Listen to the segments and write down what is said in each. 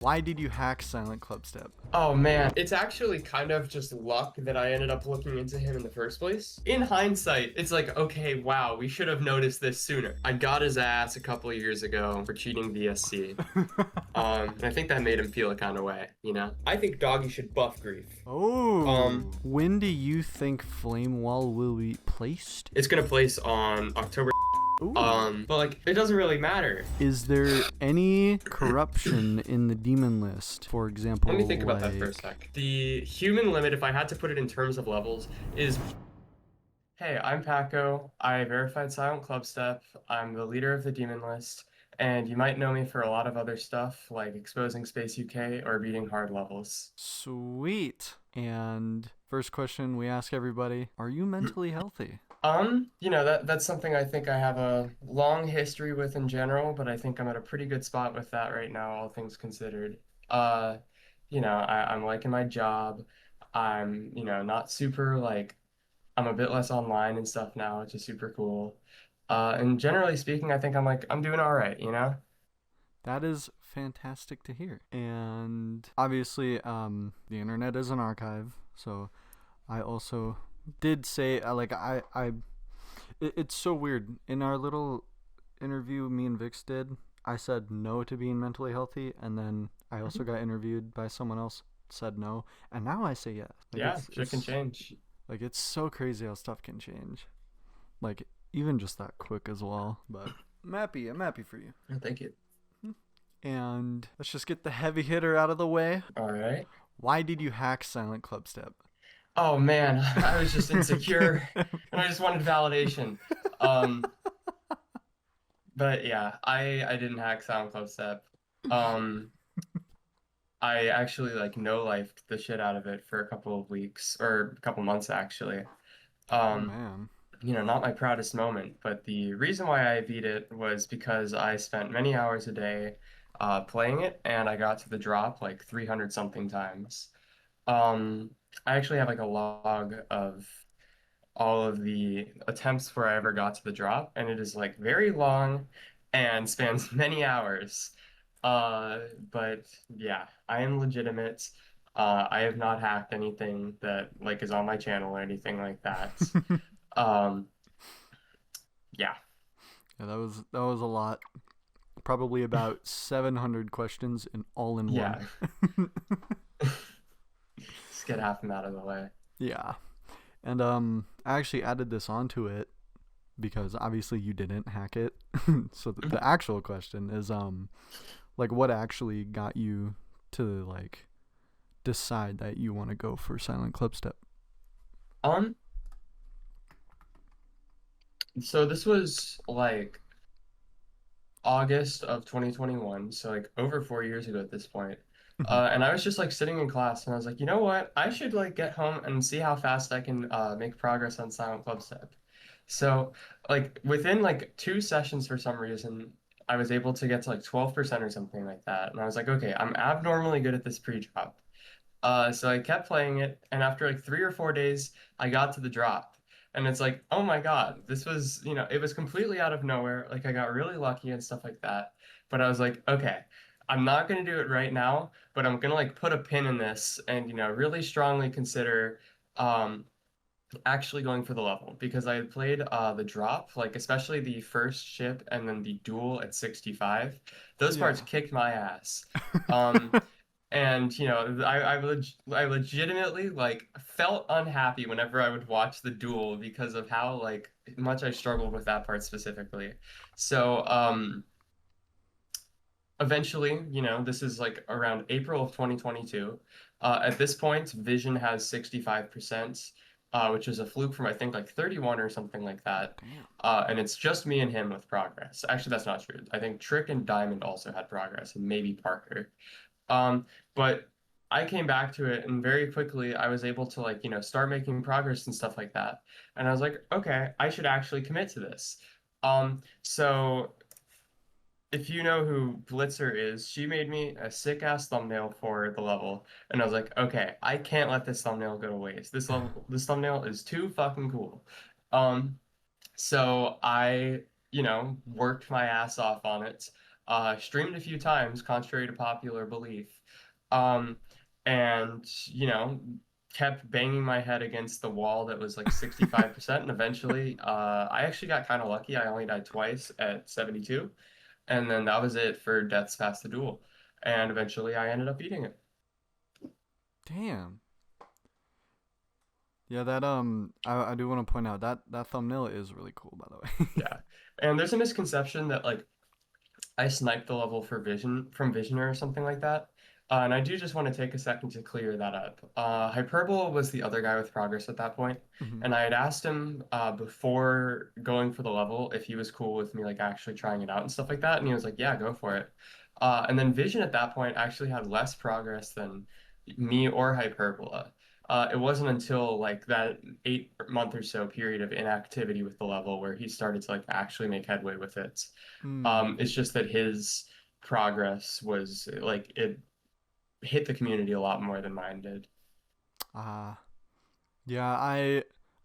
Why did you hack Silent Clubstep? Oh man, it's actually kind of just luck that I ended up looking into him in the first place. In hindsight, it's like, okay, wow, we should have noticed this sooner. I got his ass a couple of years ago for cheating VSC. And I think that made him feel a kind of way. I think Doggie should buff Grief. Oh, when do you think Flamewall will be placed? It's gonna place on October. Ooh. But like, it doesn't really matter. Is there any corruption in the demon list? For example, Let me think about that for a sec. The human limit, if I had to put it in terms of levels, is hey, I'm Paqoe. I verified Silent Clubstep. I'm the leader of the demon list, and you might know me for a lot of other stuff, like exposing SpaceUK or beating hard levels. Sweet. And first question we ask everybody, are you mentally healthy? That's something I think I have a long history with in general, but I think I'm at a pretty good spot with that right now, all things considered. I'm liking my job. I'm, not super like I'm a bit less online and stuff now, which is super cool. And generally speaking, I think I'm doing all right. That is fantastic to hear. And obviously, the internet is an archive, so I also did say it's so weird. In our little interview me and Vix did, I said no to being mentally healthy, and then I also got interviewed by someone else, said no, and now I say yes. Yeah, shit can change. Like, it's so crazy how stuff can change. Like, even just that quick as well. But I'm happy for you. Oh, thank you. And let's just get the heavy hitter out of the way. All right. Why did you hack Silent Clubstep? Oh man, I was just insecure and I just wanted validation. But yeah, I didn't hack Silent Clubstep. I actually like no-lifed the shit out of it for a couple of weeks or a couple months actually. Oh, Um, man. Not my proudest moment, but the reason why I beat it was because I spent many hours a day playing it, and I got to the drop like 300 something times. Um, I actually have like a log of all of the attempts where I ever got to the drop, and it is like very long and spans many hours. But yeah, I am legitimate. I have not hacked anything that like is on my channel or anything like that. Um, yeah. Yeah, that was a lot. Probably about 700 questions in all in Yeah. one. Just get half them out of the way. Yeah. And I actually added this onto it because obviously you didn't hack it. So the actual question is like, what actually got you to like decide that you want to go for Silent Clubstep? Um, so this was like August of 2021, so like over 4 years ago at this point. And I was just like sitting in class and I was like, you know what? I should like get home and see how fast I can make progress on Silent Clubstep. So like within like 2 sessions for some reason, I was able to get to like 12% or something like that. And I was like, okay, I'm abnormally good at this pre-drop. So I kept playing it, and after like 3 or 4 days, I got to the drop. And it's like, oh my God, this was, it was completely out of nowhere. Like I got really lucky and stuff like that. But I was like, okay, I'm not gonna do it right now, but I'm gonna like put a pin in this and really strongly consider um actually going for the level because I had played the drop, like especially the first ship and then the duel at 65. Those parts Yeah. kicked my ass. Um and I legitimately like felt unhappy whenever I would watch the duel because of how like much I struggled with that part specifically. So eventually, this is like around April of 2022. At this point, Vision has 65%, which is a fluke from I think like 31 or something like that. Damn. And it's just me and him with progress. Actually, that's not true. I think Trick and Diamond also had progress, and maybe Parker. But I came back to it and very quickly I was able to like, start making progress and stuff like that. And I was like, okay, I should actually commit to this. So if you know who Blitzer is, she made me a sick ass thumbnail for the level. And I was like, okay, I can't let this thumbnail go to waste. This thumbnail is too fucking cool. So I, worked my ass off on it. streamed a few times, contrary to popular belief, um, and kept banging my head against the wall that was like 65%, and eventually, I actually got kind of lucky. I only died twice at 72, and then that was it for deaths past the duel, and eventually I ended up beating it. Damn. Yeah, I do want to point out that that thumbnail is really cool, by the way. Yeah, and there's a misconception that like I sniped the level for Vision from Visioner or something like that. And I do just want to take a second to clear that up. Hyperbola was the other guy with progress at that point, Hmm. and I had asked him before going for the level if he was cool with me like actually trying it out and stuff like that, and he was like, "Yeah, go for it." And then Vision at that point actually had less progress than me or Hyperbola. It wasn't until like that 8 month or so period of inactivity with the level where he started to like actually make headway with it. Hmm. It's just that his progress was like it hit the community a lot more than mine did. Ah. Yeah,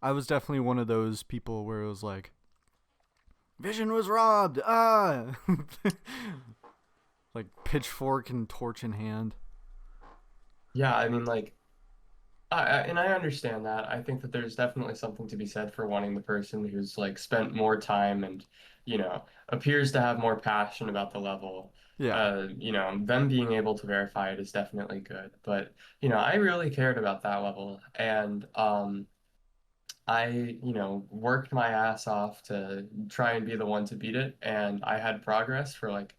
I was definitely one of those people where it was like, Vision was robbed. Ah. Like pitchfork and torch in hand. Yeah, I mean, like, and I understand that. I think that there's definitely something to be said for wanting the person who's like spent more time and, appears to have more passion about the level. Yeah. Them being able to verify it is definitely good. But, I really cared about that level. And I, worked my ass off to try and be the one to beat it, and I had progress for like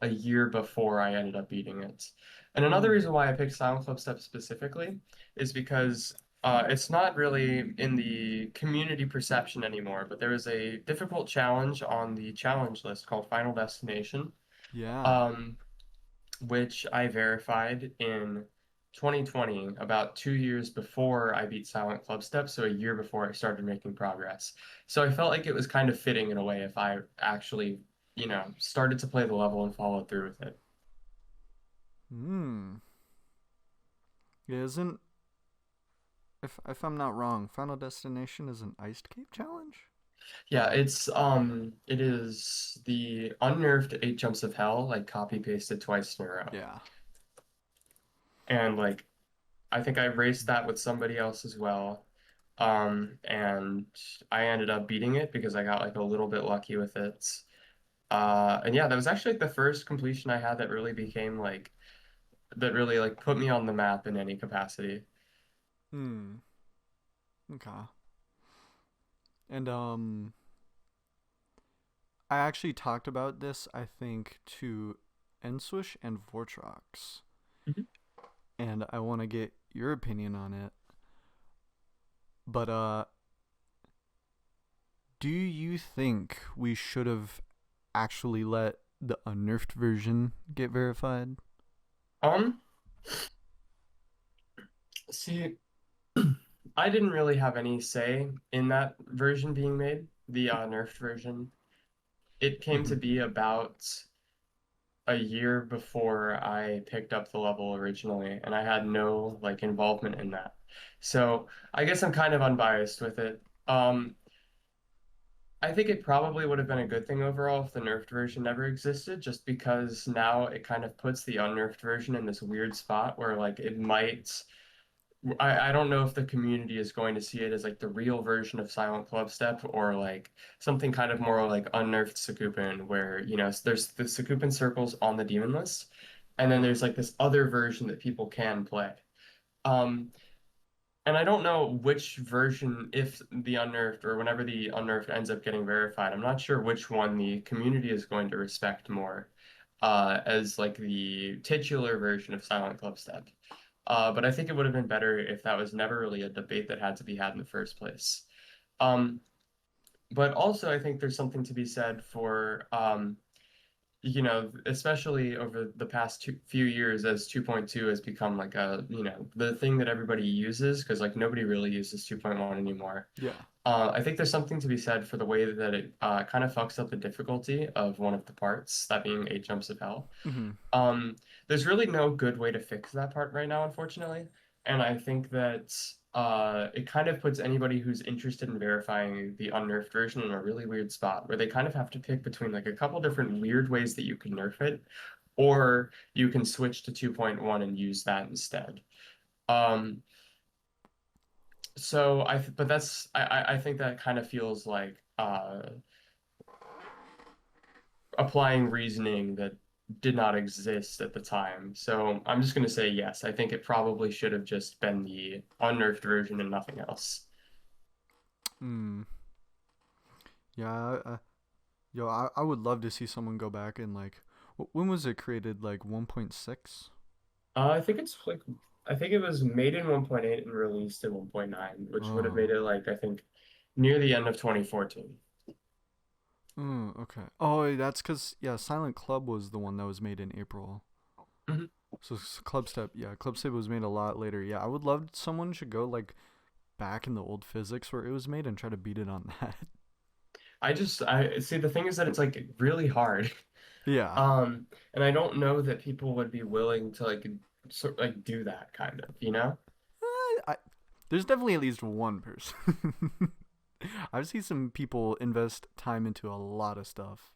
a year before I ended up beating it. And another Hmm. reason why I picked Silent Clubstep specifically is because it's not really in the community perception anymore, but there was a difficult challenge on the challenge list called Final Destination. Yeah. Um, which I verified in 2020, about 2 years before I beat Silent Clubstep, so a year before I started making progress. So I felt like it was kind of fitting in a way if I actually, started to play the level and followed through with it. Hmm. Yeah, isn't if I'm not wrong, Final Destination is an iced cape challenge? Yeah, it is the unnerved 8 jumps of hell, like copy pasted twice in a row. Yeah. And like I think I raced that with somebody else as well. And I ended up beating it because I got like a little bit lucky with it. And yeah, that was actually like the first completion I had that really became like that really like put me on the map in any capacity. Hmm. Okay. And I actually talked about this, I think, to Enswish and Vortrox, Mhm. and I want to get your opinion on it. But do you think we should have actually let the unnerfed version get verified? Um, See, I didn't really have any say in that version being made, the nerfed version. It came Mm-hmm. to be about a year before I picked up the level originally, and I had no like involvement in that. So I guess I'm kind of unbiased with it. I think it probably would have been a good thing overall if the nerfed version never existed, just because now it kind of puts the unnerfed version in this weird spot where like it might. I don't know if the community is going to see it as like the real version of Silent Clubstep or like something kind of more like unnerfed Sakupin, where there's the Sakupin circles on the demon list, and then there's like this other version that people can play. Um, and I don't know which version, if the unnerfed or whenever the unnerfed ends up getting verified, I'm not sure which one the community is going to respect more, as like the titular version of Silent Clubstep. But I think it would have been better if that was never really a debate that had to be had in the first place. Um, but also, I think there's something to be said for especially over the past few years as 2.2 has become like the thing that everybody uses because like nobody really uses 2.1 anymore. Yeah. I think there's something to be said for the way that it kind of fucks up the difficulty of one of the parts, that being 8 jumps of hell. Mm-hmm. There's really no good way to fix that part right now, unfortunately. And I think that it kind of puts anybody who's interested in verifying the unnerfed version in a really weird spot where they kind of have to pick between like a couple different weird ways that you can nerf it, or you can switch to 2.1 and use that instead. Um, but I think that kind of feels like applying reasoning that did not exist at the time. So I'm just going to say yes. I think it probably should have just been the unnerfed version and nothing else. Hmm. Yeah. Yo, I would love to see someone go back and like, when was it created? Like 1.6? I think it's like I think it was made in 1.8 and released in 1.9, which would have made Oh. it like I think near the end of 2014. Okay. Oh, that's because yeah, Silent Club was the one that was made in April. Mhm. So Clubstep, yeah, Clubstep was made a lot later. Yeah, I would love someone should go like back in the old physics where it was made and try to beat it on that. I see the thing is that it's like really hard. Yeah. And I don't know that people would be willing to like do that kind of, you know? There's definitely at least one person. I've seen some people invest time into a lot of stuff.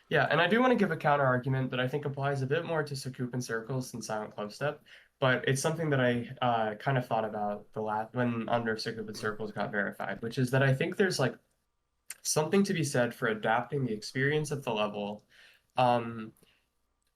Yeah, and I do want to give a counter argument that I think applies a bit more to Soucoup and Circles than Silent Clubstep, but it's something that I kind of thought about the last when Under Soucoup and Circles got verified, which is that I think there's like something to be said for adapting the experience of the level um,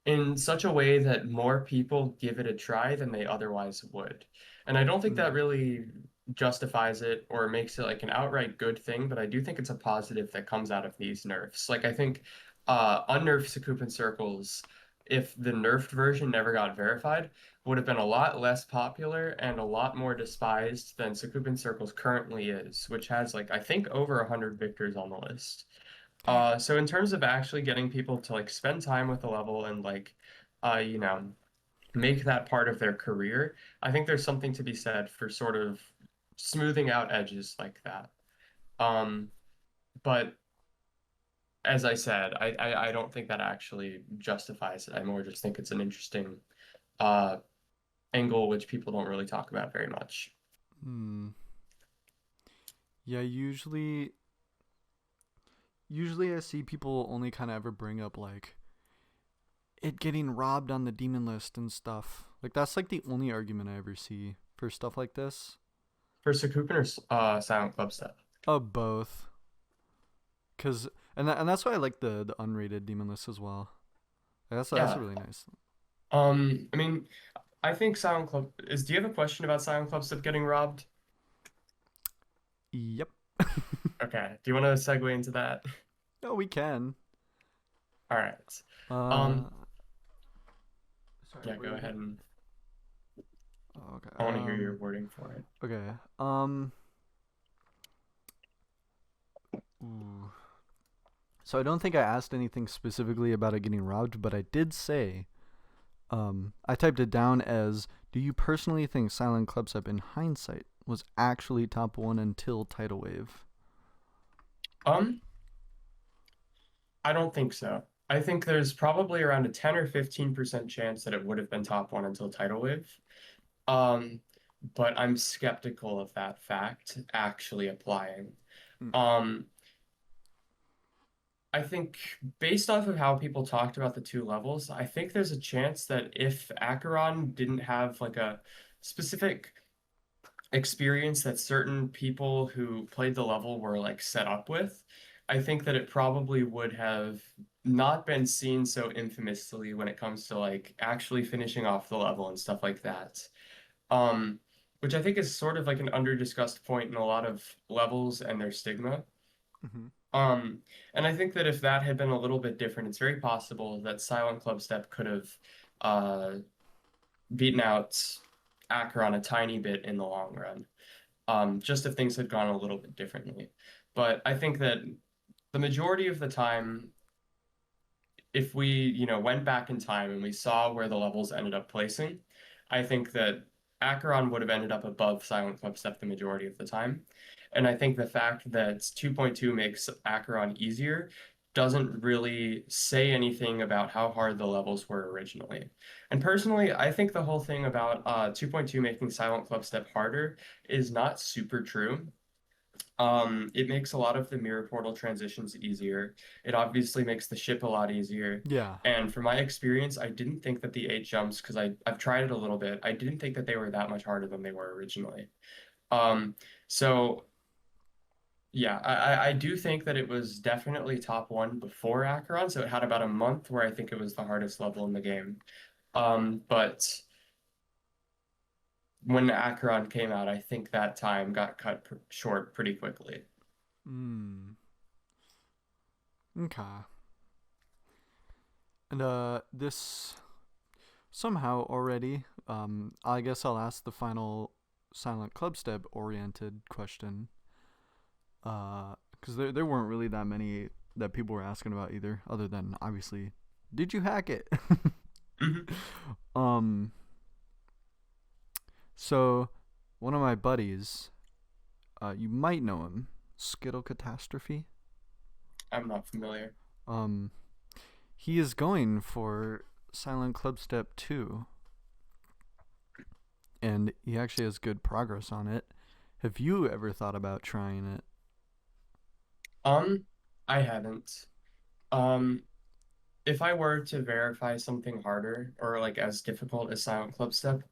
in such a way that more people give it a try than they otherwise would. And I don't think that Hmm. really justifies it or makes it like an outright good thing, but I do think it's a positive that comes out of these nerfs. Like I think unnerfed Sakupin Circles, if the nerfed version never got verified, would have been a lot less popular and a lot more despised than Sakupin Circles currently is, which has like I think over 100 victors on the list. Damn. So in terms of actually getting people to like spend time with the level and like, you know, make that part of their career, I think there's something to be said for sort of smoothing out edges like that. Um, but as I said, I don't think that actually justifies it. I more just think it's an interesting uh, angle which people don't really talk about very much. Hmm. Yeah, usually I see people only kind of ever bring up like it getting robbed on the demon list and stuff. Like that's like the only argument I ever see for stuff like this. For Sakupin or Silent Clubstep? Both. Cause and that's why I like the unrated demon list as well. Like, that's Yeah. really nice. I mean, I think Do you have a question about Silent Clubstep getting robbed? Yep. Okay. Do you want to segue into that? No, we can. All right. Uh, Um, sorry. yeah, What go are you ahead doing? and Oh, okay. I want to hear your wording for it. Okay. Ooh. So I don't think I asked anything specifically about it getting robbed, but I did say, I typed it down as, do you personally think Silent Clubstep in hindsight was actually top one until Tidal Wave? Um, I don't think so. I think there's probably around a 10 or 15% chance that it would have been top one until Tidal Wave. Um, but I'm skeptical of that fact actually applying. Hmm. Um, I think based off of how people talked about the two levels, I think there's a chance that if Acheron didn't have like a specific experience that certain people who played the level were like set up with, I think that it probably would have not been seen so infamously when it comes to like actually finishing off the level and stuff like that. Um, which I think is sort of like an under-discussed point in a lot of levels and their stigma. Mm-hmm. Um, and I think that if that had been a little bit different, it's very possible that Silent Clubstep could have uh, beaten out Acheron a tiny bit in the long run, just if things had gone a little bit differently. But I think that the majority of the time, if we, went back in time and we saw where the levels ended up placing, I think that Acheron would have ended up above Silent Clubstep the majority of the time. And I think the fact that 2.2 makes Acheron easier doesn't really say anything about how hard the levels were originally. And personally, I think the whole thing about 2.2 making Silent Clubstep harder is not super true. It makes a lot of the mirror portal transitions easier. It obviously makes the ship a lot easier. Yeah. And from my experience, I didn't think that the 8 jumps, because I've tried it a little bit, I didn't think that they were that much harder than they were originally. Um, so yeah, I do think that it was definitely top one before Acheron, so it had about a month where I think it was the hardest level in the game. But when Acheron came out, I think that time got cut pr short pretty quickly. Mm. Okay. And this somehow already. I guess I'll ask the final Silent Clubstep oriented question. Because there weren't really that many that people were asking about either, other than obviously, did you hack it? Mhm. um. So, one of my buddies, you might know him, Skittle Catastrophe. I'm not familiar. Um, he is going for Silent Clubstep 2, and he actually has good progress on it. Have you ever thought about trying it? Um, I haven't. Um, if I were to verify something harder or like as difficult as Silent Club Step,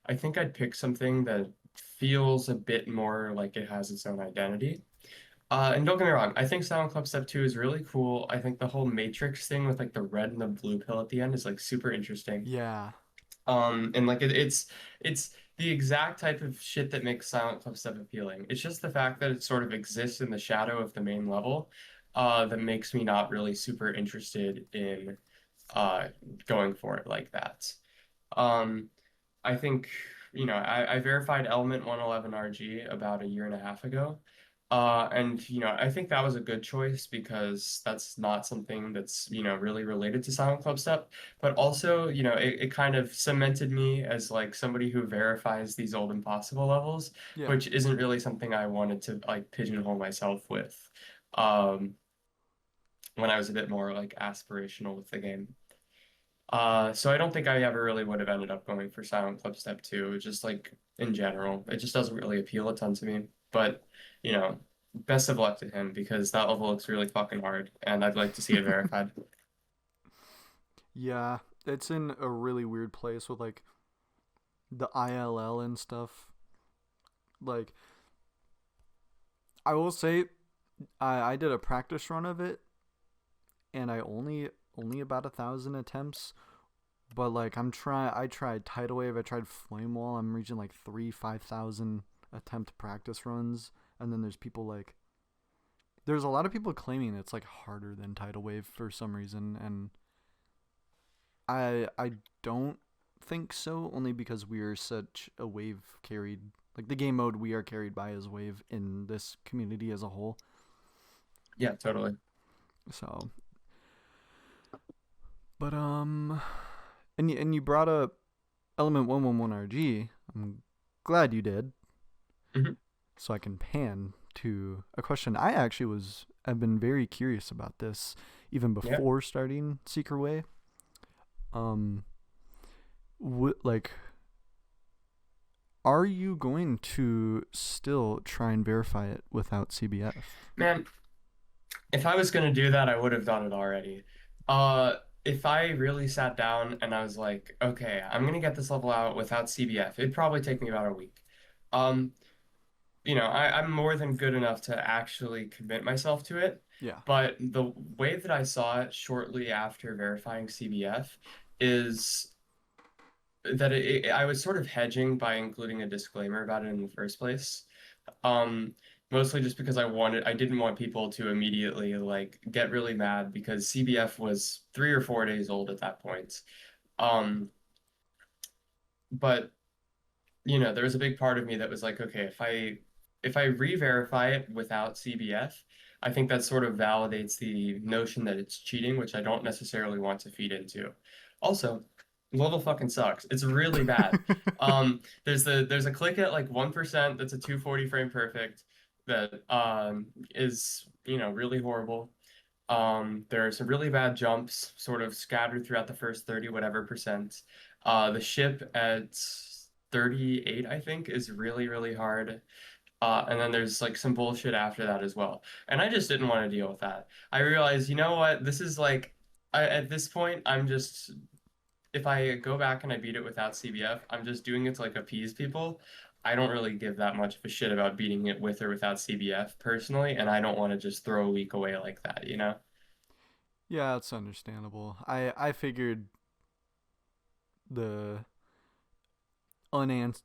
I think I'd pick something that feels a bit more like it has its own identity. And don't get me wrong, I think Silent Club Step 2 is really cool. I think the whole Matrix thing with like the red and the blue pill at the end is like super interesting. Yeah, And like it's the exact type of shit that makes Silent Club stuff appealing. It's just the fact that it sort of exists in the shadow of the main level, that makes me not really super interested in uh going for it like that. Um, I think, I verified Element 111 RG about a year and a half ago. And I think that was a good choice because that's not something that's, really related to Silent Club stuff. But also, it kind of cemented me as like somebody who verifies these old impossible levels, yeah, which isn't really something I wanted to like pigeonhole myself with, um, when I was a bit more like aspirational with the game. So I don't think I ever really would have ended up going for Silent Club Step 2. It's just like in general, it just doesn't really appeal a ton to me. But, you know, best of luck to him because that level looks really fucking hard and I'd like to see it verified. yeah. It's in a really weird place with like the ILL and stuff. Like, I will say, I did a practice run of it, and I only about 1,000 attempts. But like I tried Tidal Wave, I tried Flamewall. I'm reaching like 5,000 attempt practice runs, and then there's people like there's a lot of people claiming it's like harder than Tidal Wave for some reason, and I don't think so. Only because we are such a wave carried, like the game mode we are carried by is wave in this community as a whole. Yeah, totally. So, but and you brought up Element 111 RG. I'm glad you did, Mhm. so I can pan to a question I actually was. I've been very curious about this even Yeah. before starting Seeker Way. Um, like, are you going to still try and verify it without CBF? Man, if I was gonna do that, I would have done it already. Uh, if I really sat down and I was like, okay, I'm gonna get this level out without CBF, it'd probably take me about a week. Um, I'm more than good enough to actually commit myself to it. Yeah. But the way that I saw it shortly after verifying CBF is that I was sort of hedging by including a disclaimer about it in the first place. Um, Mostly just because I didn't want people to immediately like get really mad because CBF was 3 or 4 days old at that point. Um, but there was a big part of me that was like, okay, if I re-verify it without CBF, I think that sort of validates the notion that it's cheating, which I don't necessarily want to feed into. Also, level fucking sucks. It's really bad. There's a click at like 1% that's a 240 frame perfect that is, really horrible. There are some really bad jumps sort of scattered throughout the first 30 whatever percent. The ship at 38, I think, is really, really hard. And then there's like some bullshit after that as well. And I just didn't want to deal with that. I realized, you know what? This is like, at this point, I'm just, if I go back and I beat it without CBF, I'm just doing it to like appease people. I don't really give that much of a shit about beating it with or without CBF personally, and I don't want to just throw a week away like that, you know? Yeah, it's understandable. I figured the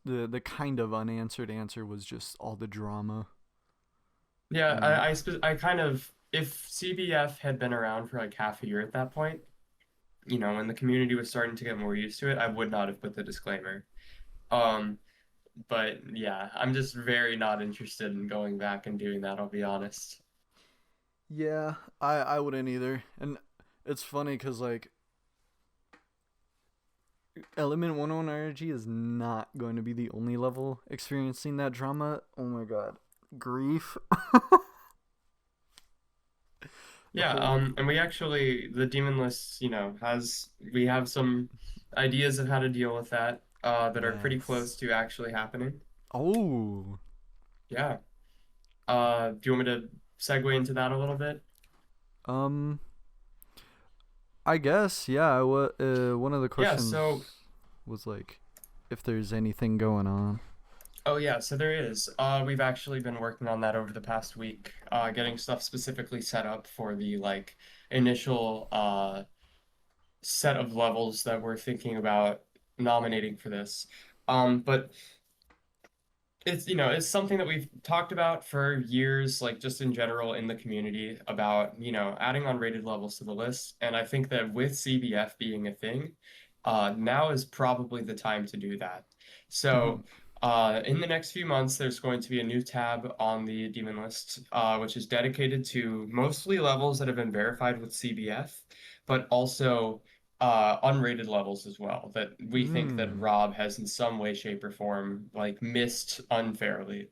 the kind of unanswered answer was just all the drama. Yeah, And I kind of, if CBF had been around for like half a year at that point, you know, when the community was starting to get more used to it, I would not have put the disclaimer. Um, but yeah, I'm just very not interested in going back and doing that, I'll be honest. yeah, I wouldn't either. And it's funny cuz like Element 101 energy is not going to be the only level experiencing that drama. Oh my god. Grief. The Yeah, whole and we actually, the demon list, you know, we have some ideas of how to deal with that, that are pretty close yes. to actually happening. Oh. Yeah. Do you want me to segue into that a little bit? Um I guess yeah, one of the Yeah, questions so was like if there's anything going on. oh yeah, so there is. We've actually been working on that over the past week, getting stuff specifically set up for the like initial set of levels that we're thinking about nominating for this. But it's, you know, it's something that we've talked about for years, like just in general in the community about, you know, adding unrated levels to the list. And I think that with CBF being a thing, now is probably the time to do that. So, in the next few months, there's going to be a new tab on the demon list, which is dedicated to mostly levels that have been verified with CBF, but also unrated levels as well that we think that Mm. Rob has in some way, shape, or form like missed unfairly.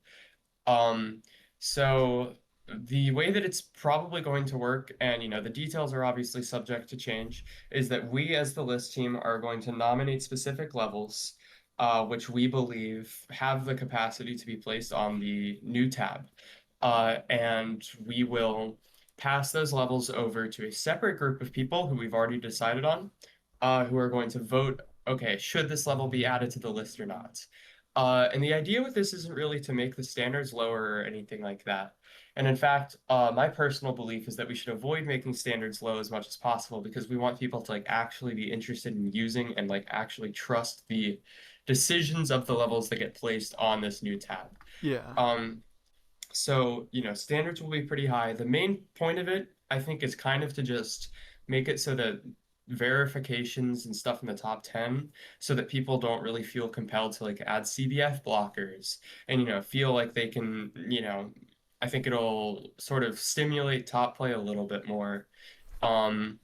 Um, so the way that it's probably going to work, and you know, the details are obviously subject to change, is that we as the list team are going to nominate specific levels, which we believe have the capacity to be placed on the new tab. And we will pass those levels over to a separate group of people who we've already decided on, who are going to vote, okay, should this level be added to the list or not? And the idea with this isn't really to make the standards lower or anything like that. And in fact, my personal belief is that we should avoid making standards low as much as possible because we want people to like actually be interested in using and like actually trust the decisions of the levels that get placed on this new tab. Yeah. Um, so, you know, standards will be pretty high. The main point of it, I think, is kind of to just make it so that verifications and stuff in the top 10 so that people don't really feel compelled to like add CBF blockers and, you know, feel like they can, you know, I think it'll sort of stimulate top play a little bit more. Um,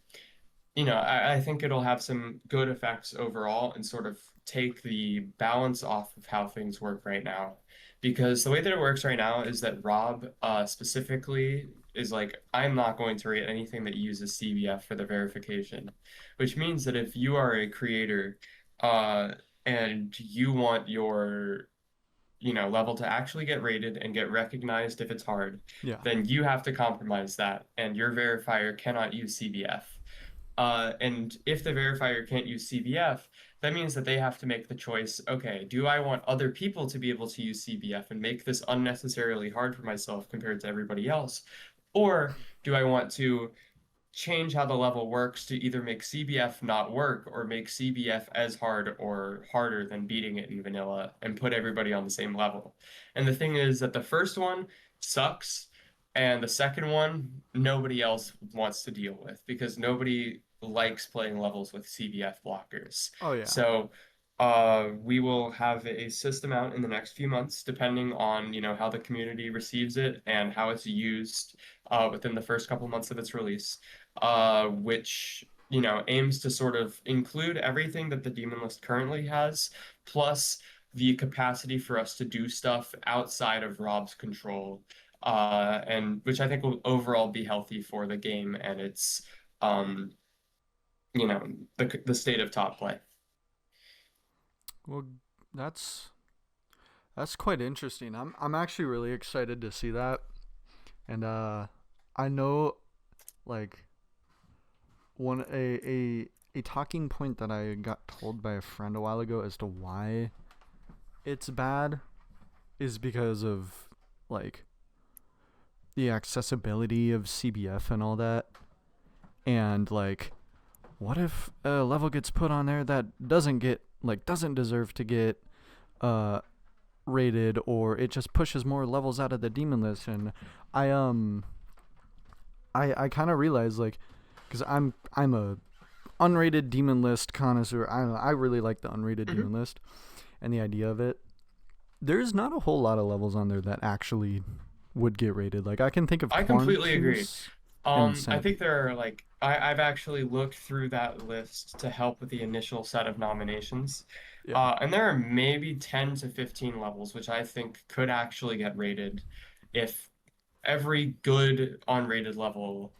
you know, I think it'll have some good effects overall and sort of take the balance off of how things work right now. Because the way that it works right now is that Rob specifically is like, I'm not going to rate anything that uses CBF for the verification, which means that if you are a creator uh, and you want your, you know, level to actually get rated and get recognized if it's hard, Yeah. then you have to compromise that, and your verifier cannot use CBF. And if the verifier can't use CBF, that means that they have to make the choice, okay, do I want other people to be able to use CBF and make this unnecessarily hard for myself compared to everybody else? Or do I want to change how the level works to either make CBF not work or make CBF as hard or harder than beating it in vanilla and put everybody on the same level? And the thing is that the first one sucks, and the second one nobody else wants to deal with because nobody likes playing levels with CBF blockers. Oh yeah. So we will have a system out in the next few months, depending on, you know, how the community receives it and how it's used within the first couple months of its release, which, you know, aims to sort of include everything that the demon list currently has, plus the capacity for us to do stuff outside of Rob's control, and which I think will overall be healthy for the game and its um, you know, the state of top play. Well, that's that's quite interesting. I'm actually really excited to see that. And I know like one a talking point that I got told by a friend a while ago as to why it's bad is because of like the accessibility of CBF and all that. And like what if a level gets put on there that doesn't deserve to get uh rated, or it just pushes more levels out of the demon list? And I I kind of realized like because I'm a unrated demon list connoisseur. I really like the unrated Hmm. demon list and the idea of it. There's not a whole lot of levels on there that actually would get rated. Like I can think of I completely agree. Quantus and I think Centipede. there are like I've actually looked through that list to help with the initial set of nominations. Yeah. And there are maybe 10 to 15 levels which I think could actually get rated if every good unrated level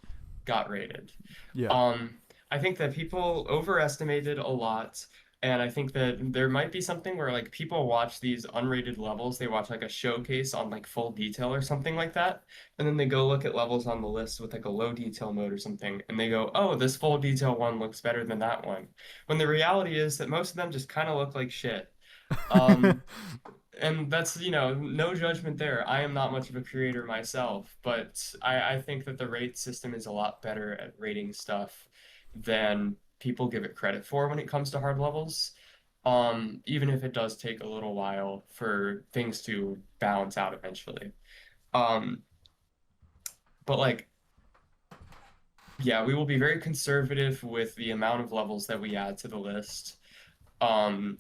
got rated. Yeah. Um, I think that people overestimated a lot, and I think that there might be something where like people watch these unrated levels, they watch like a showcase on like full detail or something like that, and then they go look at levels on the list with like a low detail mode or something, and they go, "Oh, this full detail one looks better than that one." When the reality is that most of them just kind of look like shit. Um, and that's, no judgment there. I am not much of a creator myself, but I think that the rate system is a lot better at rating stuff than people give it credit for when it comes to hard levels. Even if it does take a little while for things to balance out eventually. Um, but like, yeah, we will be very conservative with the amount of levels that we add to the list. Um,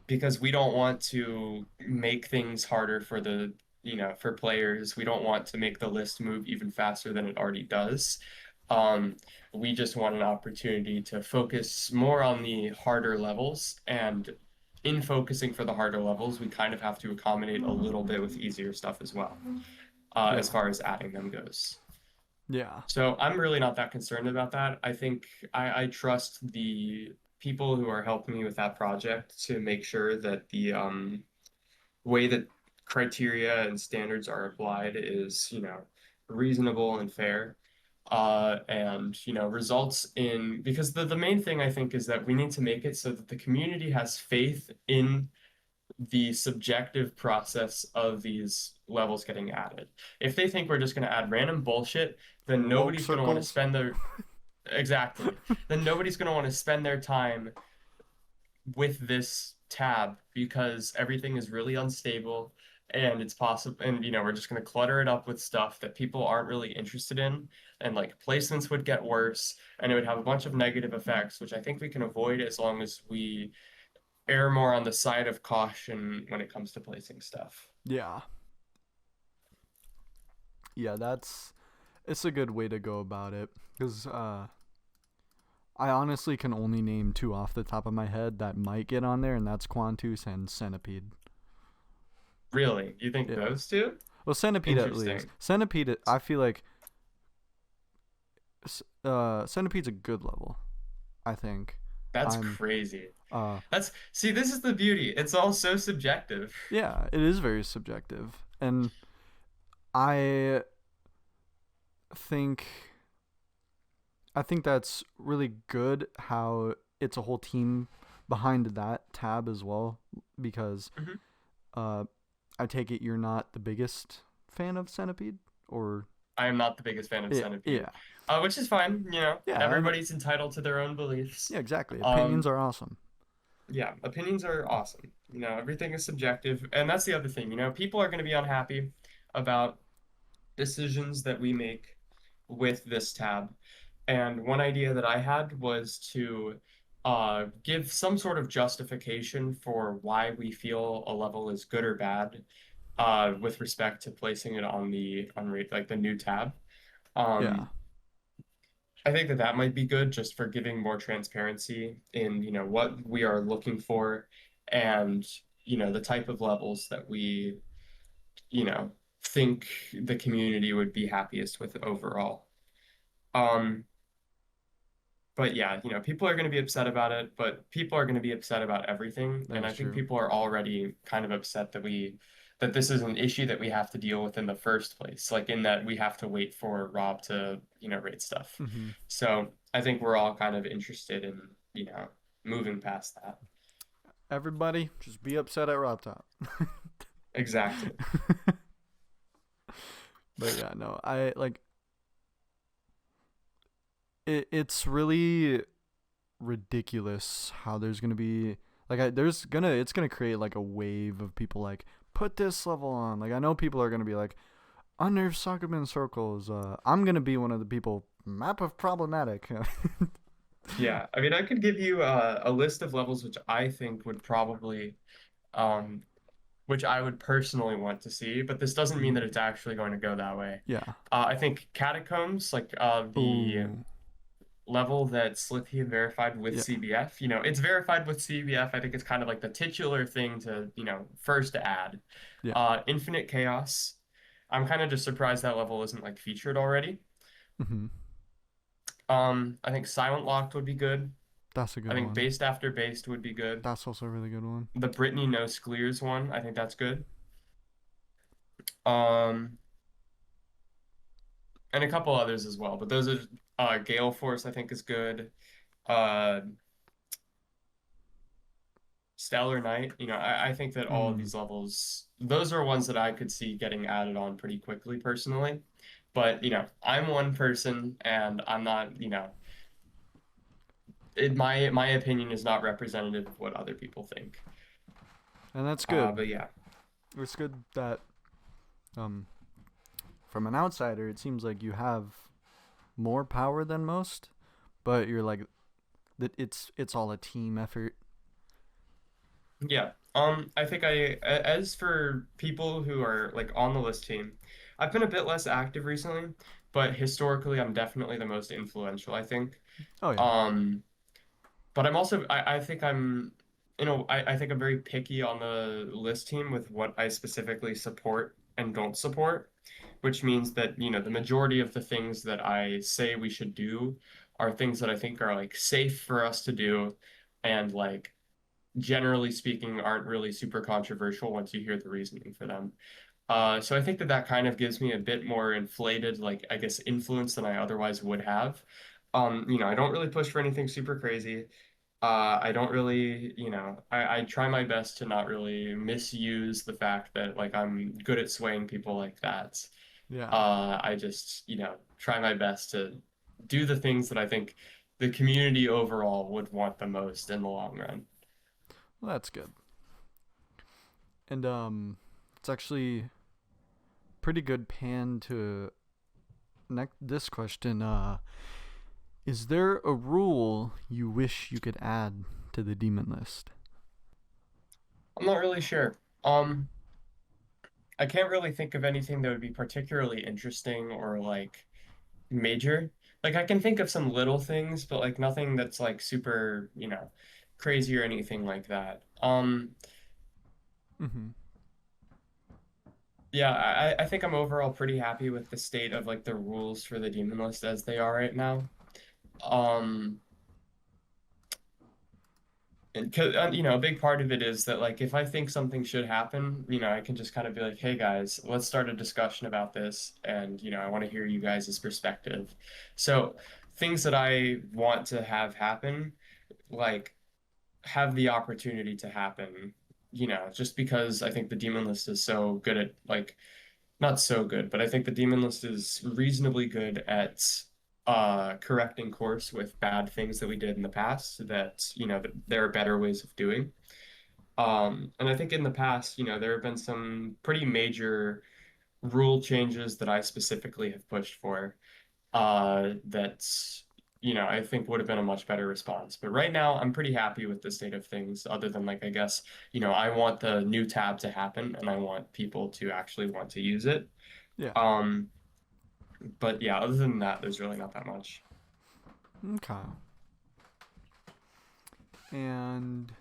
because we don't want to make things harder for for players. We don't want to make the list move even faster than it already does. Um, we just want an opportunity to focus more on the harder levels. And in focusing for the harder levels, we kind of have to accommodate a little bit with easier stuff as well, as Yeah. far as adding them goes. Yeah. So I'm really not that concerned about that. I think I trust the people who are helping me with that project to make sure that the way that criteria and standards are applied is, reasonable and fair. And results in because the main thing I think is that we need to make it so that the community has faith in the subjective process of these levels getting added. If they think we're just going to add random bullshit, then Woke nobody's going to want to circles. spend their exactly. Then nobody's going to want to spend their time with this tab because everything is really unstable and it's possible and we're just going to clutter it up with stuff that people aren't really interested in, and like placements would get worse and it would have a bunch of negative effects, which I think we can avoid as long as we err more on the side of caution when it comes to placing stuff. Yeah. Yeah, that's it's a good way to go about it cuz I honestly can only name two off the top of my head that might get on there, and that's Quantus and Centipede. Really? You think Yeah. those two? Well, Centipede at least. Interesting. Centipede, I feel like Centipede's a good level. I think. That's I'm. crazy. Uh, That's see, this is the beauty. It's all so subjective. yeah, it is very subjective, and I think I think that's really good how it's a whole team behind that tab as well, because Mhm. uh, I take it you're not the biggest fan of Centipede, or I am not the biggest fan of Centipede, yeah, which is fine. yeah, Everybody's entitled to their own beliefs. yeah, exactly. Opinions Um, are awesome. yeah, opinions are awesome. Everything is subjective, and that's the other thing. People are going to be unhappy about decisions that we make with this tab. And one idea that I had was to give some sort of justification for why we feel a level is good or bad with respect to placing it on the new tab. Yeah, Um, I think that might be good just for giving more transparency in, what we are looking for and, the type of levels that we, you know, think the community would be happiest with overall. Um, but yeah, people are going to be upset about it, but people are going to be upset about everything. That And is I think true. people are already kind of upset that this is an issue that we have to deal with in the first place, like in that we have to wait for Rob to, rate stuff. Hmm. So I think we're all kind of interested in, moving past that. Everybody, just be upset at Rob Top. Exactly. But yeah, no, I like it. It's really ridiculous how there's gonna be like it's gonna create like a wave of people like put this level on. Like I know people are gonna be like unnerved Sockman circles. I'm gonna be one of the people. Map of problematic. Yeah. I mean, I could give you a list of levels which I think would probably um, which I would personally want to see, but this doesn't mean that Mm, it's actually going to go that way. yeah. I think Catacombs, like the Oh. level that Slithia verified with Yeah. CBF, it's verified with CBF. I think it's kind of like the titular thing to, first add. Yeah. Infinite Chaos. I'm kind of just surprised that level isn't like featured already. Hmm. I think Silent Locked would be good. That's a I good think one. Based After Based would be good. That's also a really good one. The Brittany No Sclears one, I think that's good. Um, and a couple others as well. But those are Gale Force, I think, is good. Uh, Stellar Knight, I think that all of Mm. these levels, those are ones that I could see getting added on pretty quickly personally. But, I'm one person and I'm not, my opinion is not representative of what other people think. And that's good. But yeah. It's good that um from an outsider it seems like you have more power than most, but you're like that it's all a team effort. Yeah. I think as for people who are like on the list team, I've been a bit less active recently, but historically I'm definitely the most influential, I think. Oh yeah. Um, but I'm also I think I think I'm very picky on the list team with what I specifically support and don't support, which means that, the majority of the things that I say we should do are things that I think are like safe for us to do and like generally speaking aren't really super controversial once you hear the reasoning for them. So I think that that kind of gives me a bit more inflated, like I guess, influence than I otherwise would have. I don't really push for anything super crazy. I don't really, I try my best to not really misuse the fact that like I'm good at swaying people like that. Yeah. I just, try my best to do the things that I think the community overall would want the most in the long run. Well, that's good. And it's actually pretty good pan to this question. Is there a rule you wish you could add to the demon list? I'm not really sure. Um, I can't really think of anything that would be particularly interesting or like major. Like I can think of some little things, but like nothing that's like super, crazy or anything like that. Mm-hmm. Yeah, I think I'm overall pretty happy with the state of like the rules for the demon list as they are right now. Um, and a big part of it is that like if I think something should happen, I can just kind of be like, hey guys, let's start a discussion about this, and I want to hear you guys' perspective. So things that I want to have happen, like have the opportunity to happen, just because I think the demon list is so good at like not so good, but I think the demon list is reasonably good at correcting course with bad things that we did in the past that, that there are better ways of doing. And I think in the past, there have been some pretty major rule changes that I specifically have pushed for that I think would have been a much better response. But right now, I'm pretty happy with the state of things, other than like I guess, I want the new tab to happen and I want people to actually want to use it. Yeah. Um, but yeah, other than that, there's really not that much. Okay. And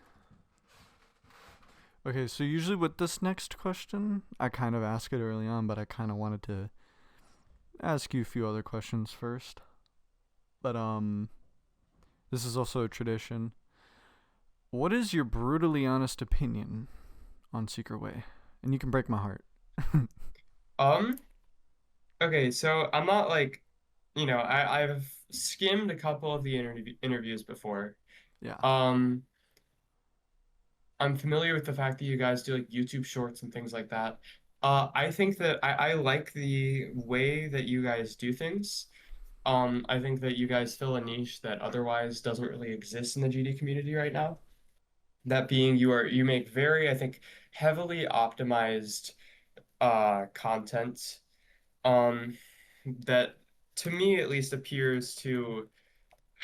Okay, so usually with this next question, I kind of ask it early on, but I kind of wanted to ask you a few other questions first. But this is also a tradition. What is your brutally honest opinion on Secret Way? And you can break my heart. Um, okay, so I'm not like, I've skimmed a couple of the interviews before. Yeah. Um, I'm familiar with the fact that you guys do like YouTube shorts and things like that. I think that I like the way that you guys do things. I think that you guys fill a niche that otherwise doesn't really exist in the GD community right now. That being, you make very, I think, heavily optimized content that to me at least appears to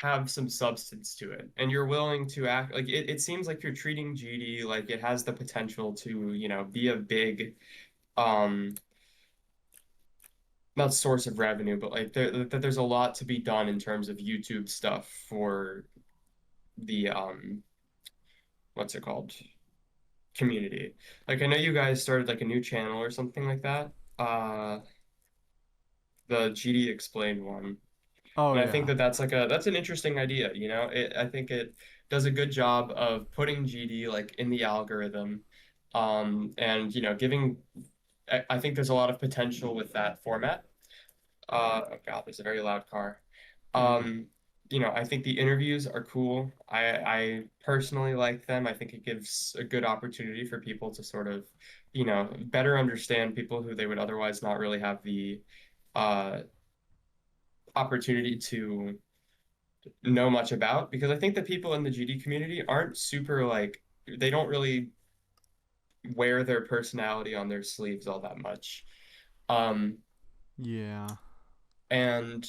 have some substance to it. And you're willing to act like it seems like you're treating GD like it has the potential to, be a big um not source of revenue, but like that there's a lot to be done in terms of YouTube stuff for the what's it called? Community. Like I know you guys started like a new channel or something like that. The GD Explained one. Oh And I think yeah. that that's an interesting idea, I think it does a good job of putting GD like in the algorithm. And giving I think there's a lot of potential with that format. Oh God, there's a very loud car. Dang. Um, I think the interviews are cool. I personally like them. I think it gives a good opportunity for people to sort of, better understand people who they would otherwise not really have the uh opportunity to know much about, because I think that people in the GD community aren't super like they don't really wear their personality on their sleeves all that much. Um, Yeah. and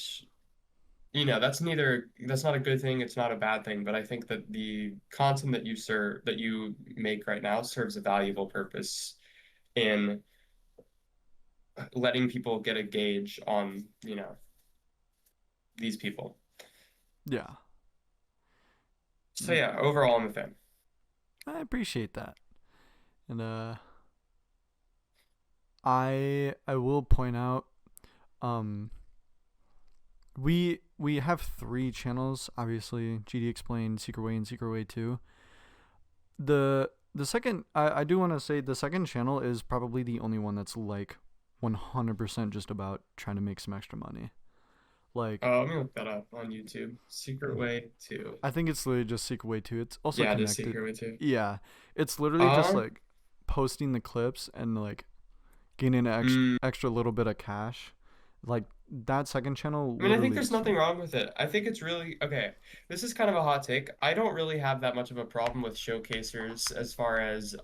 that's not a good thing, it's not a bad thing, but I think that the content that you make right now serves a valuable purpose in letting people get a gauge on, these people. Yeah. So Mm, yeah, overall I'm a fan. I appreciate that. And I will point out um we have three channels, obviously, GD Explained, Secret Way, and Secret Way 2. The second I do want to say the second channel is probably the only one that's like 100% just about trying to make some extra money. Like Let me look that up on YouTube. Secret Way 2. I think it's literally just Secret Way 2. It's also Yeah, it is connected. Secret Way 2. Yeah. It's literally just Uh, like posting the clips and like gaining an mm, extra little bit of cash. Like that second channel I mean, I think literally there's is free. nothing wrong with it. I think it's really okay. This is kind of a hot take. I don't really have that much of a problem with showcasers as far as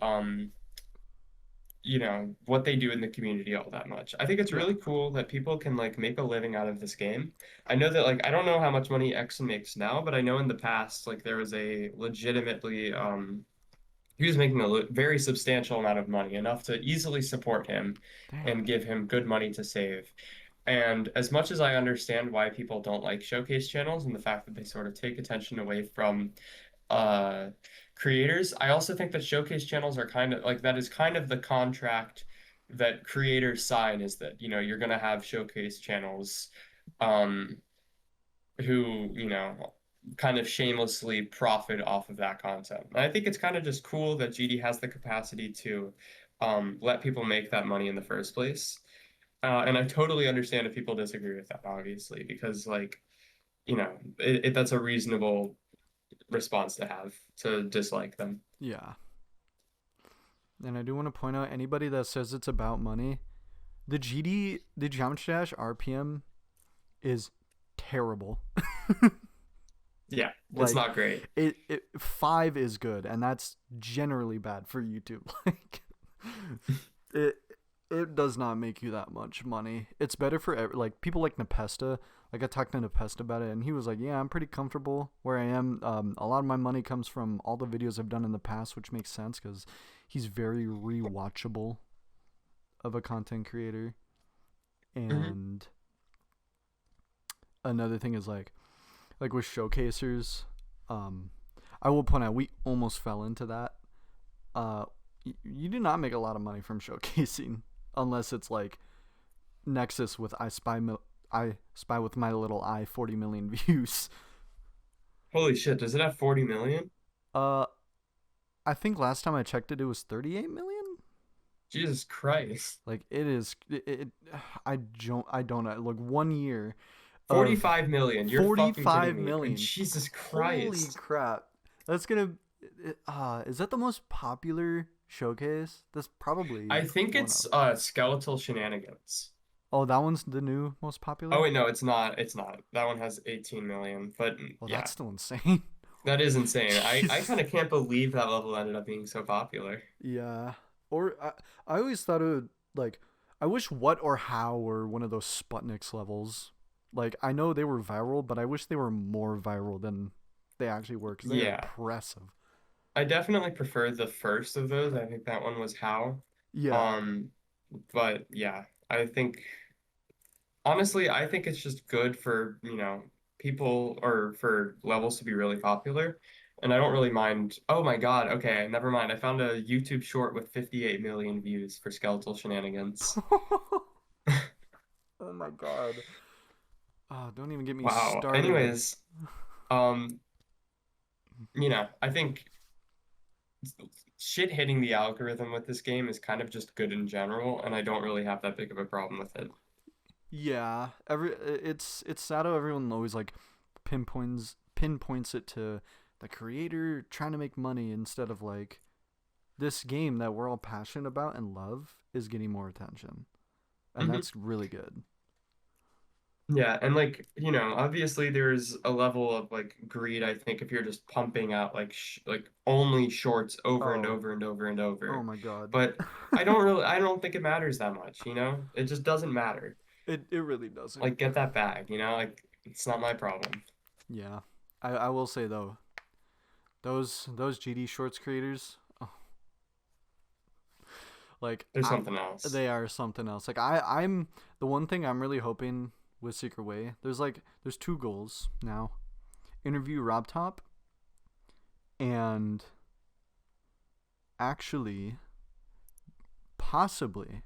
what they do in the community all that much. I think it's Yeah. really cool that people can like make a living out of this game. I know that like I don't know how much money X makes now, but I know in the past like there was a legitimately he was making a very substantial amount of money, enough to easily support him Damn. and give him good money to save. And as much as I understand why people don't like showcase channels and the fact that they sort of take attention away from uh, creators, I also think that showcase channels are kind of like that is kind of the contract that creators sign, is that, you're going to have showcase channels um, who, kind of shamelessly profit off of that content. And I think it's kind of just cool that GD has the capacity to let people make that money in the first place. And I totally understand if people disagree with that, obviously, because like, that's a reasonable response to have to dislike them. Yeah. And I do want to point out anybody that says it's about money, the Geometry Dash RPM is terrible. Yeah, it's Like not great. it 5 is good and that's generally bad for YouTube. Like it it does not make you that much money. It's better for like people like Nepesta. Like I talked to Nepesta about it, and he was like, "Yeah, I'm pretty comfortable where I am. A lot of my money comes from all the videos I've done in the past, which makes sense because he's very rewatchable of a content creator." Hmm. And another thing is like with showcasers, um, I will point out we almost fell into that. Uh, you do not make a lot of money from showcasing unless it's like Nexus with I Spy with My Little Eye 40 million views. Holy shit, does it have 40 million? Uh, I think last time I checked it, it was 38 million. Jesus Christ. Like it is. I don't know. Like 1 year of 45 million. You're fucking kidding 45 me. million. Jesus Holy Christ. crap! That's gonna. Is that the most popular showcase? That's probably I think one it's of. Skeletal Shenanigans. Oh, that one's the new most Oh popular. wait, no, it's not. It's not. That one has 18 million. But Well, yeah, that's still insane. that is insane. I kind Jesus. of can't believe that level ended up being so popular. Yeah. Or I always thought it would like. I wish what or how were one of those Sputniks levels. Like I know they were viral, but I wish they were more viral than they actually were because they are Yeah. impressive. I definitely prefer the first of those. I think that one was How. Yeah. Um, but yeah, I think honestly, I think it's just good for, people or for levels to be really popular. And I don't really mind. Oh my God. Okay, never mind. I found a YouTube short with 58 million views for Skeletal Shenanigans. Oh my god. Oh, don't even get me Wow. started. Anyways, um, I think shit hitting the algorithm with this game is kind of just good in general, and I don't really have that big of a problem with it. Yeah. It's sad how everyone always like pinpoints it to the creator trying to make money instead of like this game that we're all passionate about and love is getting more attention. And Mhm. that's really good. Yeah, and like, obviously there's a level of like greed, I think, if you're just pumping out like only shorts over and Oh, over and over and oh over. my god. But I don't think it matters that much, you know? It just doesn't matter. It really doesn't. Like get that bag, Like it's not my problem. Yeah. I will say though, those GD Shorts creators, oh, like There's something else. they are something else. Like I'm the one thing I'm really hoping with Secret Way. There's two goals now. Interview Rob Top and actually possibly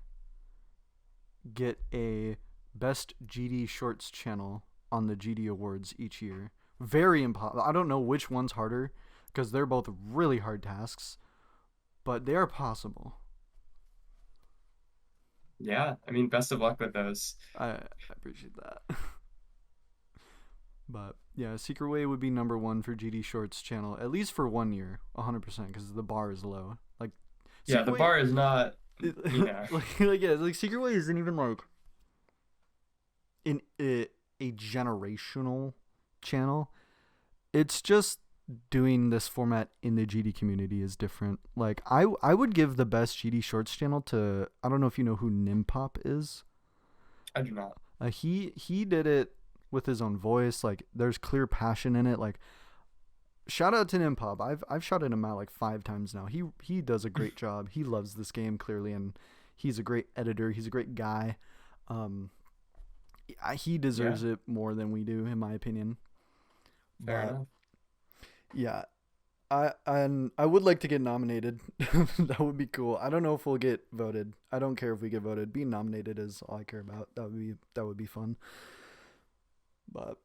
get a best GD Shorts channel on the GD Awards each year. Very impossible. I don't know which one's harder because they're both really hard tasks, but they are possible. Yeah, I mean, best of luck with those. I appreciate that. But yeah, Secret Way would be number one for GD Shorts channel, at least for 1 year, 100%, because the bar is low. Like, Yeah, Secret the Way, bar is not, like Secret Way isn't even like in a generational channel. It's just doing this format in the GD community is different. Like I would give the best GD Shorts channel to, I don't know if you know who Nimpop is. I do not. He did it with his own voice. Like there's clear passion in it. Like shout out to Nimpop. I've shouted him out like 5 times now. He does a great job. He loves this game clearly, and he's a great editor. He's a great guy. Um, he Yeah, deserves it more than we do, in my opinion. fair But enough. yeah, I would like to get nominated. That would be cool. I don't know if we'll get voted. I don't care if we get voted. Being nominated is all I care about. That would be fun. But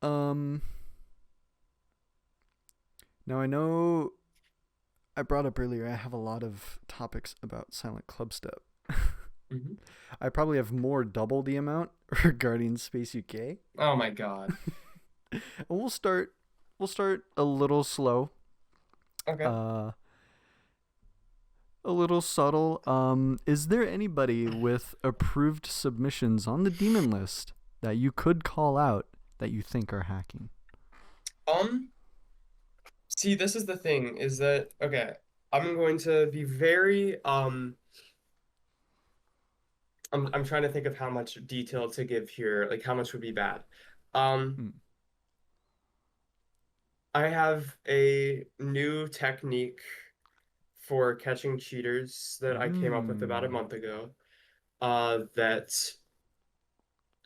um now I know I brought up earlier I have a lot of topics about Silent Clubstep. Hmm. I probably have more double the amount regarding SpaceUK. Oh my God. And we'll start a little slow. Okay. Uh a little subtle. Is there anybody with approved submissions on the demon list that you could call out that you think are hacking? Um, See, this is the thing, is that okay, I'm going to be very I'm trying to think of how much detail to give here, like how much would be bad. Um, Mm. I have a new technique for catching cheaters that I came up with about a Mm. month ago, that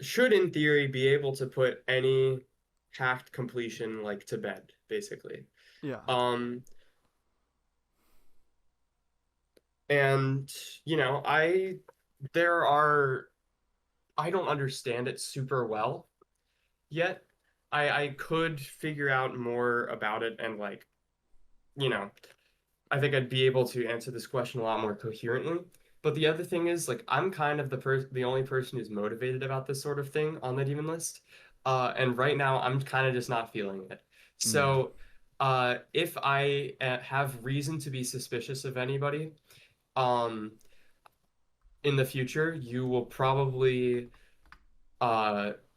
should in theory be able to put any hacked completion like to bed, basically. Yeah. Um, And, you know, there are, I don't understand it super well yet. I could figure out more about it and like, you know, I think I'd be able to answer this question a lot more coherently. But the other thing is, like, I'm kind of the only person who's motivated about this sort of thing on that even list. And right now, I'm kind of just not feeling it. Mm. So, if I have reason to be suspicious of anybody, um, in the future, you will probably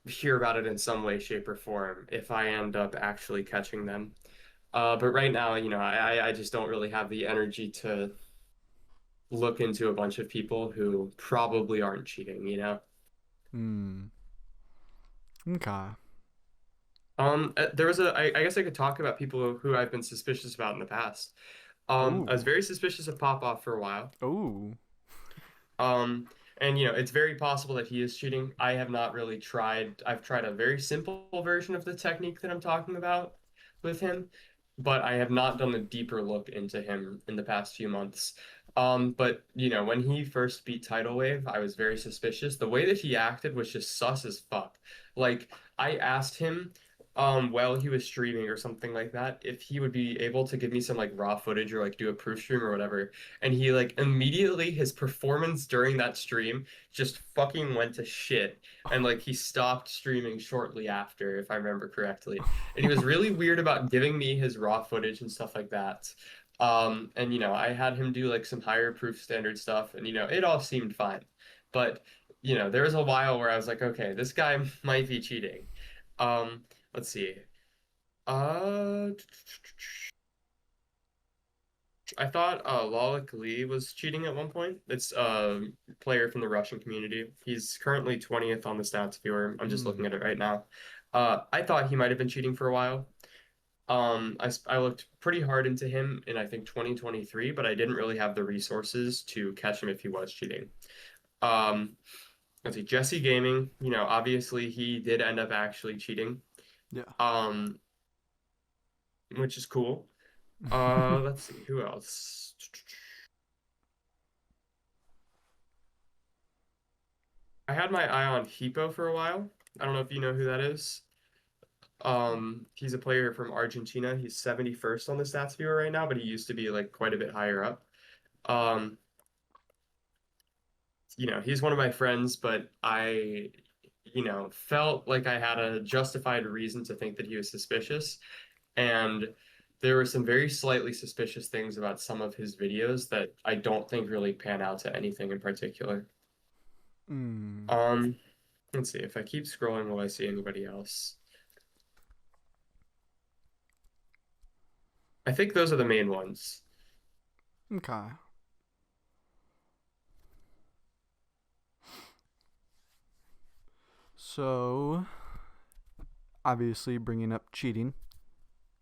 hear about it in some way, shape, or form if I end up actually catching them. But right now, you know, I just don't really have the energy to look into a bunch of people who probably aren't cheating, you know? Mm. Okay. There was I guess I could talk about people who I've been suspicious about in the past. I was Ooh. very suspicious of Popoff for a while. Ooh. Um, and you know, it's very possible that he is cheating. I have not really tried. I've tried a very simple version of the technique that I'm talking about with him, but I have not done a deeper look into him in the past few months. But you know, when he first beat Tidal Wave, I was very suspicious. The way that he acted was just sus as fuck. Like, I asked him while he was streaming or something like that if he would be able to give me some like raw footage or like do a proof stream or whatever, and he like immediately his performance during that stream just fucking went to shit, and like he stopped streaming shortly after, if I remember correctly. And he was really weird about giving me his raw footage and stuff like that. And you know, I had him do like some higher proof standard stuff, and you know, it all seemed fine. But you know, there was a while where I was like, okay, this guy might be cheating. Um, let's see. Uh, I thought Lalik Lee was cheating at one point. It's a player from the Russian community. He's currently 20th on the stats viewer. I'm just looking Mm. at it right now. I thought he might have been cheating for a while. I looked pretty hard into him in I think 2023, but I didn't really have the resources to catch him if he was cheating. Um, let's see, Jesse Gaming, you know, obviously he did end up actually cheating, Yeah. um, which is cool. Let's see, who else? I had my eye on Hippo for a while. I don't know if you know who that is. He's a player from Argentina. He's 71st on the stats viewer right now, but he used to be like quite a bit higher up. Um, you know, he's one of my friends, but I, you know, felt like I had a justified reason to think that he was suspicious. And there were some very slightly suspicious things about some of his videos that I don't think really pan out to anything in particular. Mm. Um, let's see if I keep scrolling, will I see anybody else? I think those are the main ones. Okay. So, obviously, bringing up cheating.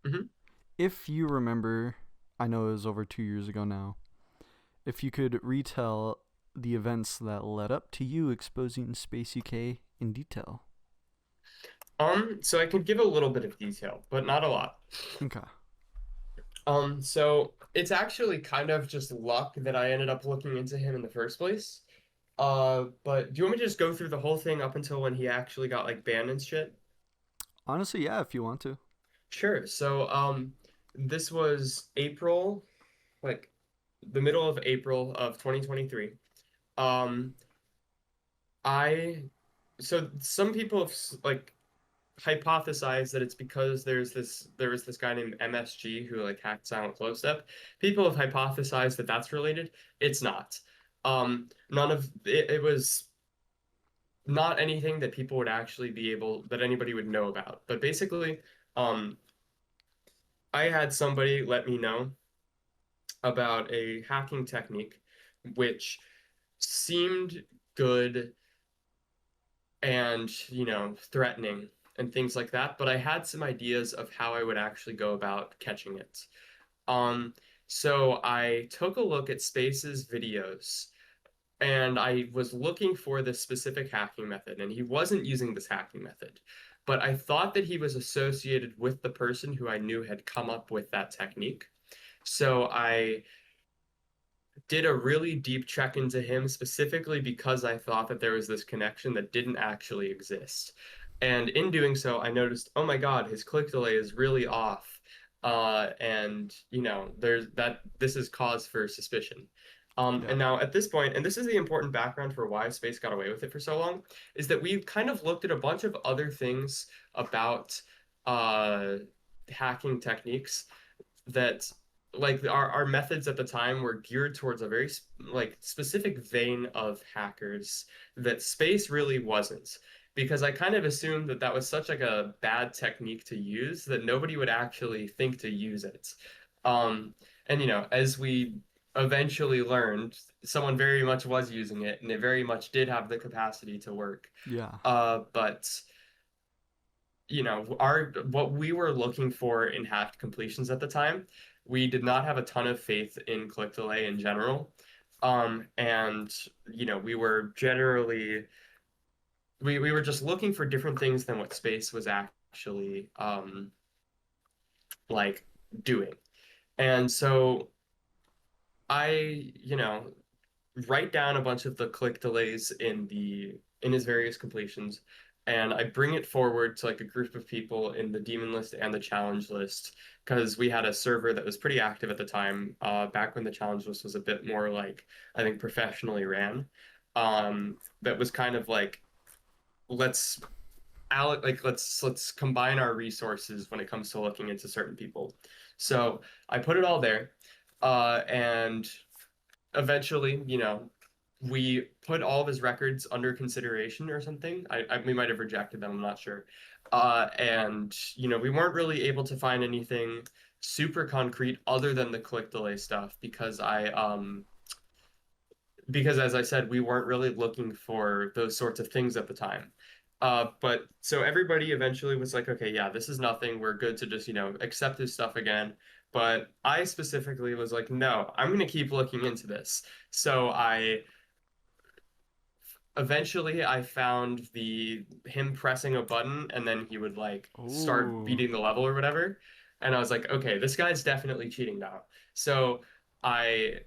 Mhm. If you remember, I know it was over 2 years ago now. If you could retell the events that led up to you exposing SpaceUK in detail. So I can give a little bit of detail, but not a lot. Okay. So it's actually kind of just luck that I ended up looking into him in the first place. But do you want me to just go through the whole thing up until when he actually got like banned and shit? Honestly, yeah, if you want to. Sure. So, this was April, like the middle of April of 2023. Um, I, so some people have like hypothesize that it's because there was this guy named MSG who like hacked Silent Clubstep. People have hypothesized that that's related. It's not. None of it, it was not anything that people would actually be able that anybody would know about. But basically, um, I had somebody let me know about a hacking technique which seemed good and, you know, threatening and things like that, but I had some ideas of how I would actually go about catching it. Um, so I took a look at Space's videos and I was looking for this specific hacking method, and he wasn't using this hacking method. But I thought that he was associated with the person who I knew had come up with that technique. So I did a really deep check into him specifically because I thought that there was this connection that didn't actually exist. And in doing so, I noticed, oh my God, his click delay is really off. And there's that this is cause for suspicion. And Yeah. now at this point, and this is the important background for why Space got away with it for so long, is that we've kind of looked at a bunch of other things about uh, hacking techniques that like our methods at the time were geared towards a very like specific vein of hackers that space really wasn't, because I kind of assumed that that was such like a bad technique to use that nobody would actually think to use it. And as we eventually learned, someone very much was using it and it very much did have the capacity to work. Yeah. But our what we were looking for in hacked completions at the time, we did not have a ton of faith in click delay in general. And we were generally we were just looking for different things than what space was actually like doing. And so I, write down a bunch of the click delays in his various completions, and I bring it forward to like a group of people in the demon list and the challenge list, because we had a server that was pretty active at the time, back when the challenge list was a bit more like, I think, professionally ran. That was kind of like, let's let's combine our resources when it comes to looking into certain people. So I put it all there, and eventually, we put all of his records under consideration or something. We might have rejected them, I'm not sure. And we weren't really able to find anything super concrete other than the click delay stuff, because as I said, we weren't really looking for those sorts of things at the time. But so everybody eventually was like, okay, yeah, this is nothing. We're good to just, accept this stuff again. But I specifically was like, no, I'm going to keep looking into this. So I found the him pressing a button and then he would like start Oh. beating the level or whatever. And I was like, okay, this guy's definitely cheating now. So I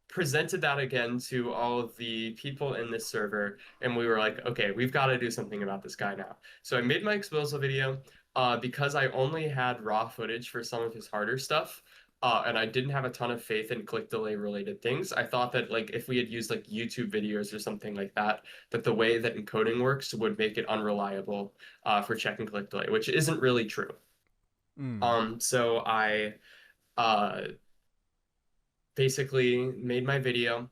presented that again to all of the people in this server, and we were like, okay, we've got to do something about this guy now. So I made my exposal video, because I only had raw footage for some of his harder stuff. And I didn't have a ton of faith in click delay related things. I thought that like if we had used like YouTube videos or something like that, that the way that encoding works would make it unreliable, for checking click delay, which isn't really true. Mm. So I uh, basically made my video,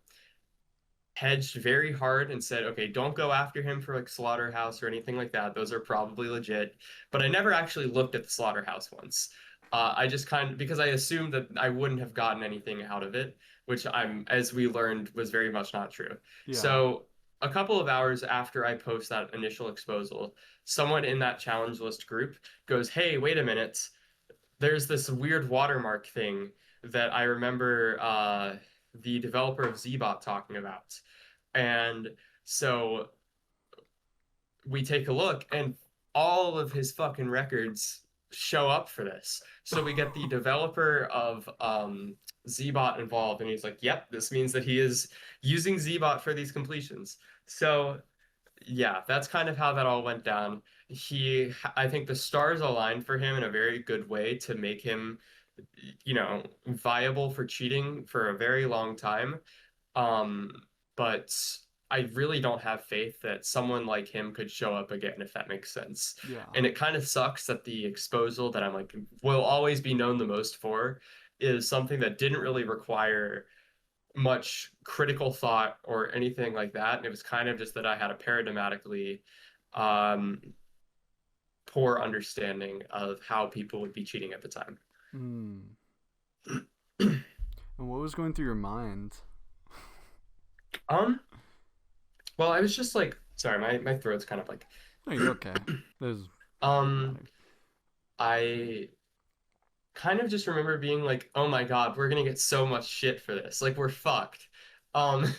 hedged very hard and said, okay, don't go after him for like slaughterhouse or anything like that. Those are probably legit. But I never actually looked at the slaughterhouse once. I just kind of, because I assumed that I wouldn't have gotten anything out of it, which as we learned, was very much not true. Yeah. So a couple of hours after I post that initial exposal, someone in that challenge list group goes, hey, wait a minute. There's this weird watermark thing that I remember, the developer of Zbot talking about. And so we take a look, and all of his fucking records show up for this. So we get the developer of Zbot involved, and he's like, yep, this means that he is using Zbot for these completions. So yeah, that's kind of how that all went down. I think the stars aligned for him in a very good way to make him, viable for cheating for a very long time. Um, but I really don't have faith that someone like him could show up again, if that makes sense. Yeah. And it kind of sucks that the exposal that I'm like, will always be known the most for is something that didn't really require much critical thought or anything like that. And it was kind of just that I had a paradigmatically, um, poor understanding of how people would be cheating at the time. Mm. And what was going through your mind? Um, well, I was just like, sorry, my throat's kind of like, No, you're okay. There's um, dramatic. I kind of just remember being like, oh my God, we're gonna get so much shit for this. Like, we're fucked. Um,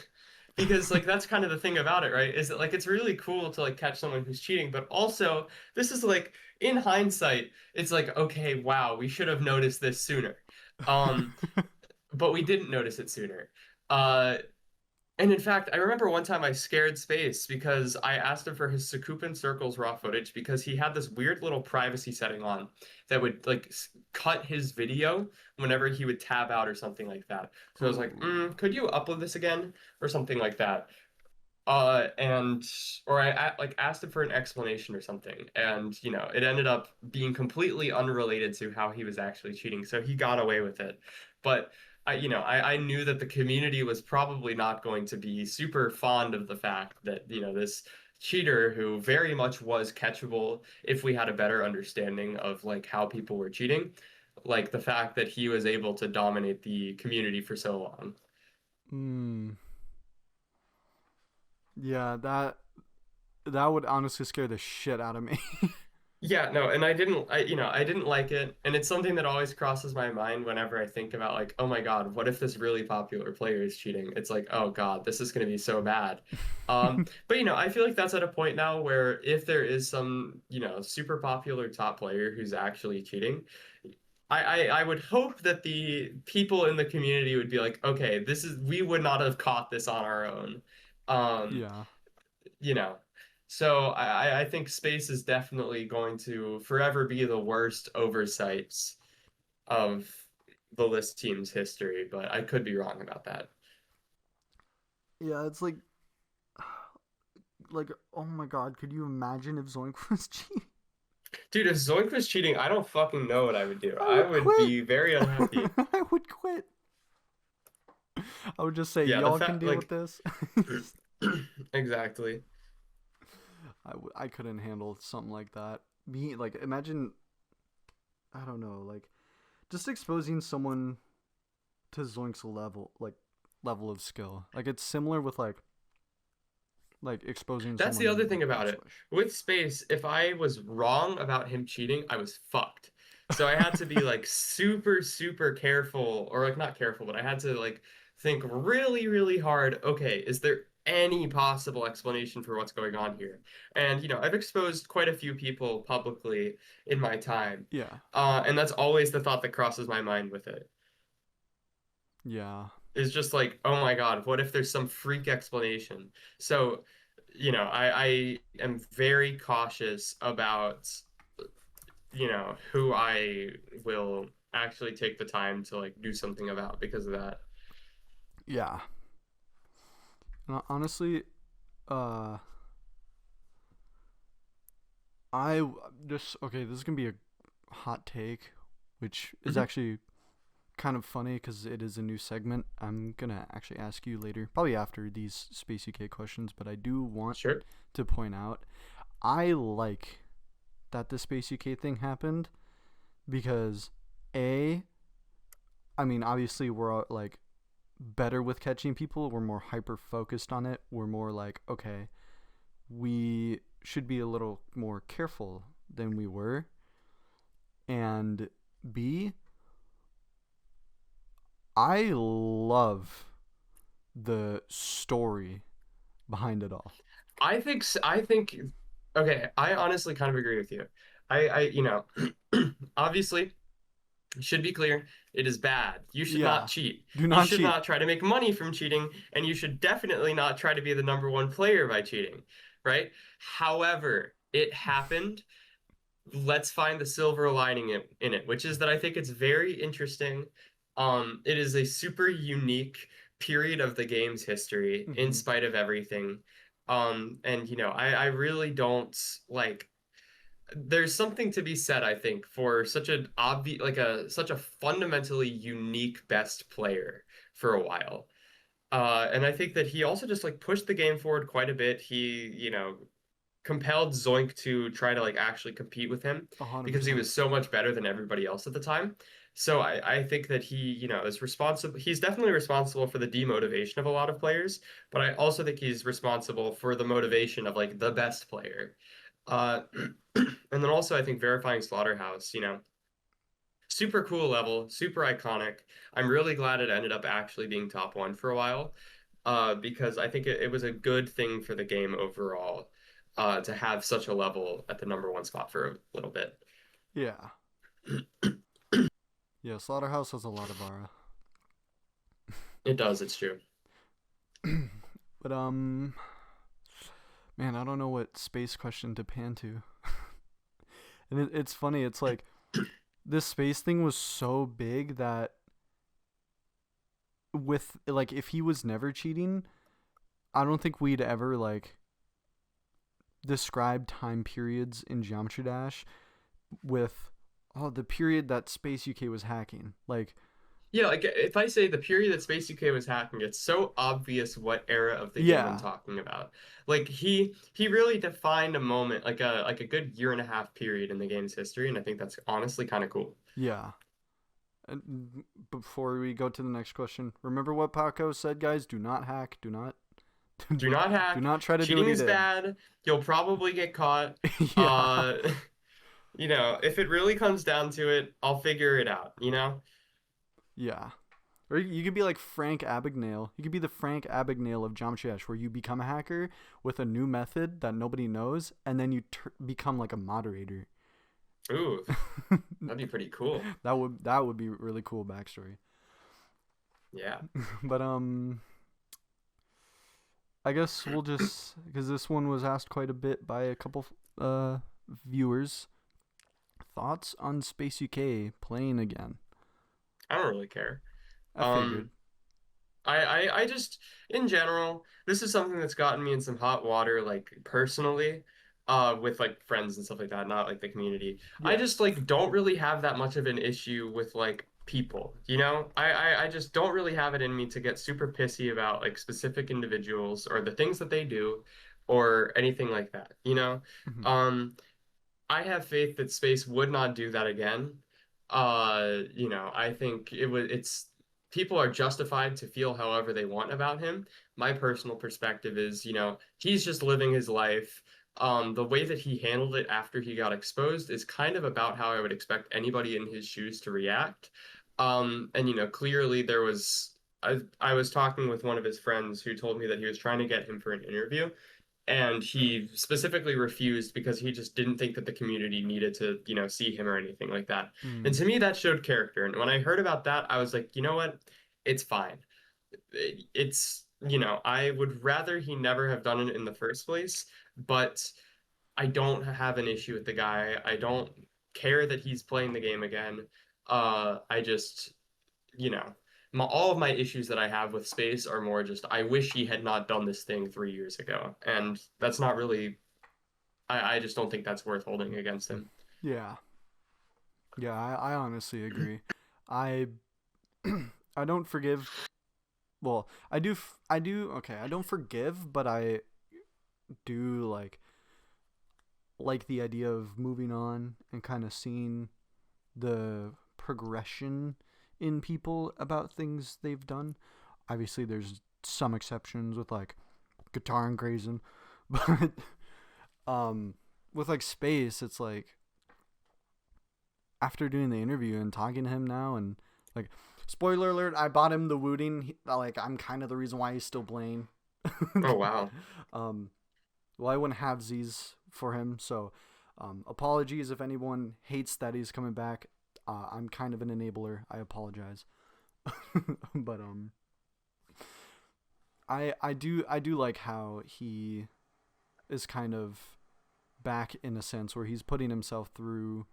because like that's kind of the thing about it, right? Is that like it's really cool to like catch someone who's cheating, but also this is like in hindsight, it's like, okay, wow, we should have noticed this sooner. Um, but we didn't notice it sooner. Uh, and in fact, I remember one time I scared Space because I asked him for his Sakupin Circles raw footage because he had this weird little privacy setting on that would like cut his video whenever he would tab out or something like that. So I was like, Ooh. could you upload this again or something like that? And or like asked him for an explanation or something, and it ended up being completely unrelated to how he was actually cheating, so he got away with it. But I knew that the community was probably not going to be super fond of the fact that this cheater who very much was catchable if we had a better understanding of like how people were cheating, like the fact that he was able to dominate the community for so long. Hmm. Yeah, that would honestly scare the shit out of me. Yeah, no, and I didn't like it, and it's something that always crosses my mind whenever I think about like, oh my God, what if this really popular player is cheating? It's like, oh God, this is going to be so bad. But I feel like that's at a point now where if there is some, super popular top player who's actually cheating, I would hope that the people in the community would be like, okay, we would not have caught this on our own. Um, Yeah. you know. So I think space is definitely going to forever be the worst oversights of the list team's history, but I could be wrong about that. Yeah, it's like oh my god, could you imagine if Zoink was cheating? Dude, if Zoink was cheating, I don't fucking know what I would do. I I would would quit. be very unhappy. I would quit. I would just say Yeah, the y'all can fact deal with like this. exactly. I couldn't handle something like that. Me like imagine I don't know, like just exposing someone to Zoink's level of skill. Like it's similar with like exposing That's the someone other in thing like about Box it. Rush. With space, if I was wrong about him cheating, I was fucked. So I had to be like super, super careful, or like not careful, but I had to like think really, really hard. Okay, is there any possible explanation for what's going on here? And I've exposed quite a few people publicly in my time. Yeah. And that's always the thought that crosses my mind with it. Yeah. Is just like, oh my God, what if there's some freak explanation? So, I am very cautious about, who I will actually take the time to like do something about because of that. Yeah. Honestly, uh I just okay, this is going to be a hot take which is Mhm. actually kind of funny because it is a new segment. I'm gonna actually ask you later, probably after these SpaceUK questions, but I do want Sure. to point out I like that the SpaceUK thing happened because a I mean obviously we're like better with catching people. We're more hyper focused on it. We're more like okay, we should be a little more careful than we were. And B, I love the story behind it all. I think, okay, I honestly kind of agree with you. Obviously, should be clear, it is bad. You should not Yeah. cheat. Do You not should cheat. not try to make money from cheating, and you should definitely not try to be the number one player by cheating, right? However, it happened. Let's find the silver lining in it, which is that I think it's very interesting. It is a super unique period of the game's history, in Mm-hmm. spite of everything. And I really don't like there's something to be said, I think, for such an obvious, like such a fundamentally unique best player for a while. And I think that he also just like pushed the game forward quite a bit. He, compelled Zoink to try to like actually compete with him A hundred because he percent. was so much better than everybody else at the time. So I think that he, is responsible. He's definitely responsible for the demotivation of a lot of players, but I also think he's responsible for the motivation of like the best player. Uh, and then also I think verifying Slaughterhouse, super cool level, super iconic. I'm really glad it ended up actually being top one for a while, because I think it was a good thing for the game overall, to have such a level at the number one spot for a little bit. Yeah. Yeah. Slaughterhouse has a lot of aura. It does. It's true. But man, I don't know what space question to pan to. And it's funny. It's like this space thing was so big that with like if he was never cheating, I don't think we'd ever like describe time periods in Geometry Dash with the period that SpaceUK was hacking. Like Yeah, like if I say the period that SpaceUK was hacking, it's so obvious what era of the game I'm yeah, talking about. Like he really defined a moment, like a good year and a half period in the game's history, and I think that's honestly kind of cool. yeah. And before we go to the next question, remember what Paco said, guys? Do not hack. Do not Do not do hack. not try to do what Cheating he is did. bad. You'll probably get caught. Yeah. Uh, if it really comes down to it, I'll figure it out, you know? Yeah. Or you could be like Frank Abagnale. You could be the Frank Abagnale of Geometry Dash, where you become a hacker with a new method that nobody knows, and then you become like a moderator. Ooh, that'd be pretty cool. That would be really cool backstory. Yeah. But I guess we'll just because this one was asked quite a bit by a couple viewers. Thoughts on Space UK playing again? I don't really care. I figured. Um, I just, in general, this is something that's gotten me in some hot water, like personally, with like friends and stuff like that, not like the community. I Yeah. just like don't really have that much of an issue with like people, you know? I just don't really have it in me to get super pissy about like specific individuals or the things that they do or anything like that, you know? Mhm. Um, I have faith that Space would not do that again. I think it's people are justified to feel however they want about him. My personal perspective is, he's just living his life. The way that he handled it after he got exposed is kind of about how I would expect anybody in his shoes to react. And clearly I was talking with one of his friends who told me that he was trying to get him for an interview and he specifically refused because he just didn't think that the community needed to, see him or anything like that. And Mm. to me, that showed character. And when I heard about that, I was like, you know what? It's fine. I would rather he never have done it in the first place, but I don't have an issue with the guy. I don't care that he's playing the game again. I just, you know, all of my issues that I have with space are more just I wish he had not done this thing 3 years ago, and that's not really. I just don't think that's worth holding against him. Yeah. Yeah, I honestly agree. I I don't forgive. Well, I do. I do. Okay, I don't forgive, but I do like the idea of moving on and kind of seeing the progression in people about things they've done. Obviously, there's some exceptions with like guitar and grazing, but with like space, it's like after doing the interview and talking to him now and like spoiler alert, I bought him the Wooting. Like I'm kind of the reason why he's still playing. Oh wow. um, well, I wouldn't have Z's for him, so apologies if anyone hates that he's coming back. I'm kind of an enabler. I apologize, but I do like how he is kind of back in a sense where he's putting himself through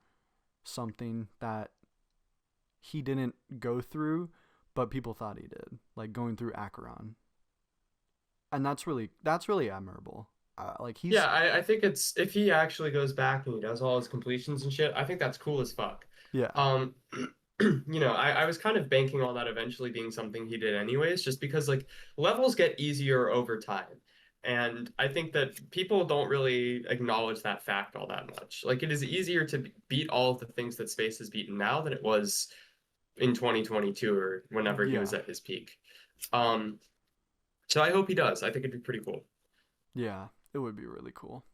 something that he didn't go through, but people thought he did, like going through Acheron, and that's really admirable. Like Yeah, he's I think it's if he actually goes back and he does all his completions and shit, I think that's cool as fuck. yeah Um, I was kind of banking on that eventually being something he did anyways, just because like levels get easier over time. And I think that people don't really acknowledge that fact all that much. Like it is easier to beat all of the things that Space has beaten now than it was in 2022 or whenever he was yeah at his peak. Um, so I hope he does. I think it'd be pretty cool. yeah it would be really cool,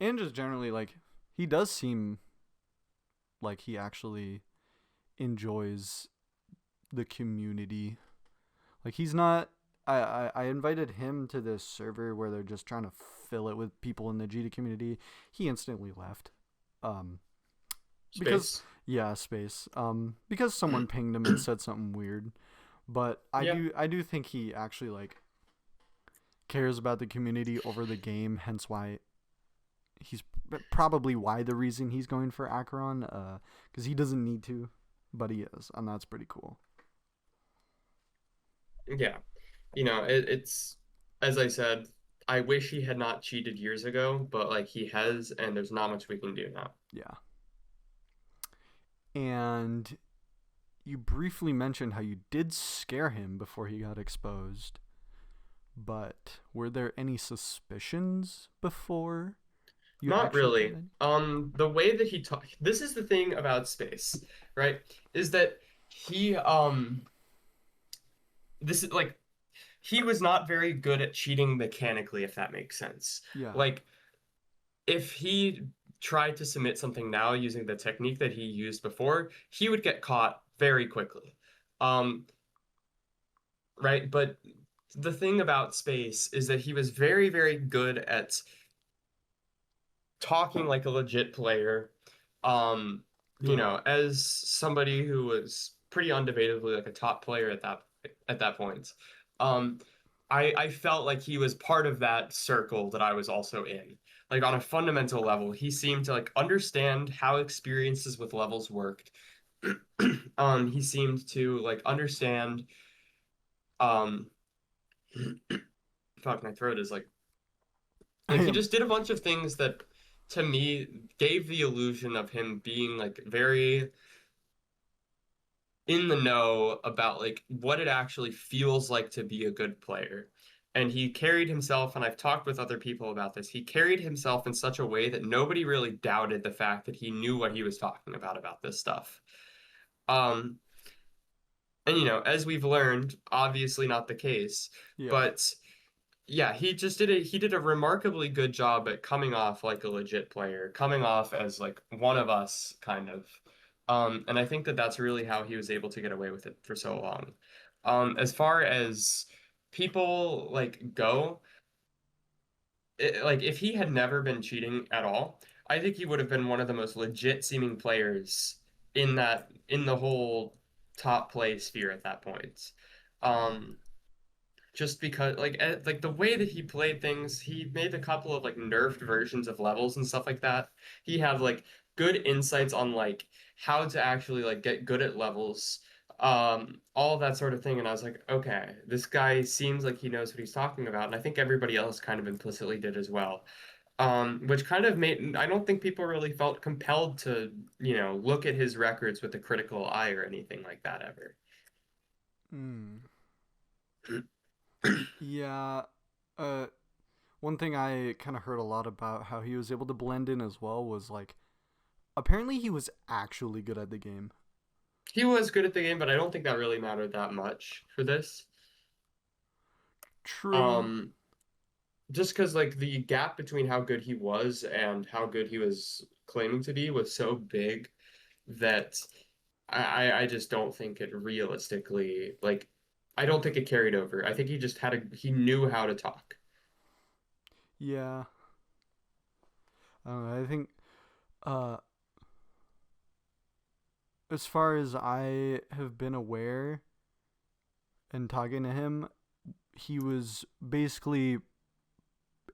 and just generally like he does seem like he actually enjoys the community. Like he's not. I invited him to this server where they're just trying to fill it with people in the GT community. He instantly left. Um, because Space. yeah, space. Because someone pinged him and said something weird. But Yeah. I do think he actually like cares about the community over the game. Hence why he's probably why the reason he's going for Acheron. Because he doesn't need to, but he is, and that's pretty cool. Yeah. It's as I said, I wish he had not cheated years ago, but like he has, and there's not much we can do now. Yeah. And you briefly mentioned how you did scare him before he got exposed. But were there any suspicions before you Not actually really. committed? The way that he talk, this is the thing about space, right? Is that he this is like he was not very good at cheating mechanically, if that makes sense. Yeah. Like if he tried to submit something now using the technique that he used before, he would get caught very quickly. Um, right? But the thing about space is that he was very, very good at talking like a legit player. Um, Yeah. as somebody who was pretty undebatably like a top player at that point. Um, I felt like he was part of that circle that I was also in. Like on a fundamental level, he seemed to like understand how experiences with levels worked. He seemed to like understand um fuck, my throat is I like he am. just did a bunch of things that to me gave the illusion of him being like very in the know about like what it actually feels like to be a good player. And he carried himself, and I've talked with other people about this, he carried himself in such a way that nobody really doubted the fact that he knew what he was talking about this stuff. Um, and as we've learned, obviously not the case, Yeah. but yeah, he did a remarkably good job at coming off like a legit player, coming off as like one of us kind of. And I think that that's really how he was able to get away with it for so long. As far as people like go, like if he had never been cheating at all, I think he would have been one of the most legit seeming players in the whole top play sphere at that point. Um, just because like the way that he played things, he made a couple of like nerfed versions of levels and stuff like that. He had like good insights on like how to actually like get good at levels, all of that sort of thing. And I was like, okay, this guy seems like he knows what he's talking about, and I think everybody else kind of implicitly did as well. Which kind of made I don't think people really felt compelled to look at his records with a critical eye or anything like that ever. Mm. Yeah. Uh, One thing I kind of heard a lot about how he was able to blend in as well was like apparently he was actually good at the game. He was good at the game, but I don't think that really mattered that much for this. True. Um, just because like the gap between how good he was and how good he was claiming to be was so big that I just don't think it realistically like I don't think it carried over. I think he just he knew how to talk. Yeah. I don't know. I think uh as far as I have been aware and talking to him, he was basically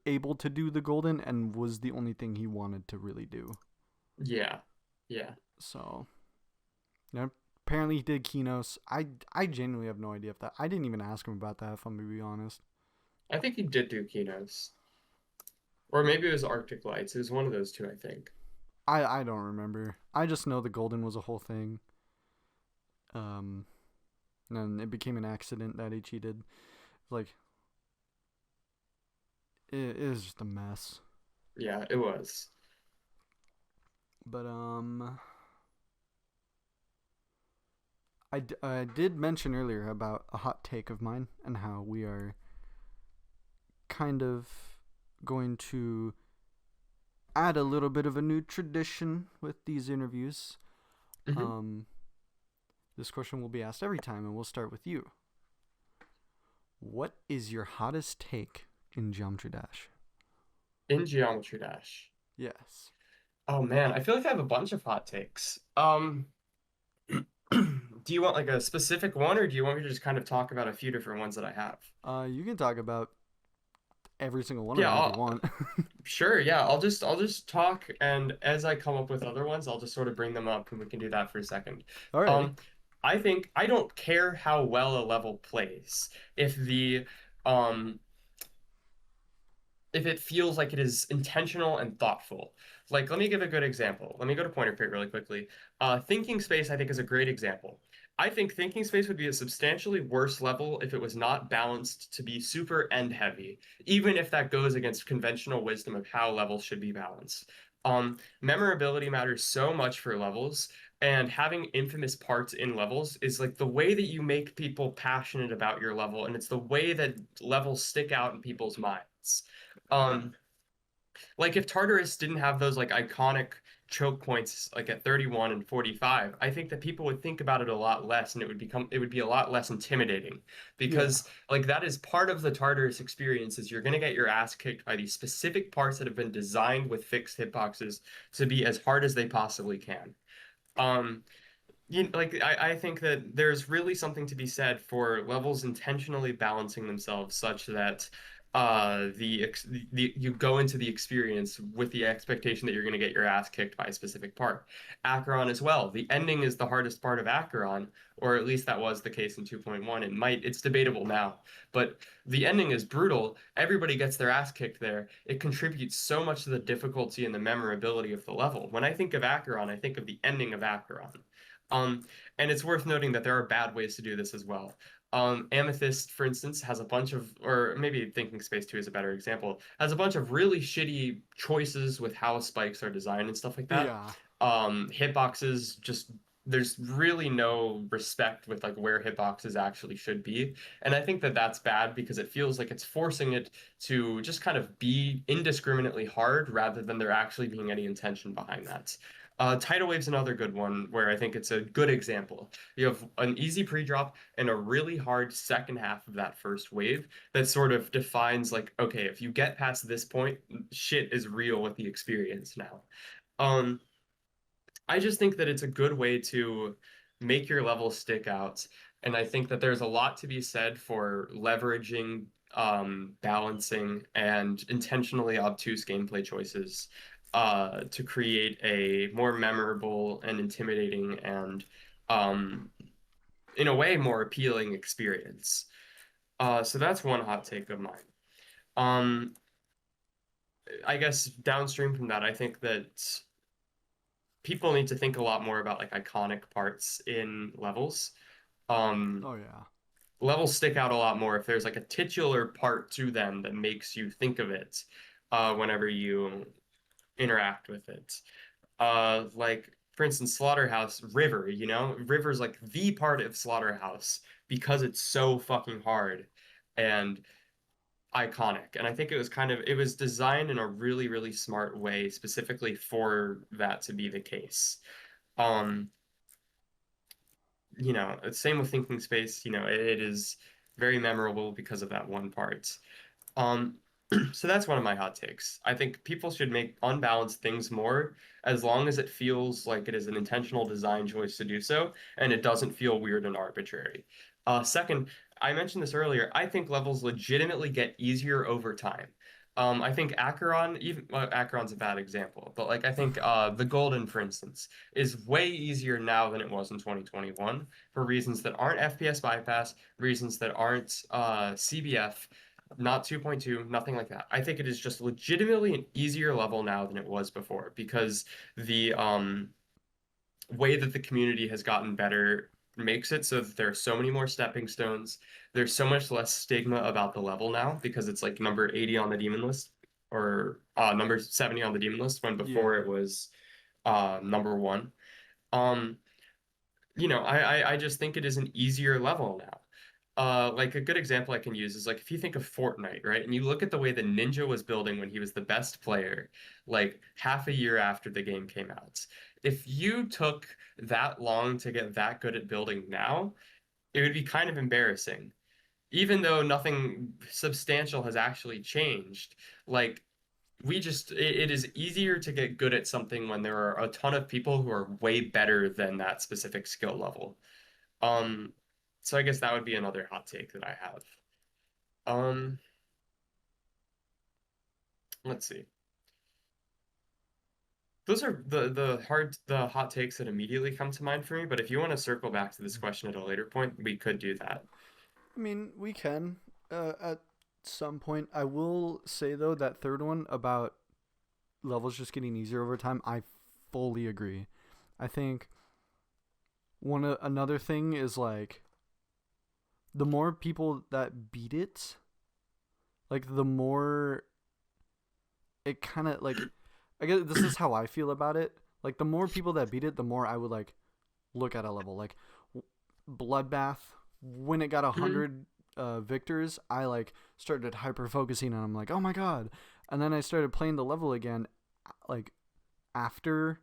able to do the golden and was the only thing he wanted to really do. Yeah. Yeah. So, yeah, apparently he did Kinos. I genuinely have no idea if that. I didn't even ask him about that, if I'm going to be honest. I think he did do keynotes. Or maybe it was Arctic Lights. It was one of those two, I think. I don't remember. I just know the golden was a whole thing. Um, and it became an accident that he cheated. Like, it is just a mess. Yeah, it was. But, I did mention earlier about a hot take of mine and how we are kind of going to add a little bit of a new tradition with these interviews. Hmm. Um, this question will be asked every time, and we'll start with you. What is your hottest take in Geometry Dash? In Geometry Dash. Yes. Oh man, I feel like I have a bunch of hot takes. Do you want like a specific one, or do you want me to just kind of talk about a few different ones that I have? You can talk about every single one of Yeah, them if you want. sure. Yeah, I'll just talk, and as I come up with other ones, I'll just sort of bring them up, and we can do that for a second. Alrighty. Um, I think I don't care how well a level plays if the um if it feels like it is intentional and thoughtful. Like, let me give a good example. Let me go to Pointer Pit really quickly. Thinking Space, I think, is a great example. I think Thinking Space would be a substantially worse level if it was not balanced to be super end heavy, even if that goes against conventional wisdom of how levels should be balanced. Memorability matters so much for levels, and having infamous parts in levels is like the way that you make people passionate about your level, and it's the way that levels stick out in people's minds. Um, like if Tartarus didn't have those like iconic choke points like at 31 and 45, I think that people would think about it a lot less and it would be a lot less intimidating Yeah. because like that is part of the Tartarus experience is you're going to get your ass kicked by these specific parts that have been designed with fixed hitboxes to be as hard as they possibly can. Um, like I think that there's really something to be said for levels intentionally balancing themselves such that you go into the experience with the expectation that you're going to get your ass kicked by a specific part. Acheron as well. The ending is the hardest part of Acheron, or at least that was the case in 2.1. It's debatable now, but the ending is brutal. Everybody gets their ass kicked there. It contributes so much to the difficulty and the memorability of the level. When I think of Acheron, I think of the ending of Acheron. Um, and it's worth noting that there are bad ways to do this as well. Amethyst, for instance, has a bunch of, or maybe Thinking Space 2 is a better example, has a bunch of really shitty choices with how spikes are designed and stuff like that. Yeah. Hitboxes just, there's really no respect with like where hitboxes actually should be. And I think that that's bad because it feels like it's forcing it to just kind of be indiscriminately hard rather than there actually being any intention behind that. Tidal Wave's another good one where I think it's a good example. You have an easy pre-drop and a really hard second half of that first wave that sort of defines like, okay, if you get past this point, shit is real with the experience now. Um, I just think that it's a good way to make your level stick out. And I think that there's a lot to be said for leveraging, balancing, and intentionally obtuse gameplay choices to create a more memorable and intimidating and, um, in a way, more appealing experience. So that's one hot take of mine. Um, I guess downstream from that, I think that people need to think a lot more about like iconic parts in levels. Um, Oh yeah. Levels stick out a lot more if there's like a titular part to them that makes you think of it whenever you interact with it. Like for instance, Slaughterhouse River, River's like the part of Slaughterhouse because it's so fucking hard and iconic. And I think it was designed in a really, really smart way specifically for that to be the case. Um, same with Thinking Space, it is very memorable because of that one part. Um, so that's one of my hot takes. I think people should make unbalanced things more as long as it feels like it is an intentional design choice to do so and it doesn't feel weird and arbitrary. Second, I mentioned this earlier, I think levels legitimately get easier over time. I think Acheron, even well, Acheron's a bad example, but like I think the Golden, for instance, is way easier now than it was in 2021 for reasons that aren't FPS bypass, reasons that aren't CBF, not 2.2, nothing like that. I think it is just legitimately an easier level now than it was before because the way that the community has gotten better makes it so that there are so many more stepping stones. There's so much less stigma about the level now because it's like number 80 on the demon list or number 70 on the demon list when before Yeah. it was number one. Um, I just think it is an easier level now. Like a good example I can use is like if you think of Fortnite, right? And you look at the way that Ninja was building when he was the best player, like half a year after the game came out. If you took that long to get that good at building now, it would be kind of embarrassing. Even though nothing substantial has actually changed, like it is easier to get good at something when there are a ton of people who are way better than that specific skill level. Um, so I guess that would be another hot take that I have. Um, let's see. Those are the hot takes that immediately come to mind for me, but if you want to circle back to this question at a later point, we could do that. I mean, we can at some point. I will say though that third one about levels just getting easier over time, I fully agree. I think another thing is like the more people that beat it, like the more it kind of like I guess this is how I feel about it. Like the more people that beat it, the more I would like look at a level like Bloodbath. When it got Mhm. 100 victors, I like started hyper focusing on. I'm like, oh my god, and then I started playing the level again, like after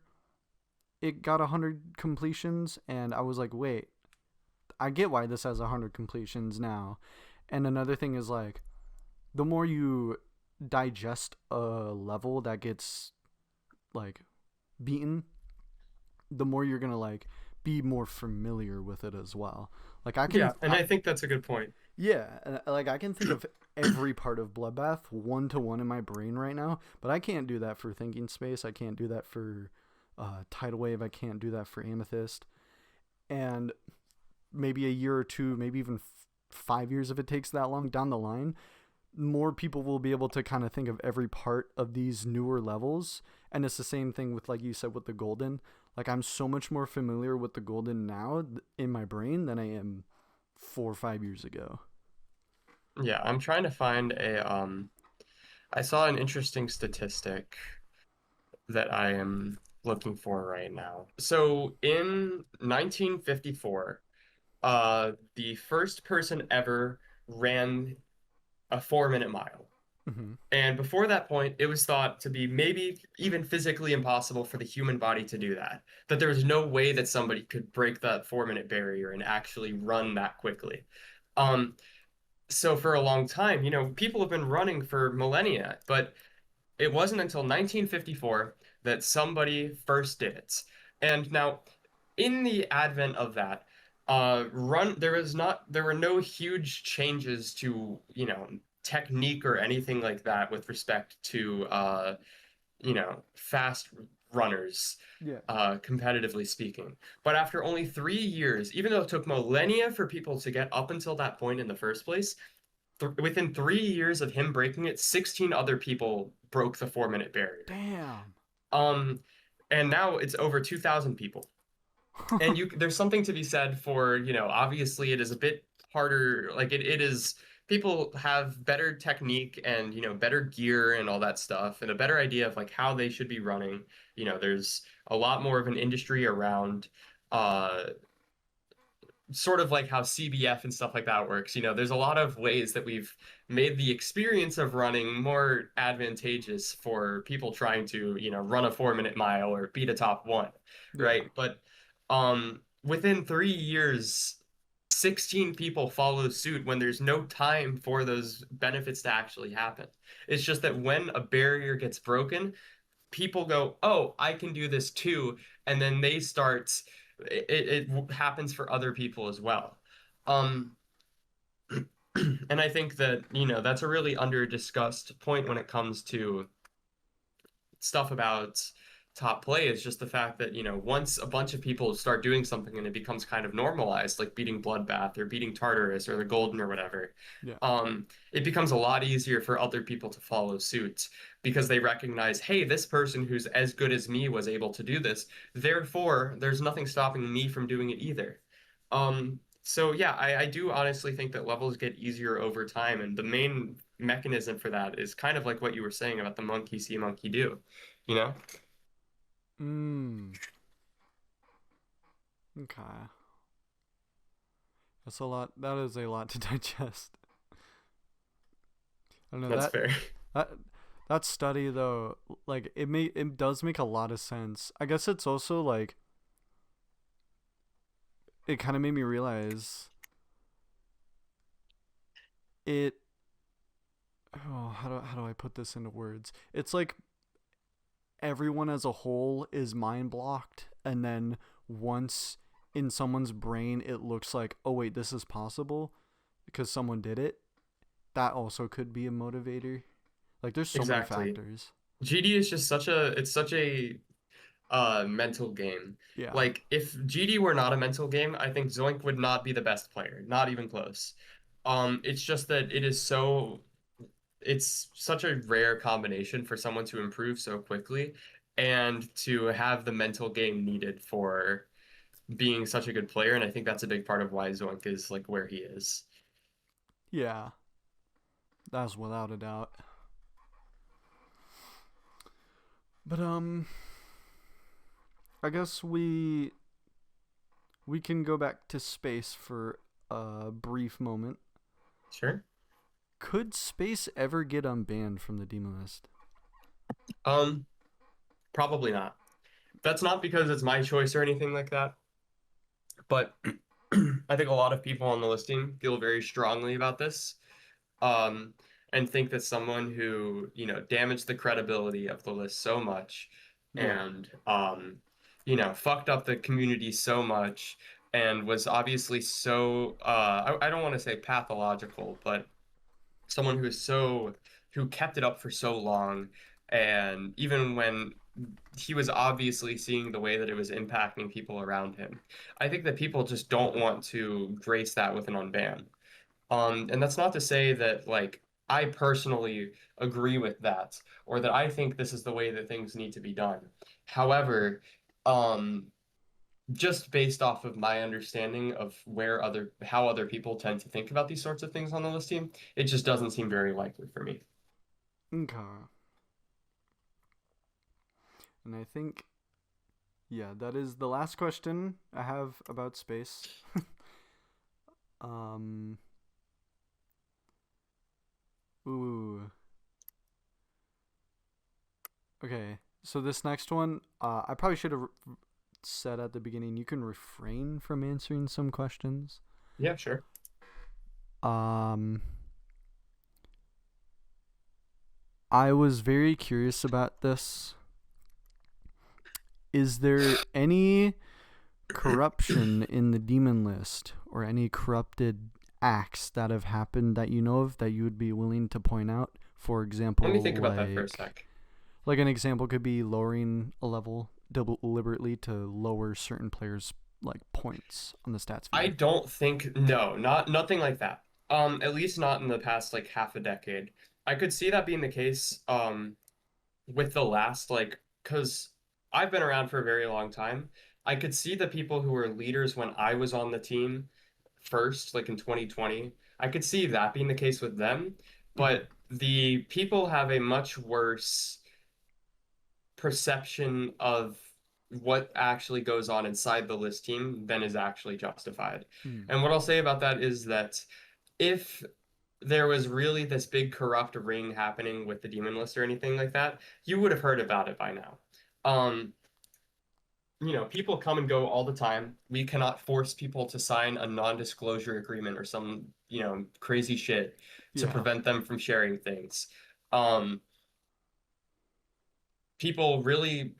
it got 100 completions, and I was like, wait, I get why this has 100 completions now. And another thing is like the more you digest a level that gets like beaten, the more you're gonna like be more familiar with it as well. Like Yeah, and I think that's a good point. yeah, like I can think of every part of Bloodbath one to one in my brain right now, but I can't do that for Thinking Space. I can't do that for Tidal Wave. I can't do that for Amethyst. And maybe a year or two, maybe even 5 years if it takes that long down the line, more people will be able to kind of think of every part of these newer levels. And it's the same thing with, like you said, with the golden. Like I'm so much more familiar with the golden now in my brain than I am 4 or 5 years ago. Yeah, I'm trying to find I saw an interesting statistic that I am looking for right now. So in 1954, the first person ever ran a 4 minute mile. Mm-hmm. And before that point, it was thought to be maybe even physically impossible for the human body to do that. That there was no way that somebody could break that 4 minute barrier and actually run that quickly. Um, so for a long time, people have been running for millennia, but it wasn't until 1954 that somebody first did it. And now, in the advent of that, there were no huge changes to, technique or anything like that with respect to, fast runners, Yeah. competitively speaking. But after only 3 years, even though it took millennia for people to get up until that point in the first place, within 3 years of him breaking it, 16 other people broke the 4 minute barrier. Damn. Um, and now it's over 2,000 people. And there's something to be said for, obviously it is a bit harder. Like it is, people have better technique and, better gear and all that stuff and a better idea of like how they should be running. There's a lot more of an industry around, uh, sort of like how CBF and stuff like that works. There's a lot of ways that we've made the experience of running more advantageous for people trying to, run a 4 minute mile or beat a top one, Yeah. right? But within 3 years, 16 people follow suit when there's no time for those benefits to actually happen. It's just that when a barrier gets broken, people go, "Oh, I can do this too," and then they start. It happens for other people as well. Um, and I think that, that's a really under discussed point when it comes to stuff about top play is just the fact that, once a bunch of people start doing something and it becomes kind of normalized, like beating Bloodbath or beating Tartarus or the Golden or whatever, Yeah. it becomes a lot easier for other people to follow suit because they recognize, hey, this person who's as good as me was able to do this. Therefore, there's nothing stopping me from doing it either. So yeah, I do honestly think that levels get easier over time, and the main mechanism for that is kind of like what you were saying about the monkey see, monkey do, you know? Mm. Okay. That's a lot. That is a lot to digest. I don't know That's fair. that that study though. Like it does make a lot of sense. I guess it's also like it kind of made me realize it. Oh, how do I put this into words? It's like everyone as a whole is mind blocked, and then once in someone's brain it looks like, oh wait, this is possible because someone did it, that also could be a motivator. Like there's so many Exactly. factors. GD is just such a mental game. Yeah. Like if GD were not a mental game, I think Zoink would not be the best player, not even close. It's just that it's such a rare combination for someone to improve so quickly and to have the mental game needed for being such a good player, and I think that's a big part of why Zoink is like where he is. Yeah. That's without a doubt. But I guess we can go back to space for a brief moment. Sure. Could space ever get unbanned from the demon list? Um, Probably not. That's not because it's my choice or anything like that, but I think a lot of people on the listing feel very strongly about this, um, and think that someone who, damaged the credibility of the list so much Yeah. and, fucked up the community so much and was obviously so, I don't want to say pathological, but someone who kept it up for so long, and even when he was obviously seeing the way that it was impacting people around him. I think that people just don't want to grace that with an unban. And that's not to say that like I personally agree with that or that I think this is the way that things need to be done. However, um, just based off of my understanding of how other people tend to think about these sorts of things on the list team, it just doesn't seem very likely for me. Okay. And I think, yeah, that is the last question I have about space. um. Ooh. Okay. So this next one, I probably should have said at the beginning. You can refrain from answering some questions. Yeah, sure. Um. I was very curious about this. Is there any corruption in the demon list or any corrupted acts that have happened that you know of that you would be willing to point out? For Let me example, think about that for a sec. like an example could be lowering a level deliberately to lower certain players' like points on the stats I view. don't think no, not nothing like that. At least not in the past like half a decade. I could see that being the case with the last like because I've been around for a very long time. I could see the people who were leaders when I was on the team first, like in 2020. I could see that being the case with them, Mm-hmm. but the people have a much worse perception of what actually goes on inside the list team than is actually justified. Mm. And what I'll say about that is that if there was really this big corrupt ring happening with the demon list or anything like that, you would have heard about it by now. Um, people come and go all the time. We cannot force people to sign a non-disclosure agreement or some, crazy shit to Yeah. prevent them from sharing things. Um, People really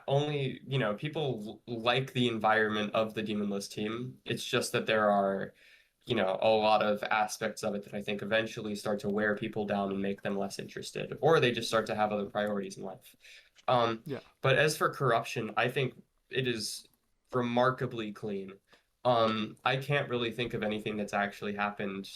only, people like the environment of the Demon List team. It's just that there are, a lot of aspects of it that I think eventually start to wear people down and make them less interested, or they just start to have other priorities in life. Um, Yeah. but as for corruption, I think it is remarkably clean. I can't really think of anything that's actually happened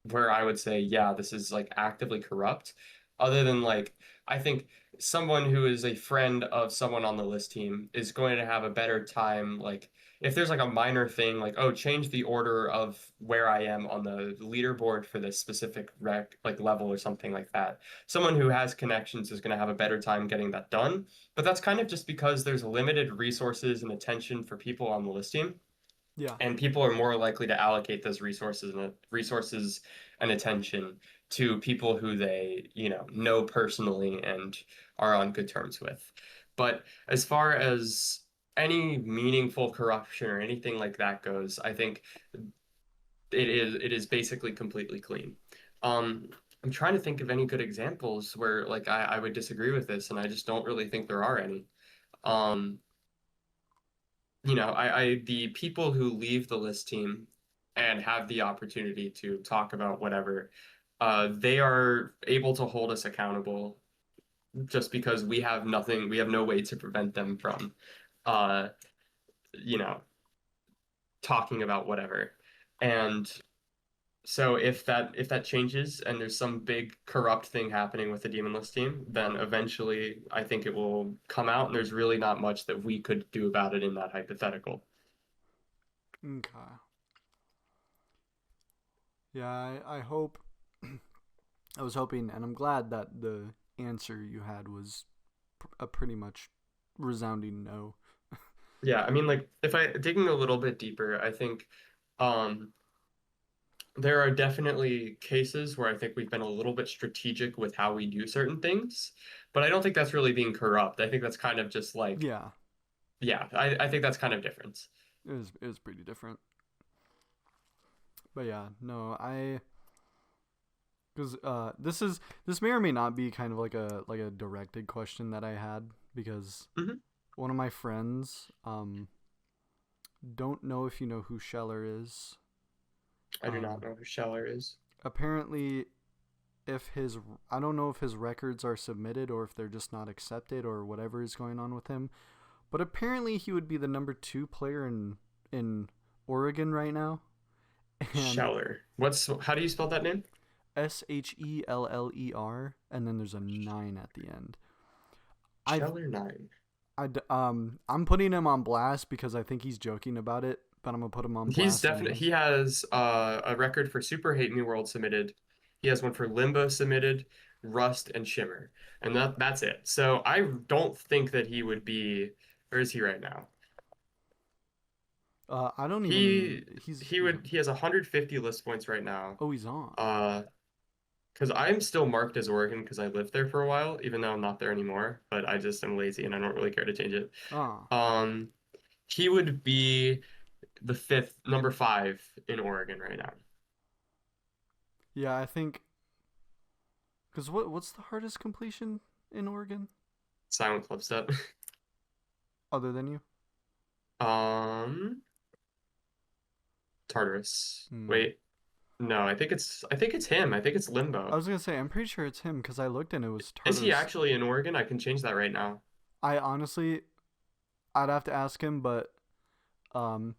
where I would say, yeah, this is like actively corrupt, other than like, I think someone who is a friend of someone on the list team is going to have a better time. Like, if there's like a minor thing, like, oh, change the order of where I am on the leaderboard for this specific like level or something like that. Someone who has connections is going to have a better time getting that done. But that's kind of just because there's limited resources and attention for people on the list team, Yeah. and people are more likely to allocate those resources and attention to people who they know personally and are on good terms with. But as far as any meaningful corruption or anything like that goes, I think it is basically completely clean. um I'm trying to think of any good examples where like I would disagree with this, and I just don't really think there are any. um the people who leave the list team and have the opportunity to talk about whatever, they are able to hold us accountable just because we have no way to prevent them from, uh, you know, talking about whatever. And so if that changes and there's some big corrupt thing happening with the Demon List team, then eventually I think it will come out, and there's really not much that we could do about it in that hypothetical. Okay. Yeah, I hope. I was hoping, and I'm glad that the answer you had was a pretty much resounding no. Yeah, I mean, like if I digging a little bit deeper, I think um there are definitely cases where I think we've been a little bit strategic with how we do certain things, but I don't think that's really being corrupt. I think that's kind of just like, Yeah, yeah, I think that's kind of different. it was pretty different. But yeah, no, I because this may or may not be kind of like a directed question that I had because Hmm. one of my friends don't know if you know who Scheller is. I do not Um, know who Scheller is. apparently, if his I don't know if his records are submitted or if they're just not accepted or whatever is going on with him. But apparently, he would be the number 2 player in Oregon right now, and Scheller. How do you spell that name? Scheller, and then there's a 9 at the end. I've Scheller 9. I'm putting him on blast because I think he's joking about it, but I'm gonna put him on He's blast definitely he anyways. has a record for Super Hate Me World submitted. He has one for Limbo submitted, Rust and Shimmer. And that's it. So I don't think that he would be, where is he right now? I don't even He he's he has 150 list points right now. oh, he's on. Uh because I'm still marked as Oregon because I lived there for a while, even though I'm not there anymore, but I just am lazy and I don't really care to change it. Ah, Um he would be the fifth, number 5 in Oregon right now. yeah, I think because what's the hardest completion in Oregon Silent Clubstep. other than you? Um, Tartarus. Hmm. Wait, no, I think it's him. I think it's I Limbo. was gonna say I'm pretty sure it's him because I looked and it was Is he Tartarus. actually in Oregon? I can change that right now. I honestly I'd have to ask him, but um,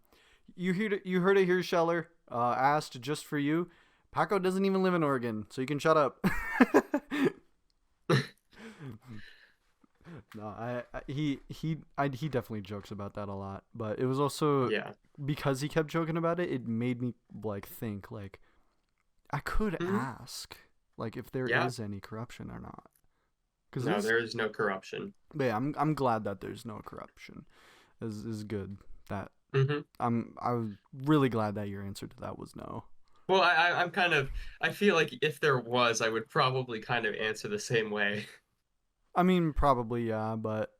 you heard it here, Scheller. Asked just for you. Paqoe doesn't even live in Oregon, so you can shut up. No, he definitely jokes about that a lot, but it was also Yeah. because he kept joking about it. It made me like think like I could Hmm. ask like if there Yeah. is any corruption or not. Because No, this, there is no corruption. but yeah, I'm glad that there's no corruption. Is good. That Hmm. I'm really glad that your answer to that was no. Well, I'm kind of, I feel like if there was, I would probably kind of answer the same way. I mean, probably yeah, but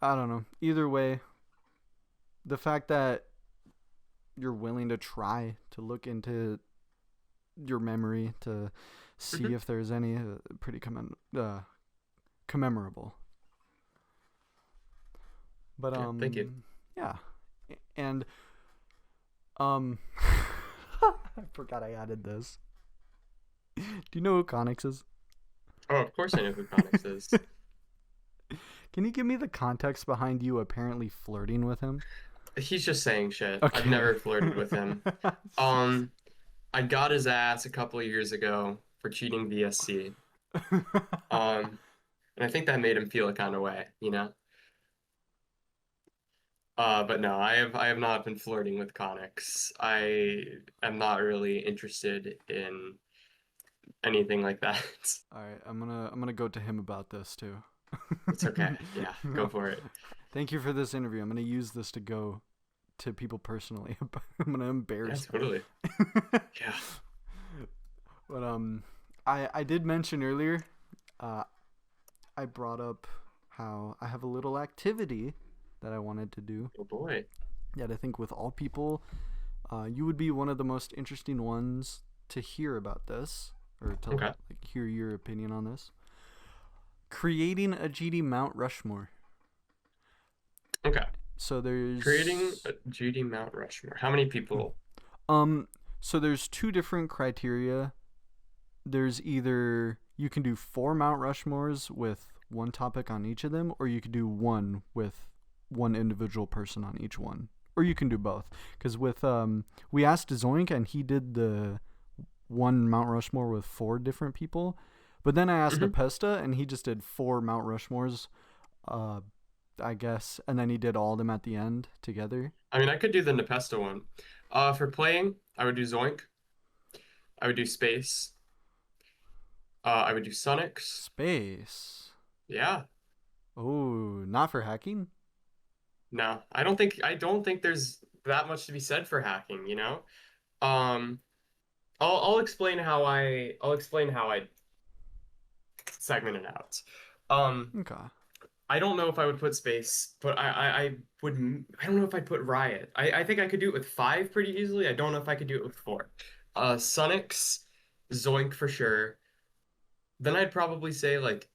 I don't know. Either way, the fact that you're willing to try to look into your memory to see Hmm. if there's any pretty commemorable. But Yeah, thank you. yeah, and um, I forgot I added this. Do you know who Conix is? Oh, of course I know who Conix is. Can you give me the context behind you apparently flirting with him? He's just saying shit. I've Okay. never flirted with him. Um, I got his ass a couple of years ago for cheating VSC. Um, and I think that made him feel a kind of way, you know? But no, I have not been flirting with Conix. I am not really interested in anything like that. All right, I'm gonna go to him about this too. It's okay. Yeah, go for it. Thank you for this interview. I'm gonna use this to go to people personally. I'm gonna Yeah, embarrass them. totally. Yeah. But I did mention earlier, uh, I brought up how I have a little activity that I wanted to do. Oh boy. That I think with all people, you would be one of the most interesting ones to hear about this or to Okay. like hear your opinion on this. Creating a GD Mount Rushmore. Okay. So Creating there's a GD Mount Rushmore. How many people? um so there's two different criteria. There's either you can do four Mount Rushmores with one topic on each of them, or you could do one with one individual person on each one, or you can do both. Because with we asked Zoink and he did the one Mount Rushmore with four different people, but then I asked Hmm. Nepesta and he just did four Mount Rushmores, uh, I guess, and then he did all of them at the end together. I mean, I could do the Nepesta one. For playing, I would do Zoink. I would do Space. I would do Sonix. Space. Yeah. Oh, not for hacking. No, I don't think there's that much to be said for hacking, you know? Um, I'll explain how I segment it out. Um, Okay. I don't know if I would put Space, but I would. I don't know if I'd put Riot. I think I could do it with five pretty easily. I don't know if I could do it with four. Sonix, Zoink for sure. Then I'd probably say like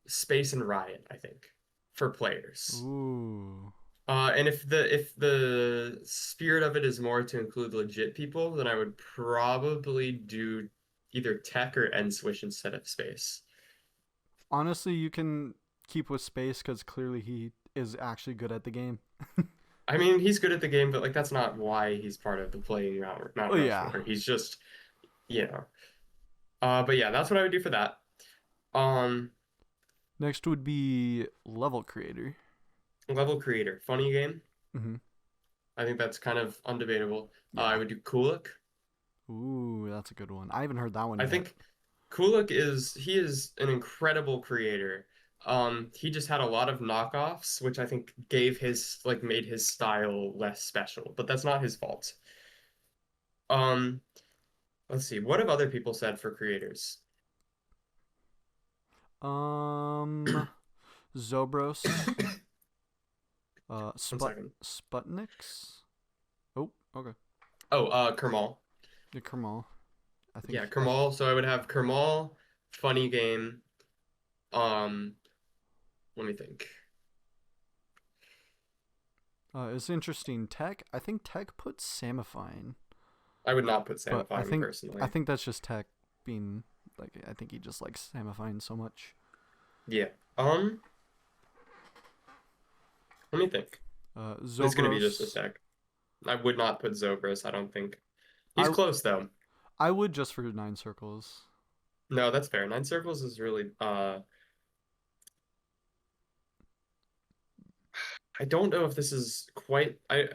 Space and Riot, I think, for players. Ooh. And if the spirit of it is more to include legit people, then I would probably do either Tech or End Switch instead of Space. Honestly, you can keep with Space because clearly he is actually good at the game. I mean, he's good at the game, but like that's not why he's part of the playing Mount Oh yeah. Rushmore. He's just, you know. But yeah, that's what I would do for that. Um, Next would be level creator. Level creator, funny game. Mm-hmm. I think that's kind of undebatable. I Yeah. would do Kulik. Ooh, that's a good one. I haven't heard that one I yet. think Kulik is an incredible creator. He just had a lot of knockoffs, which I think made his style less special, but that's not his fault. Um, let's see, what have other people said for creators? Um, Zobros. One second. Sputniks. Oh, okay. Oh, Kermal. The Kermal. I think. Yeah, Kermal. So I would have Kermal, funny game. Um, Let me think. It's interesting. Tech. I think Tech put Samifine, I would not put but Samifine I personally. think that's just Tech being like. I think he just likes Samifine so much. Yeah. Let me think. It's gonna be just a Zobros. sec. I would not put Zobros, I don't think. He's I close though. I would just for nine circles. No, that's fair. Nine Circles is really I don't know if this is quite I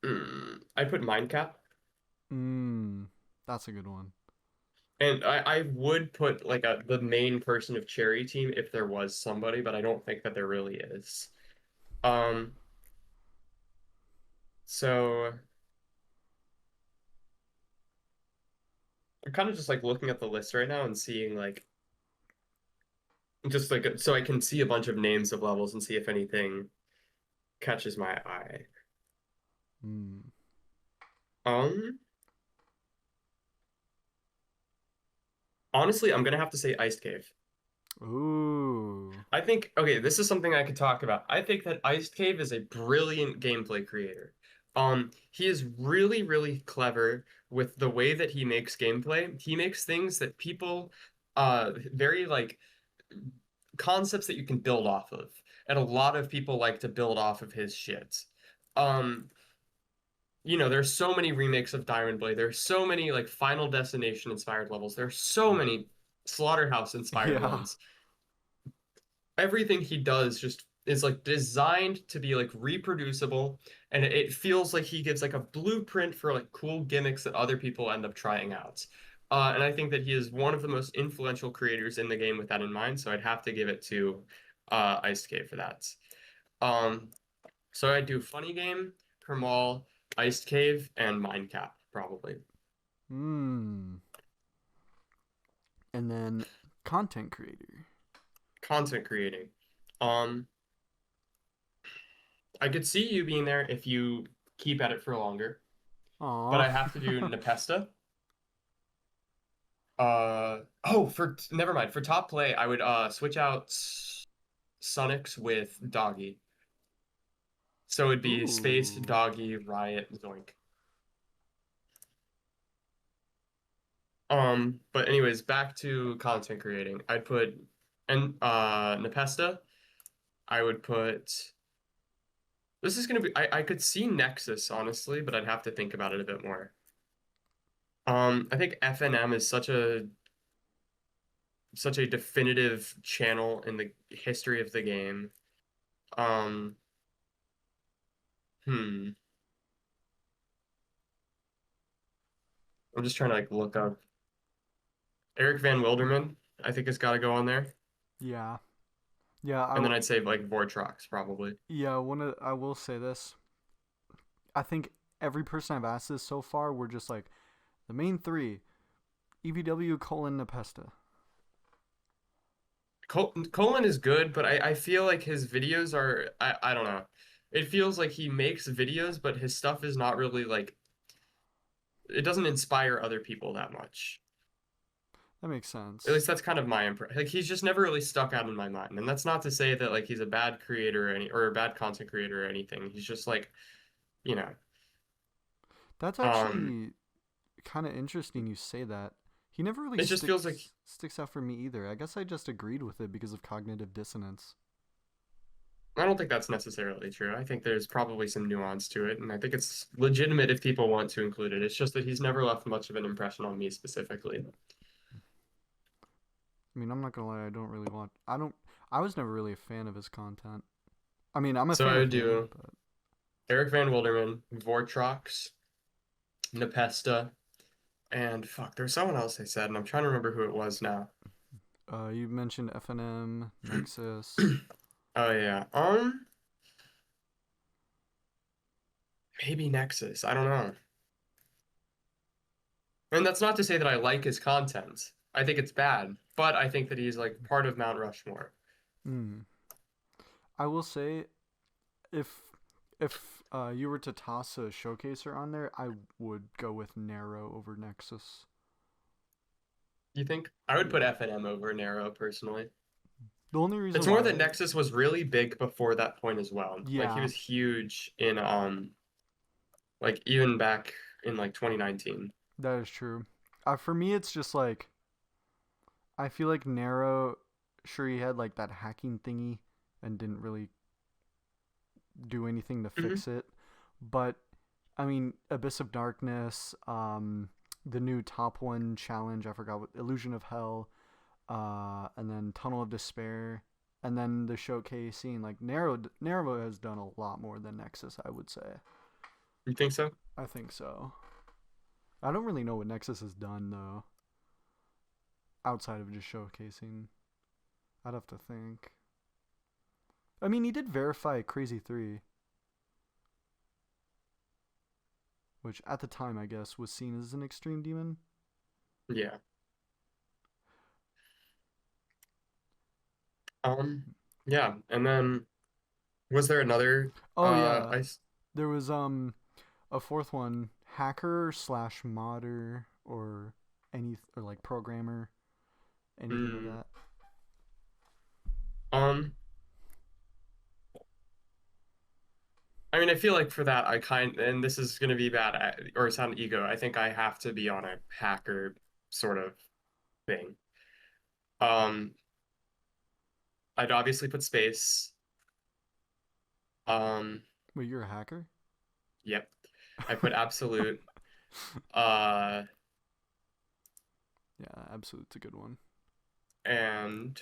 put Mindcap. Mmm, that's a good one. And I would put like the main person of Cherry Team if there was somebody, but I don't think that there really is. Um, so I'm kind of just like looking at the list right now and seeing like just like so I can see a bunch of names of levels and see if anything catches my eye. Mm. Um, Honestly, I'm gonna have to say Iced Cave. Ooh. I think, okay, this is something I could talk about. I think that Iced Cave is a brilliant gameplay creator. He is really, really clever with the way that he makes gameplay. He makes things that people, very like concepts that you can build off of. And a lot of people like to build off of his shit. Um, there's so many remakes of Diamond Blade. There's so many like Final Destination inspired levels. There's so many Slaughterhouse inspired Yeah. ones. Everything he does just is like designed to be like reproducible, and it feels like he gives like a blueprint for like cool gimmicks that other people end up trying out. And I think that he is one of the most influential creators in the game with that in mind, so I'd have to give it to Ice Cave for that. Um, so I do Funny Game, Kermal, Iced Cave, and Mindcap, probably. Hmm. And then content creator. Content creating. Um, I could see you being there if you keep at it for longer, but Aw. I have to do Nepesta. Oh, for never mind. For top play, I would switch out Conix with Doggie. So it'd be Space, Ooh. Doggie, Riot, Zoink. But anyways, back to content creating. I'd put and Nepesta. I would put this is gonna be I could see Nexus honestly, but I'd have to think about it a bit more. I think FNM is such a definitive channel in the history of the game. Um, hmm. I'm just trying to like look up Eric Van Wilderman, I think has got to go on there. Yeah. Yeah, And then I'd say like Vortrox probably. yeah, I will say this. I think every person I've asked this so far, we're just like the main three: EVW, colon, Nepesta. Colin is good, but I feel like his videos are I don't know. It feels like he makes videos, but his stuff is not really like it doesn't inspire other people that much. That makes At sense. least that's kind of my impression. Like he's just never really stuck out in my mind. And that's not to say that like he's a bad creator or a bad content creator or anything. He's just like, you know, That's um actually kind of interesting you say that. He never really it just feels like sticks out for me either. I guess I just agreed with it because of cognitive dissonance. I don't think that's necessarily true. I think there's probably some nuance to it, and I think it's legitimate if people want to include it. It's just that he's never left much of an impression on me specifically. I mean, I'm not gonna lie, I don't really want. I don't. I was never really a fan of his content. I mean, I'm a So fan I of would him, do but Eric Van Wilderman, Vortrox, Nepesta, and fuck, there's someone else I said, and I'm trying to remember who it was now. you mentioned FNM, Nexus. Oh yeah. Maybe Nexus. I don't know. And that's not to say that I like his content. I think it's bad, but I think that he's like part of Mount Rushmore. Mm. I will say, if you were to toss a showcaser on there, I would go with Narrow over Nexus. You think? I would put Yeah. FNM over Narrow personally. The only It's reason more that why, Nexus was really big before that point as well. Like he yeah, was huge in like even back in like 2019. that is true. For me, it's just like I feel like Narrow. Sure, he had like that hacking thingy and didn't really do anything to Hmm. fix it, but I mean, Abyss of Darkness, the new top one challenge. I forgot what Illusion of Hell, and then Tunnel of Despair, and then the showcasing. Like Narrow has done a lot more than Nexus, I would say. You think so? I think so. I don't really know what Nexus has done though, outside of just showcasing. I'd have to think. I mean, he did verify Crazy 3, which at the time, I guess, was seen as an extreme demon. Yeah. Yeah. And then was there another Oh yeah, I there was a fourth one, hacker slash modder or any or like programmer, anything like mm, that. um I mean I feel like for that I kind and this is gonna be bad or sound ego. I think I have to be on a hacker sort of thing. Um I'd obviously put space. Um Wait, you're a hacker? yep. I put absolute. Uh Yeah, absolute's a good one. and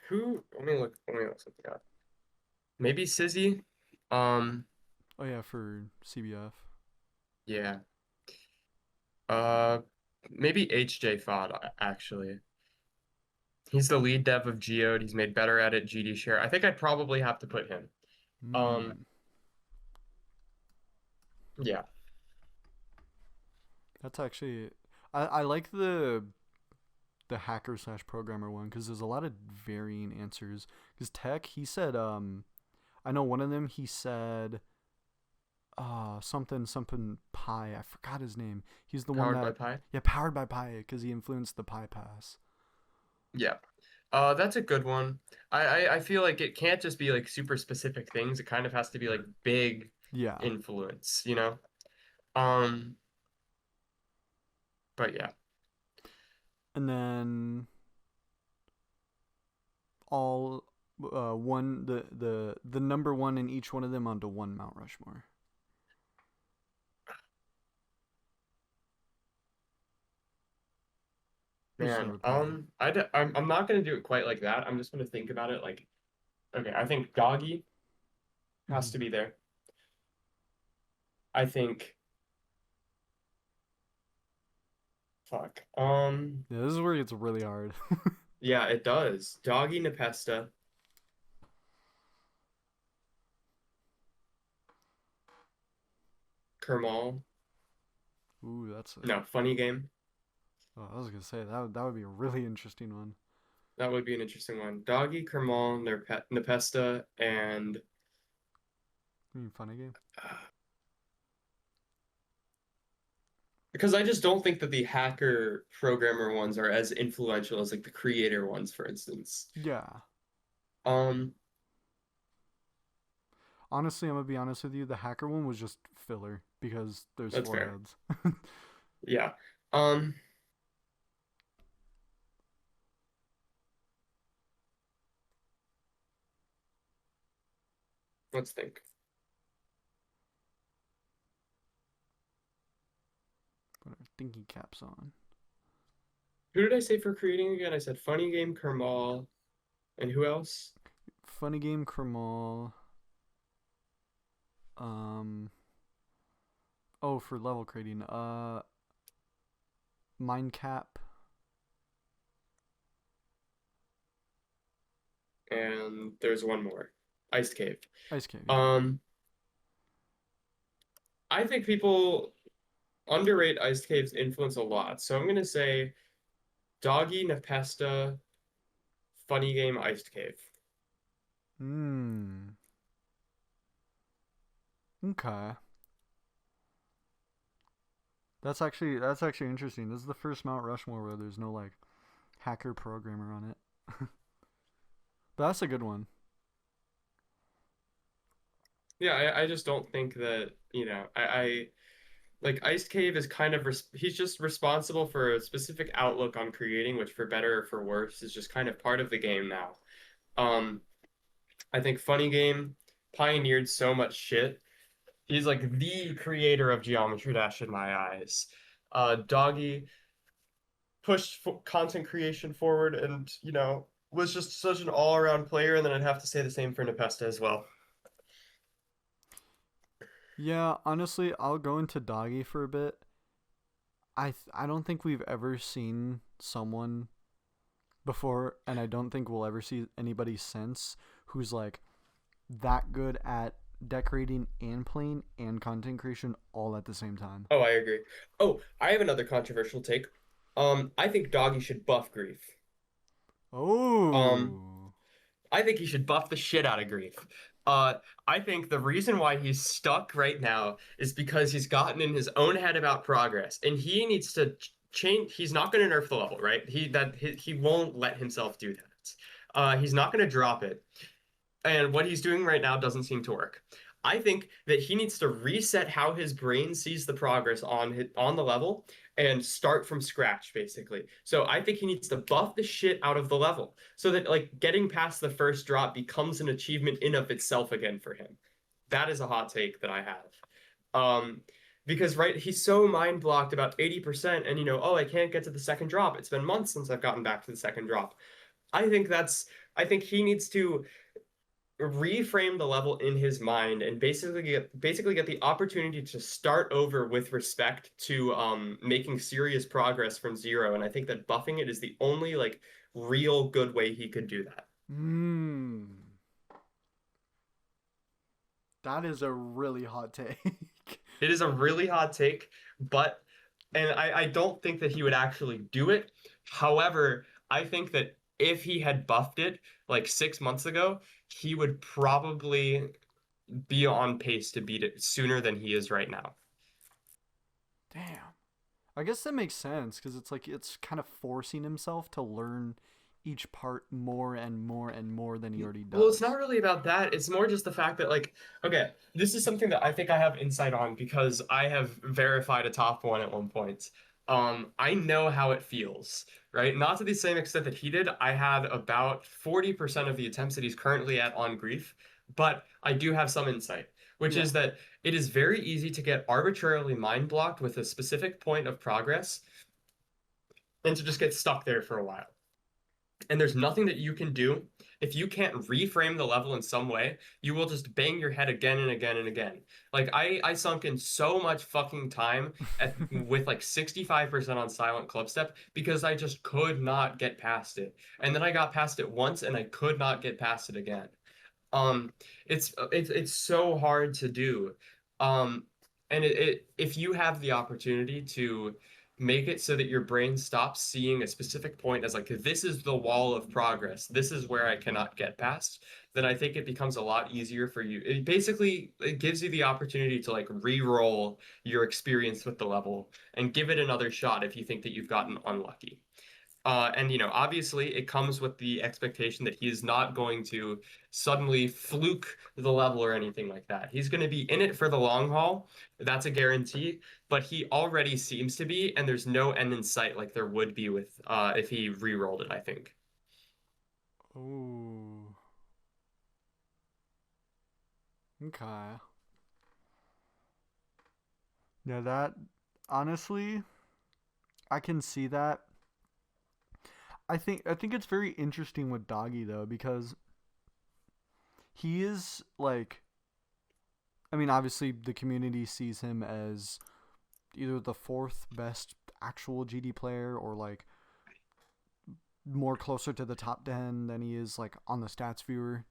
who let me look something up. Maybe Sizzy. Um Oh yeah, for CBF. yeah. Uh maybe HJ Fod actually. He's the lead dev of Geode. He's made better at it, GD share. I think I'd probably have to put him. Um Hmm, yeah. that's actually I like the hacker slash programmer one because there's a lot of varying answers. Because Tech, he said I know one of them he said something Pi. I forgot his name. He's the one Powered by that, Pi? yeah, powered by Pi because he influenced the Pi Pass. Yeah. That's a good one. I feel like it can't just be like super specific things. It kind of has to be like big Yeah, influence, you know? Um, but yeah. and then all one the number one in each one of them onto one Mount Rushmore. We'll start Man, with Pi. I'm not gonna do it quite like that. I'm just gonna think about it like, okay, I think Doggy has Mm-hmm. to be there. I think, fuck. Yeah, this is where it gets really hard. Yeah, it does. Doggy Nepesta, Kermal. Ooh, that's a. No, funny game. Oh, I was gonna say that would be a really interesting one. That would be an interesting one. Doggy, Kermal, Nepesta, and You mean funny game? because I just don't think that the hacker programmer ones are as influential as like the creator ones, for instance. Yeah. Um, Honestly, I'm gonna be honest with you. The hacker one was just filler because there's that's four fair. heads. Yeah. Um, let's think. Put our thinking caps on. Who did I say for creating again? I said funny game, Kermal, and who else? Funny game, Kermal. Um. Oh, for level creating. Mind cap. And there's one more. Iced Cave. Ice cave. Yeah. Um, I think people underrate Iced Cave's influence a lot. So I'm gonna say Doggy, Nepesta, funny game, Iced Cave. Hmm. Okay. That's actually interesting. This is the first Mount Rushmore where there's no like hacker programmer on it. But that's a good one. Yeah, I just don't think that, I like Iced Cave is kind of he's just responsible for a specific outlook on creating, which for better or for worse is just kind of part of the game now. Um, I think Funny Game pioneered so much shit. He's like the creator of Geometry Dash in my eyes. Doggy pushed content creation forward and, was just such an all-around player. And then I'd have to say the same for Nepesta as well. Yeah, honestly, I'll go into Doggy for a bit. I don't think we've ever seen someone before, and I don't think we'll ever see anybody since who's like that good at decorating and playing and content creation all at the same time. Oh, I agree. Oh, I have another controversial take. I think Doggy should buff Grief. Um, Oh. I think he should buff the shit out of Grief. Uh, I think the reason why he's stuck right now is because he's gotten in his own head about progress, and he needs to change. He's not going to nerf the level, right? He won't let himself do that. He's not going to drop it, and what he's doing right now doesn't seem to work. I think that he needs to reset how his brain sees the progress on the level and start from scratch, basically. So I think he needs to buff the shit out of the level so that like getting past the first drop becomes an achievement in of itself again for him. That is a hot take that I have. Um, because right, he's so mind blocked about 80%, and oh, I can't get to the second drop. It's been months since I've gotten back to the second drop. I think that's I think he needs to reframe the level in his mind and basically get the opportunity to start over with respect to making serious progress from zero. And I think that buffing it is the only like real good way he could do that. Hmm. That is a really hot take. It is a really hot take, but and I don't think that he would actually do it. However, I think that if he had buffed it like 6 months ago, he would probably be on pace to beat it sooner than he is right now. Damn. I guess that makes sense because it's like it's kind of forcing himself to learn each part more and more and more than he already Well, it's not does. really about that. It's more just the fact that, like, okay, this is something that I think I have insight on because I have verified a top one at one point. I know how it feels, right? Not to the same extent that he did. I had about 40% of the attempts that he's currently at on grief, but I do have some insight, which Yeah. is that it is very easy to get arbitrarily mind blocked with a specific point of progress and to just get stuck there for a while. And there's nothing that you can do. If you can't reframe the level in some way, you will just bang your head again and again and again. Like I sunk in so much fucking time with like 65% on Silent Clubstep because I just could not get past it. And then I got past it once and I could not get past it again. Um, it's so hard to do. Um, and if you have the opportunity to make it so that your brain stops seeing a specific point as like this is the wall of progress, this is where I cannot get past, then I think it becomes a lot easier for you. It basically it gives you the opportunity to like re-roll your experience with the level and give it another shot if you think that you've gotten unlucky. And obviously, it comes with the expectation that he is not going to suddenly fluke the level or anything like that. He's going to be in it for the long haul. That's a guarantee. But he already seems to be, and there's no end in sight like there would be with if he re-rolled it, I think. Ooh. Okay. Yeah, that honestly, I can see that. I think it's very interesting with Doggy though because he is like I mean obviously the community sees him as either the fourth best actual GD player or like more closer to the top 10 than he is like on the stats viewer,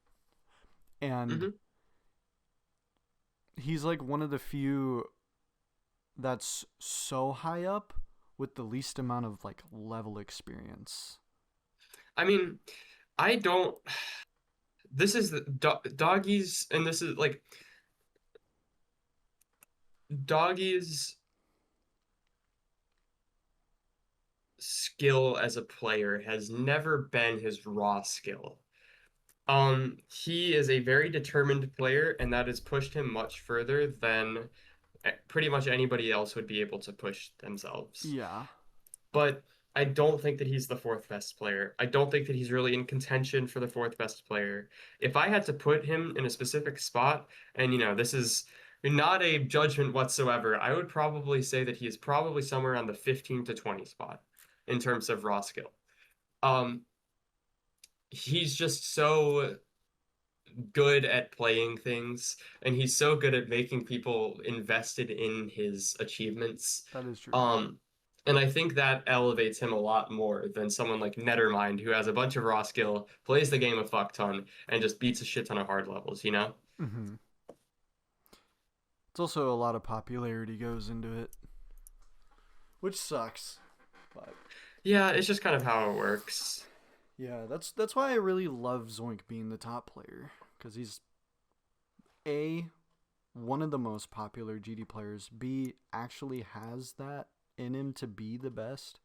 and Hmm. he's like one of the few that's so high up with the least amount of like level experience. I mean, I don't. This is the doggies, and this is like doggies skill as a player has never been his raw skill. He is a very determined player, and that has pushed him much further than pretty much anybody else would be able to push themselves. Yeah. But I don't think that he's the fourth best player. I don't think that he's really in contention for the fourth best player. If I had to put him in a specific spot, and this is not a judgment whatsoever, I would probably say that he is probably somewhere around the 15 to 20 spot in terms of raw skill. Um, he's just so good at playing things, and he's so good at making people invested in his achievements. That is true. Um, and I think that elevates him a lot more than someone like Nethermind, who has a bunch of raw skill, plays the game a fuck ton, and just beats a shit ton of hard levels, you know? Mm-hmm. It's also a lot of popularity goes into it, which sucks. But Yeah, it's just kind of how it works. yeah, that's why I really love Zoink being the top player because he's a one of the most popular GD players. B actually has that in him to be the best.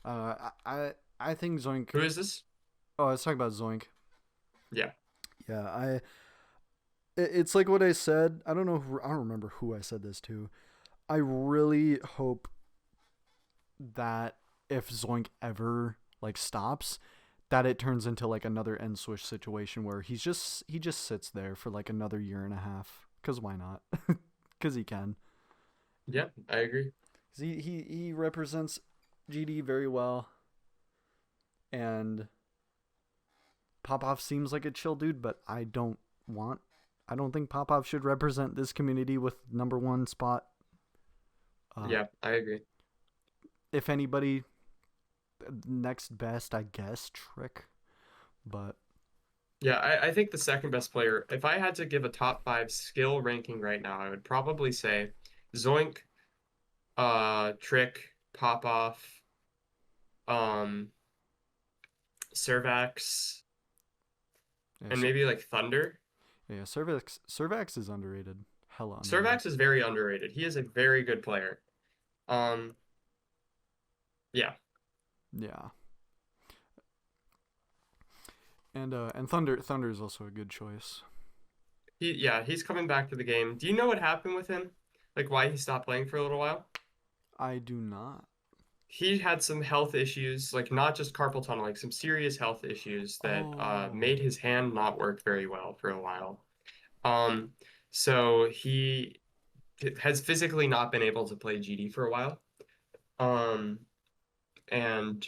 I think Zoink. Who is this? Oh, I was talking about Zoink. Yeah. Yeah, it's like what I said. I don't know. I don't remember who I said this to. I really hope that if Zoink ever like stops, that it turns into like another end switch situation where he just sits there for like another year and a half. Cause why not? Cause he can. Yeah, I agree. 'Cause he represents GD very well, and Popov seems like a chill dude, but I don't think Popov should represent this community with number one spot. Uh, Yeah, I agree. if anybody, next best, I guess, Trick. But Yeah, I think the second best player, if I had to give a top five skill ranking right now, I would probably say Zoink, Trick, Popoff, um, Servax, Yeah, and maybe like Thunder. yeah. Cervax is underrated. Hella underrated. Servax is very underrated. He is a very good player. Um, yeah. Yeah, and Thunder is also a good choice. He's coming back to the game. Do you know what happened with him? Like why he stopped playing for a little while? I do not. He had some health issues, like not just carpal tunnel, like some serious health issues that Oh. made his hand not work very well for a while. Um, so he has physically not been able to play GD for a while. Um, and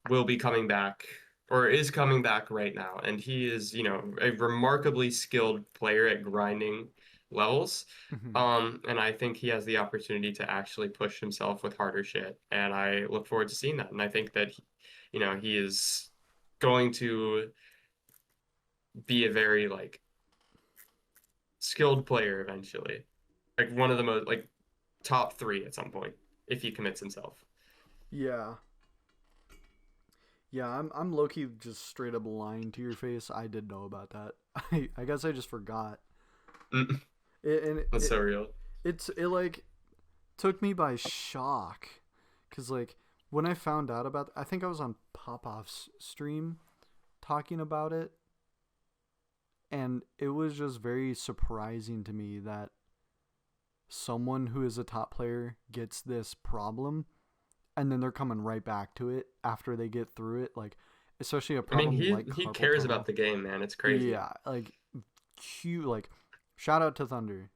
will be coming back or is coming back right now. And he is, a remarkably skilled player at grinding levels. Mhm. And I think he has the opportunity to actually push himself with harder shit. And I look forward to seeing that. And I think that, he is going to be a very like skilled player eventually. Like one of the most like top three at some point if he commits himself. Yeah. Yeah, I'm low key just straight up lying to your face. I did know about that. I guess I just forgot. And That's so real. it like took me by shock, cause like when I found out about, I think I was on Popoff's stream talking about it, and it was just very surprising to me that someone who is a top player gets this problem, and then they're coming right back to it after they get through it, like especially a I mean, problem like he carpal cares about tunnel. the game, man. It's crazy. Yeah, like cute. Like shout out to Thunder.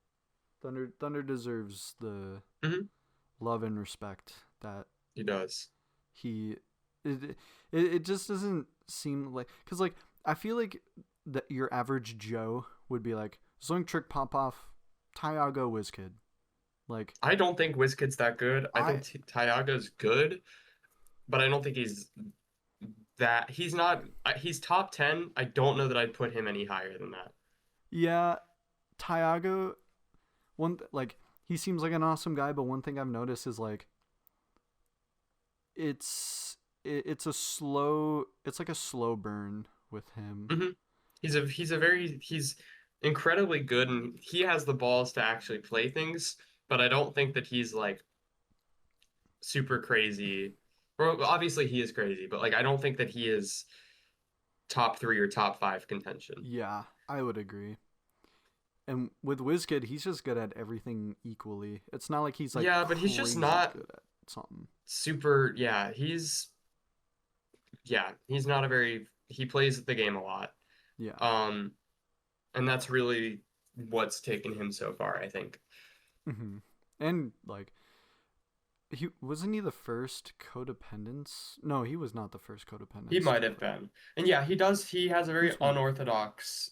Thunder deserves the Hmm. love and respect that He does. he. It just doesn't seem like, because like I feel like that your average Joe would be like Zoink Trick Pop Off, Tyago Wizkid. Like I don't think WizKid's that good. I I think Tyaga's good, but I don't think he's not he's top 10. I don't know that I'd put him any higher than that. yeah, Tyago, like he seems like an awesome guy, but one thing I've noticed is like it's like a slow burn with him. Hmm. He's incredibly good and he has the balls to actually play things, but I don't think that he's like super crazy. Well, obviously he is crazy, but like I don't think that he is top 3 or top 5 contention. Yeah, I would agree. And with Wizkid, he's just good at everything equally. It's not like he's like Yeah, but he's just crazy not good at something. super. He's not a very he plays the game a lot. Yeah. Um, and that's really what's taken him so far, I think. Hmm. And like he wasn't he the first codependence? No, he was not the first He codependence might have developer. been. And yeah, he has a very Who's one of them? unorthodox,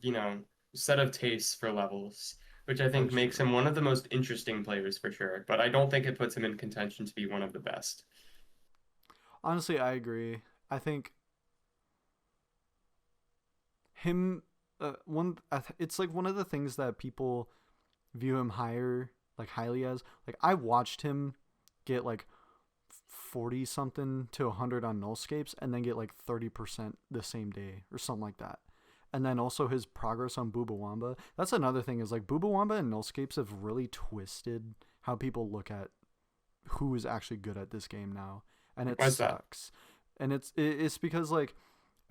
you know, set of tastes for levels, which I think That's makes true. him one of the most interesting players for sure, but I don't think it puts him in contention to be one of the best. Honestly, I agree. I think him it's like one of the things that people view him highly as. Like I watched him get like 40 something to 100 on nullscapes and then get like 30% the same day or something like that. And then also his progress on Bubawamba. That's another thing, is like Bubawamba and nullscapes have really twisted how people look at who is actually good at this game now, and it Why's that? sucks. And it's because like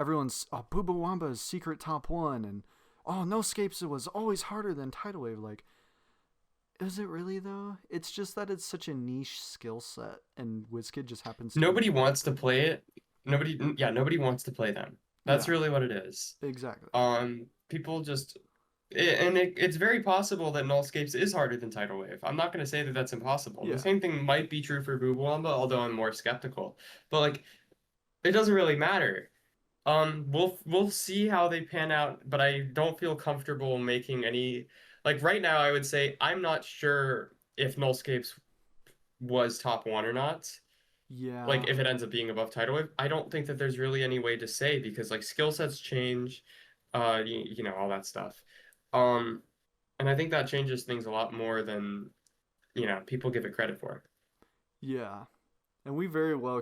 everyone's, oh, Bubawamba is secret top one, and oh, nullscapes was always harder than Tidal Wave. Like, is it really though? It's just that it's such a niche skill set, and WizKid just happens to be Nobody wants to perfect. play it. Nobody wants to play them. That's Yeah, really what it is. exactly. People just it's very possible that Nullscapes is harder than Tidal Wave. I'm not going to say that that's impossible. The Yeah, same thing might be true for Booblewamba, although I'm more skeptical. But like, it doesn't really matter. We'll see how they pan out, but I don't feel comfortable making any like right now. I would say I'm not sure if Nullscapes was top one or not. Like yeah, if it ends up being above Tidal Wave, I don't think that there's really any way to say because like skill sets change, all that stuff. Um, and I think that changes things a lot more than, people give it credit for. yeah. And we very well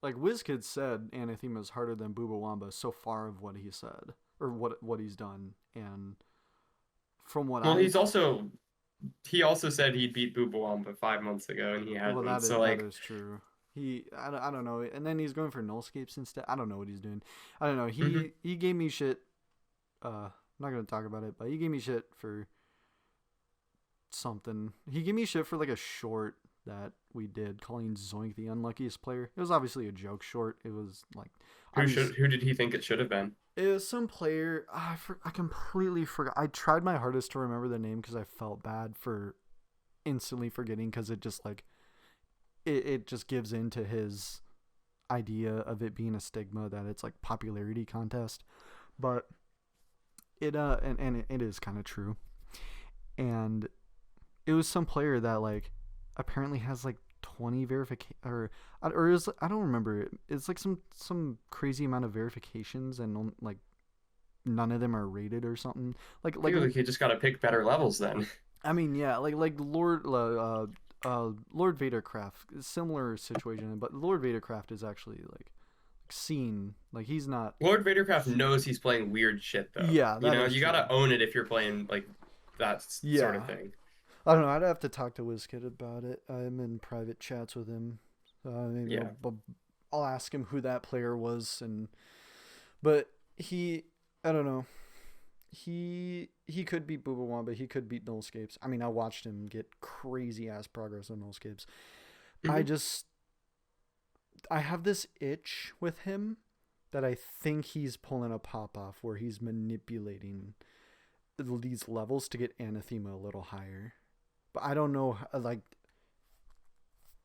like WizKid said Anathema is harder than Bubawamba so far of what he said or what he's done, and from what Well, I he also said he'd beat Bubawamba 5 months ago, and he well hasn't. So that like, is true. I don't know, and then he's going for nullscapes instead. I don't know what he's doing. I don't know. mhm. He gave me shit. I'm not gonna talk about it, but he gave me shit for something. He gave me shit for like a short that we did calling Zoink the unluckiest player. It was obviously a joke short. It was like obviously Who did he think it should have been? it was some player. I completely forgot. I tried my hardest to remember the name because I felt bad for instantly forgetting because it just like it just gives into his idea of it being a stigma that it's like popularity contest, but and it is kind of true, and it was some player that like apparently has like 20 verification or is I don't remember. It's like some crazy amount of verifications and like none of them are rated or something. I feel like he just got to pick better levels then. I mean yeah, like Lord Vadercraft, similar situation, but Lord Vadercraft is actually like seen like he's not. Lord Vadercraft knows he's playing weird shit though. Yeah, that is You true. gotta own it if you're playing like that sort of Yeah, thing. I don't know. I'd have to talk to WizKid about it. I'm in private chats with him. Maybe Yeah. I'll ask him who that player was, but I don't know. He could beat Bubawamba. He could beat Nullscapes. I mean, I watched him get crazy ass progress on Nullscapes. I Hmm. just I have this itch with him that I think he's pulling a pop off where he's manipulating these levels to get Anathema a little higher. But I don't know, like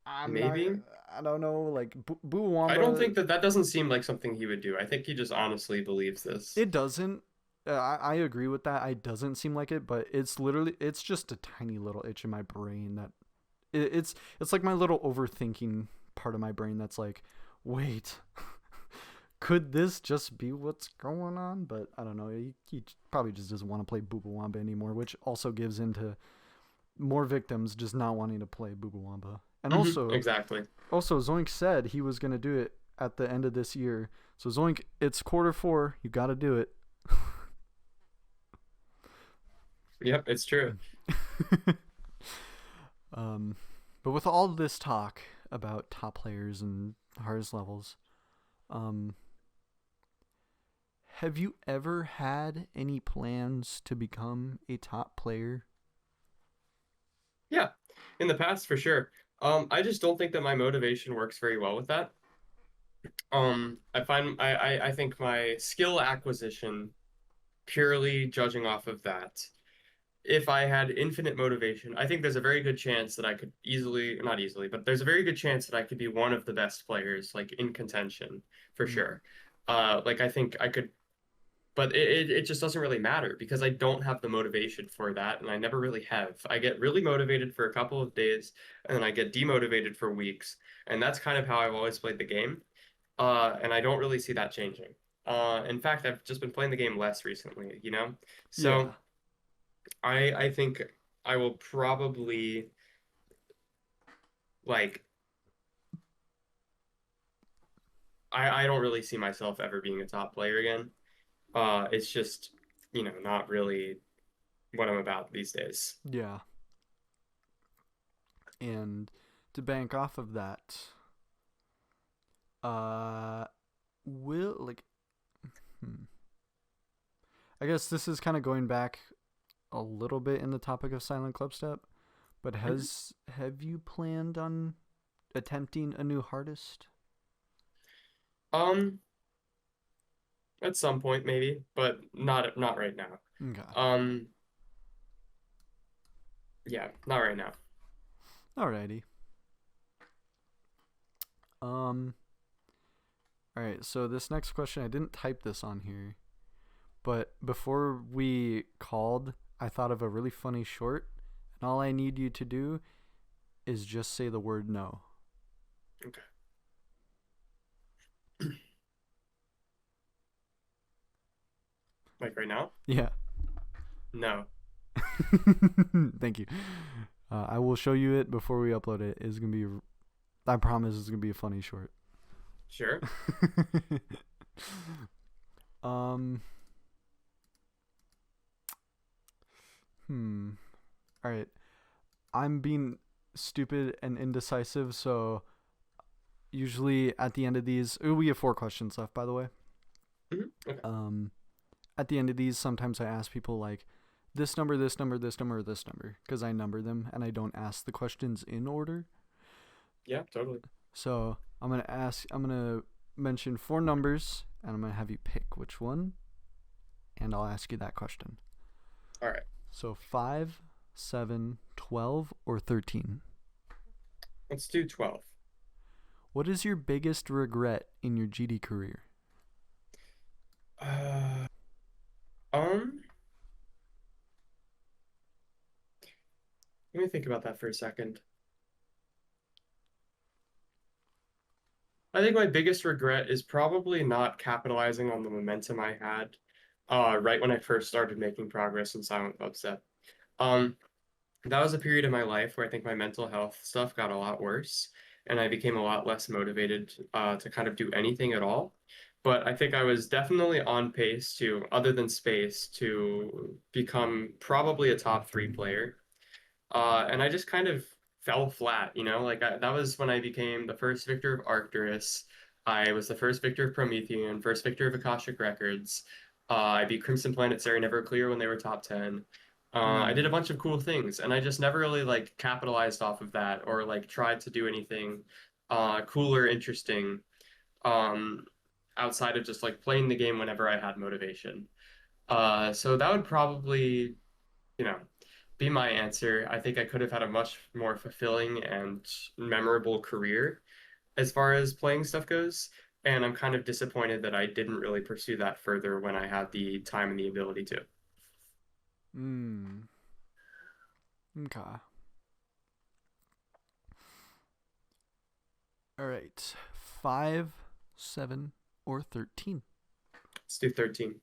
I'm not. Maybe. I don't know. Like I don't Buwamba, think that doesn't seem like something he would do. I think he just honestly believes this. it doesn't. I agree with that. It doesn't seem like it, but it's just a tiny little itch in my brain that it's like my little overthinking part of my brain that's like, wait, could this just be what's going on? But I don't know. He probably just doesn't want to play Bubawamba anymore, which also gives into more victims just not wanting to play Bubawamba. And Exactly. also Zoink said he was gonna do it at the end of this year. So Zoink, it's quarter 4. You got to do it. Yep, it's true. um, but with all this talk about top players and hardest levels, um, have you ever had any plans to become a top player? Yeah, in the past for sure. I just don't think that my motivation works very well with that. I think my skill acquisition, purely judging off of that, if I had infinite motivation, I think there's a very good chance that I could easily, not easily, but there's a very good chance that I could be one of the best players, like in contention, for Mm. sure. Like I think I could, but it just doesn't really matter because I don't have the motivation for that, and I never really have. I get really motivated for a couple of days, and then I get demotivated for weeks, and that's kind of how I've always played the game. And I don't really see that changing. In fact, I've just been playing the game less recently, you know? So Yeah, I think I will probably like I don't really see myself ever being a top player again. It's just, not really what I'm about these days. yeah. And to bank off of that, uh, will like, hmm. I guess this is kind of going back a little bit in the topic of Silent Clubstep, but Mhm. have you planned on attempting a new hardest? Um, at some point maybe, but not right now. Okay. Um, yeah, not right now. Alrighty. Um. All right. So this next question, I didn't type this on here, but before we called, I thought of a really funny short, and all I need you to do is just say the word no. Okay. Like right now? Yeah. No. Thank you. I will show you it before we upload it. It's gonna be. I promise it's gonna be a funny short. Sure. um. Hmm. All right. I'm being stupid and indecisive, so usually at the end of these, ooh, we have 4 questions left, by the way. Okay. Um, at the end of these, sometimes I ask people like this number, this number, this number, or this number, because I number them and I don't ask the questions in order. Yeah, totally. So I'm gonna mention 4 numbers, and I'm gonna have you pick which one, and I'll ask you that question. All right. So 5, 7, 12, or 13. Let's do 12. What is your biggest regret in your GD career? Uh, um, Let me think about that for a second. I think my biggest regret is probably not capitalizing on the momentum I had right when I first started making progress in Silent Clubstep. Um, that was a period of my life where I think my mental health stuff got a lot worse, and I became a lot less motivated to kind of do anything at all. But I think I was definitely on pace to, other than space, to become probably a top 3 player. And I just kind of fell flat, that was when I became the first victor of Arcturus. I was the first victor of Promethean, first victor of Akashic Records. I beat Crimson Planet Seri Never Clear when they were top 10. I did a Hmm. bunch of cool things, and I just never really like capitalized off of that or like tried to do anything cool or interesting um, outside of just like playing the game whenever I had motivation. So that would probably, you know, be my answer. I think I could have had a much more fulfilling and memorable career as far as playing stuff goes. And I'm kind of disappointed that I didn't really pursue that further when I had the time and the ability to. Hmm. Okay. All right. 5, 7, or 13. Let's do 13.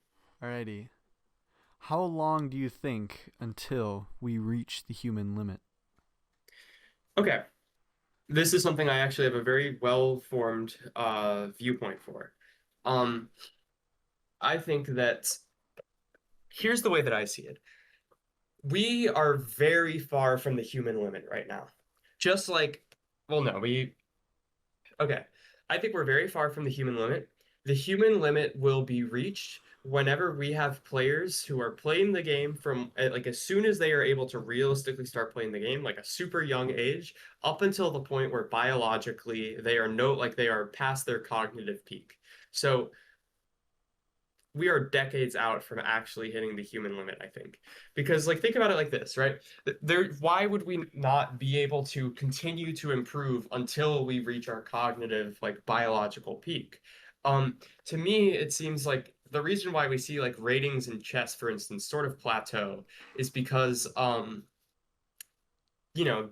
Alrighty. How long do you think until we reach the human limit? Okay. This is something I actually have a very well-formed viewpoint for. Um, I think that here's the way that I see it. We are very far from the human limit right now. Just like, well, no, okay. I think we're very far from the human limit. The human limit will be reached whenever we have players who are playing the game from like as soon as they are able to realistically start playing the game, like a super young age, up until the point where biologically they are no like they are past their cognitive peak. So we are decades out from actually hitting the human limit, I think. Because like think about it like this, right? Why would we not be able to continue to improve until we reach our cognitive like biological peak? To me, it seems like the reason why we see like ratings in chess, for instance, sort of plateau is because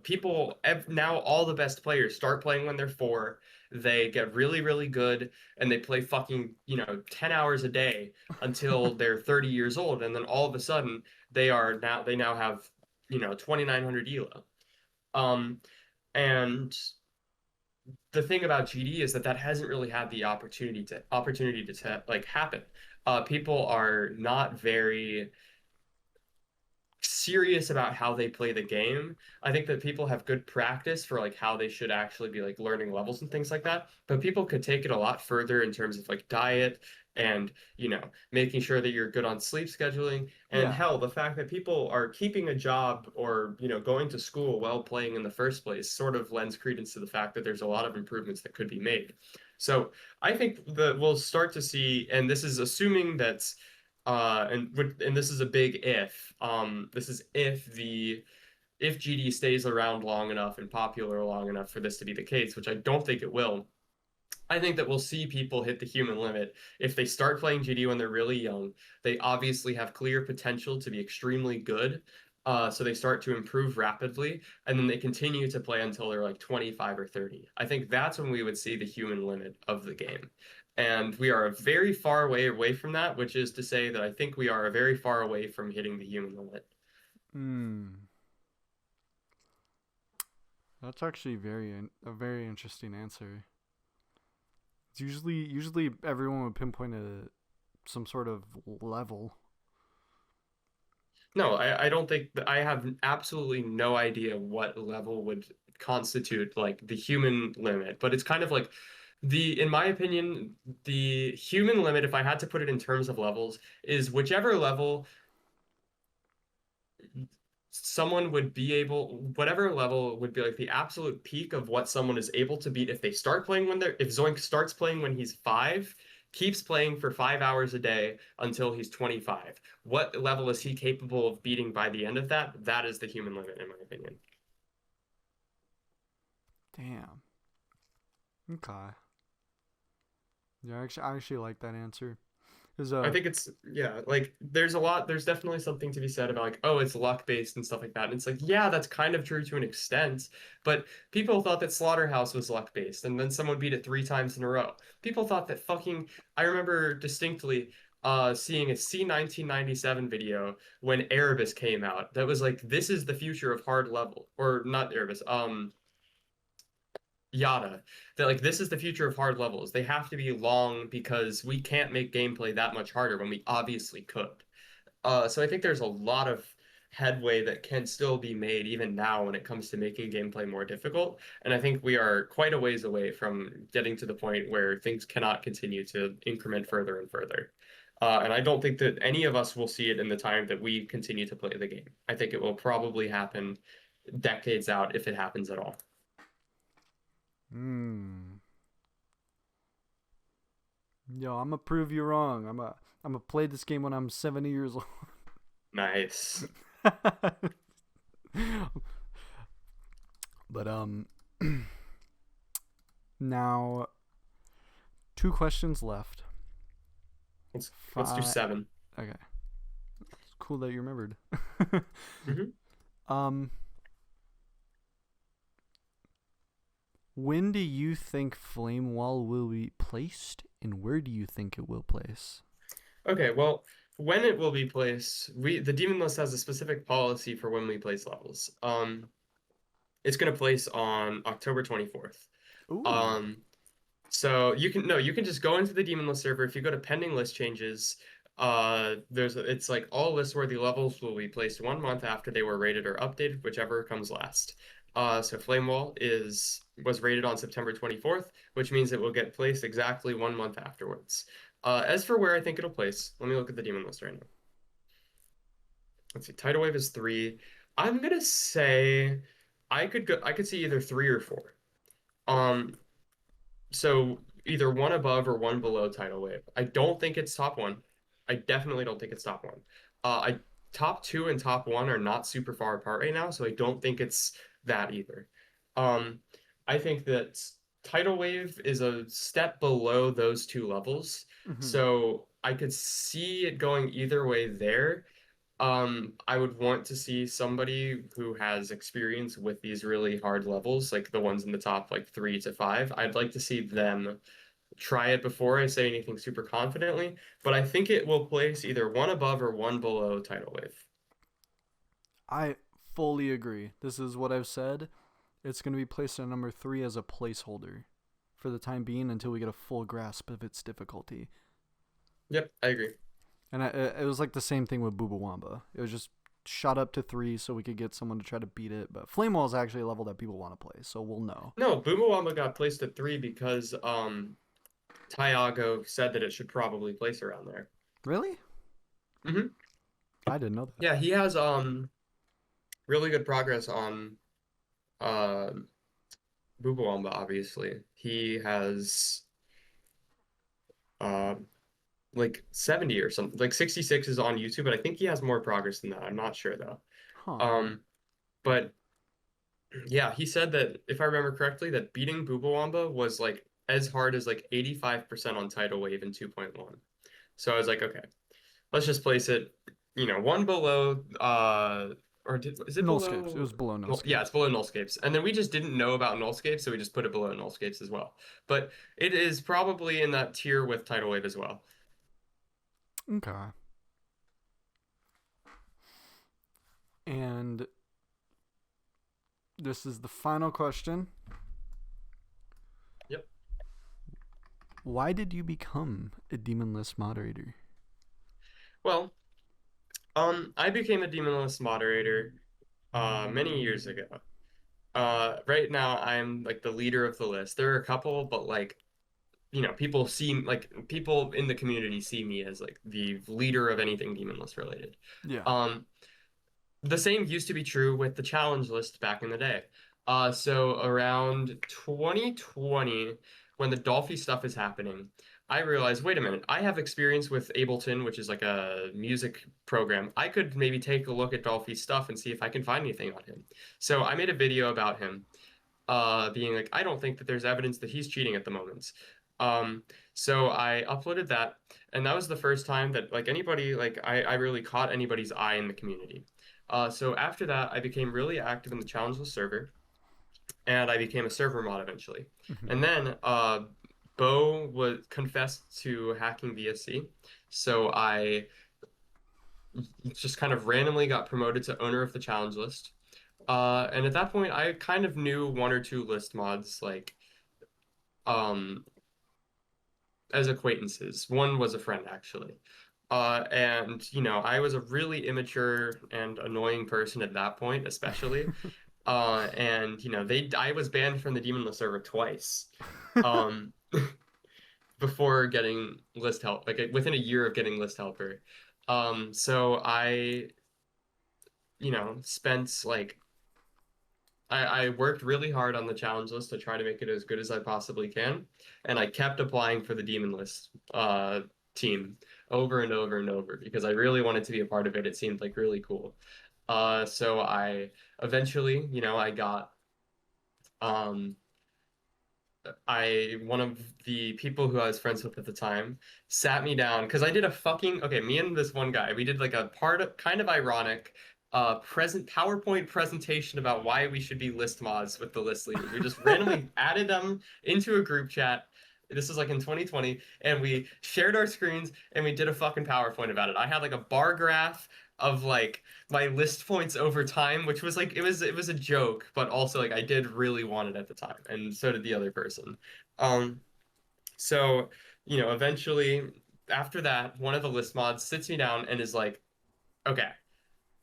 people now all the best players start playing when they're 4. They get really, really good and they play fucking, 10 hours a day until they're 30 years old. And then all of a sudden they now have, 2,900 ELO. Um, and the thing about GD is that that hasn't really had the opportunity to like happen. People are not very serious about how they play the game. I think that people have good practice for like how they should actually be like learning levels and things like that. But people could take it a lot further in terms of like diet and, making sure that you're good on sleep scheduling. And Yeah. hell, the fact that people are keeping a job or, going to school while playing in the first place sort of lends credence to the fact that there's a lot of improvements that could be made. So I think that we'll start to see, and this is assuming that and this is a big if. This is if GD stays around long enough and popular long enough for this to be the case, which I don't think it will. I think that we'll see people hit the human limit if they start playing GD when they're really young. They obviously have clear potential to be extremely good. So they start to improve rapidly, and then they continue to play until they're like 25 or 30. I think that's when we would see the human limit of the game. And we are very far away from that, which is to say that I think we are very far away from hitting the human limit. Hmm. That's actually a very interesting answer. It's usually everyone would pinpoint some sort of level. No, I don't think that I have absolutely no idea what level would constitute like the human limit, but it's kind of like in my opinion, the human limit, if I had to put it in terms of levels, is whichever level someone would be able, whatever level would be like the absolute peak of what someone is able to beat if they start playing if Zoink starts playing when he's 5, keeps playing for 5 hours a day until he's 25. What level is he capable of beating by the end of that? That is the human limit, in my opinion. Damn. Okay. Yeah, I actually like that answer. Is I think it's yeah, like there's definitely something to be said about like, oh, it's luck based and stuff like that. And it's like, yeah, that's kind of true to an extent, but people thought that Slaughterhouse was luck based, and then someone beat it 3 times in a row. People thought that fucking I remember distinctly seeing a C1997 video when Erebus came out. That was like, this is the future of hard level. Or not Erebus, Yada, that like this is the future of hard levels. They have to be long because we can't make gameplay that much harder when we obviously could. So I think there's a lot of headway that can still be made even now when it comes to making gameplay more difficult. And I think we are quite a ways away from getting to the point where things cannot continue to increment further and further. And I don't think that any of us will see it in the time that we continue to play the game. I think it will probably happen decades out if it happens at all. Hmm. Yo, I'm gonna prove you wrong. I'm gonna play this game when I'm 70 years old. Nice. But now 2 questions left. Let's do Five. 7. Okay. It's cool that you remembered. Hmm. um when do you think Flamewall will be placed, and where do you think it will place? Okay, well, when it will be placed, the Demon List has a specific policy for when we place levels. It's gonna place on October 24th. Ooh. Um, so you can just go into the Demon List server. If you go to pending list changes, it's like all list worthy levels will be placed 1 month after they were rated or updated, whichever comes last. So Flamewall was rated on September 24th, which means it will get placed exactly 1 month afterwards. As for where I think it'll place, let me look at the Demon List right now. Let's see, Tidal Wave is 3. I'm gonna say I could see either 3 or 4. Um, so either one above or one below Tidal Wave. I don't think it's top one. I definitely don't think it's top one. I top 2 and top 1 are not super far apart right now, so I don't think it's that either. Um, I think that Tidal Wave is a step below those 2 levels, Mm-hmm. so I could see it going either way there. I would want to see somebody who has experience with these really hard levels, like the ones in the top like 3 to 5. I'd like to see them try it before I say anything super confidently, but I think it will place either one above or one below Tidal Wave. I fully agree. This is what I've said. It's going to be placed at number 3 as a placeholder for the time being until we get a full grasp of its difficulty. Yep, I agree. And it was like the same thing with Bubawamba. It was just shot up to 3 so we could get someone to try to beat it. But Flamewall is actually a level that people want to play, so we'll know. No, Boomawamba got placed at 3 because Tiago said that it should probably place around there. Really? Hmm. I didn't know that. Yeah, he has really good progress on uh Boomawamba, obviously. He has uh like 70 or something. Like 66 is on YouTube, but I think he has more progress than that. I'm not sure though. Huh. Um, but yeah, he said that if I remember correctly, that beating Bubawamba was like as hard as like 85% on Tidal Wave in 2.1. So I was like, okay, let's just place it, one below is it Nullscapes. It below? was below Well, yeah, Nullscapes. it's below Nullscapes. And then we just didn't know about Nullscapes, so we just put it below Nullscapes as well. But it is probably in that tier with Tidal Wave as well. Okay. And this is the final question. Yep. Why did you become a demon list moderator? Well, I became a Demon List moderator many years ago. Right now I'm like the leader of the list. There are a couple, but like, people in the community see me as like the leader of anything Demon List related. Yeah. Um, the same used to be true with the challenge list back in the day. So around 2020, when the Dolphy stuff is happening, I realized, wait a minute, I have experience with Ableton, which is like a music program. I could maybe take a look at Dolphy's stuff and see if I can find anything on him. So I made a video about him, being like, I don't think that there's evidence that he's cheating at the moment. Um, so I uploaded that, and that was the first time that like anybody, like I really caught anybody's eye in the community. So after that, I became really active in the challengeless server, and I became a server mod eventually. Hmm. And then Bo was confessed to hacking VSC, so I just kind of randomly got promoted to owner of the challenge list. And at that point, I kind of knew one or two list mods, like um, as acquaintances. One was a friend, actually. And, I was a really immature and annoying person at that point, especially. And, I was banned from the Demon List server twice. Um, before getting list help, like within a year of getting list helper. So I, spent like I worked really hard on the challenge list to try to make it as good as I possibly can, and I kept applying for the demon list team over and over and over because I really wanted to be a part of it. It seemed like really cool. So I eventually, I got um one of the people who I was friends with at the time sat me down because I did a fucking okay, me and this one guy, we did like a part of kind of ironic present PowerPoint presentation about why we should be list mods with the list leaders. We just randomly added them into a group chat. This was like in 2020, and we shared our screens and we did a fucking PowerPoint about it. I had like a bar graph of like my list points over time, which was like it was a joke, but also like I did really want it at the time, and so did the other person. Um, so eventually after that, one of the list mods sits me down and is like, "Okay,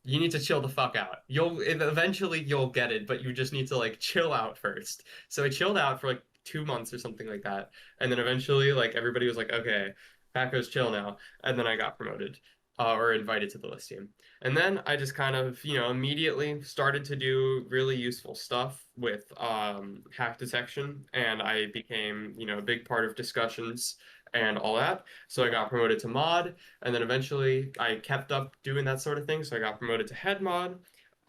you need to chill the fuck out. You'll get it, but you just need to like chill out first." So I chilled out for like 2 months or something like that, and then eventually like everybody was like, "Okay, Paqoe's chill now," and then I got promoted. Or invited to the list team. And then I just kind of, immediately started to do really useful stuff with hack detection, and I became, a big part of discussions and all that. So I got promoted to mod, and then eventually I kept up doing that sort of thing. So I got promoted to head mod.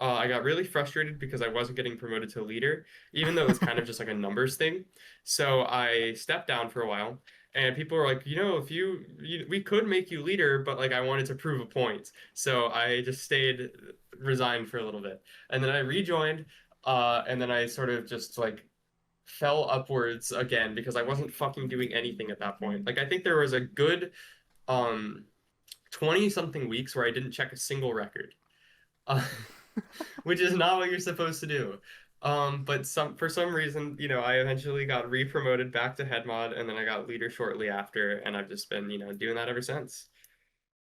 I got really frustrated because I wasn't getting promoted to leader, even though it was kind of just like a numbers thing. So I stepped down for a while, and people were like, if we could make you leader, but like I wanted to prove a point. So I just resigned for a little bit. And then I rejoined, and then I sort of just like fell upwards again because I wasn't fucking doing anything at that point. Like I think there was a good um 20 something weeks where I didn't check a single record. Uh, which is not what you're supposed to do. But for some reason, I eventually got re-promoted back to head mod, and then I got leader shortly after, and I've just been, doing that ever since.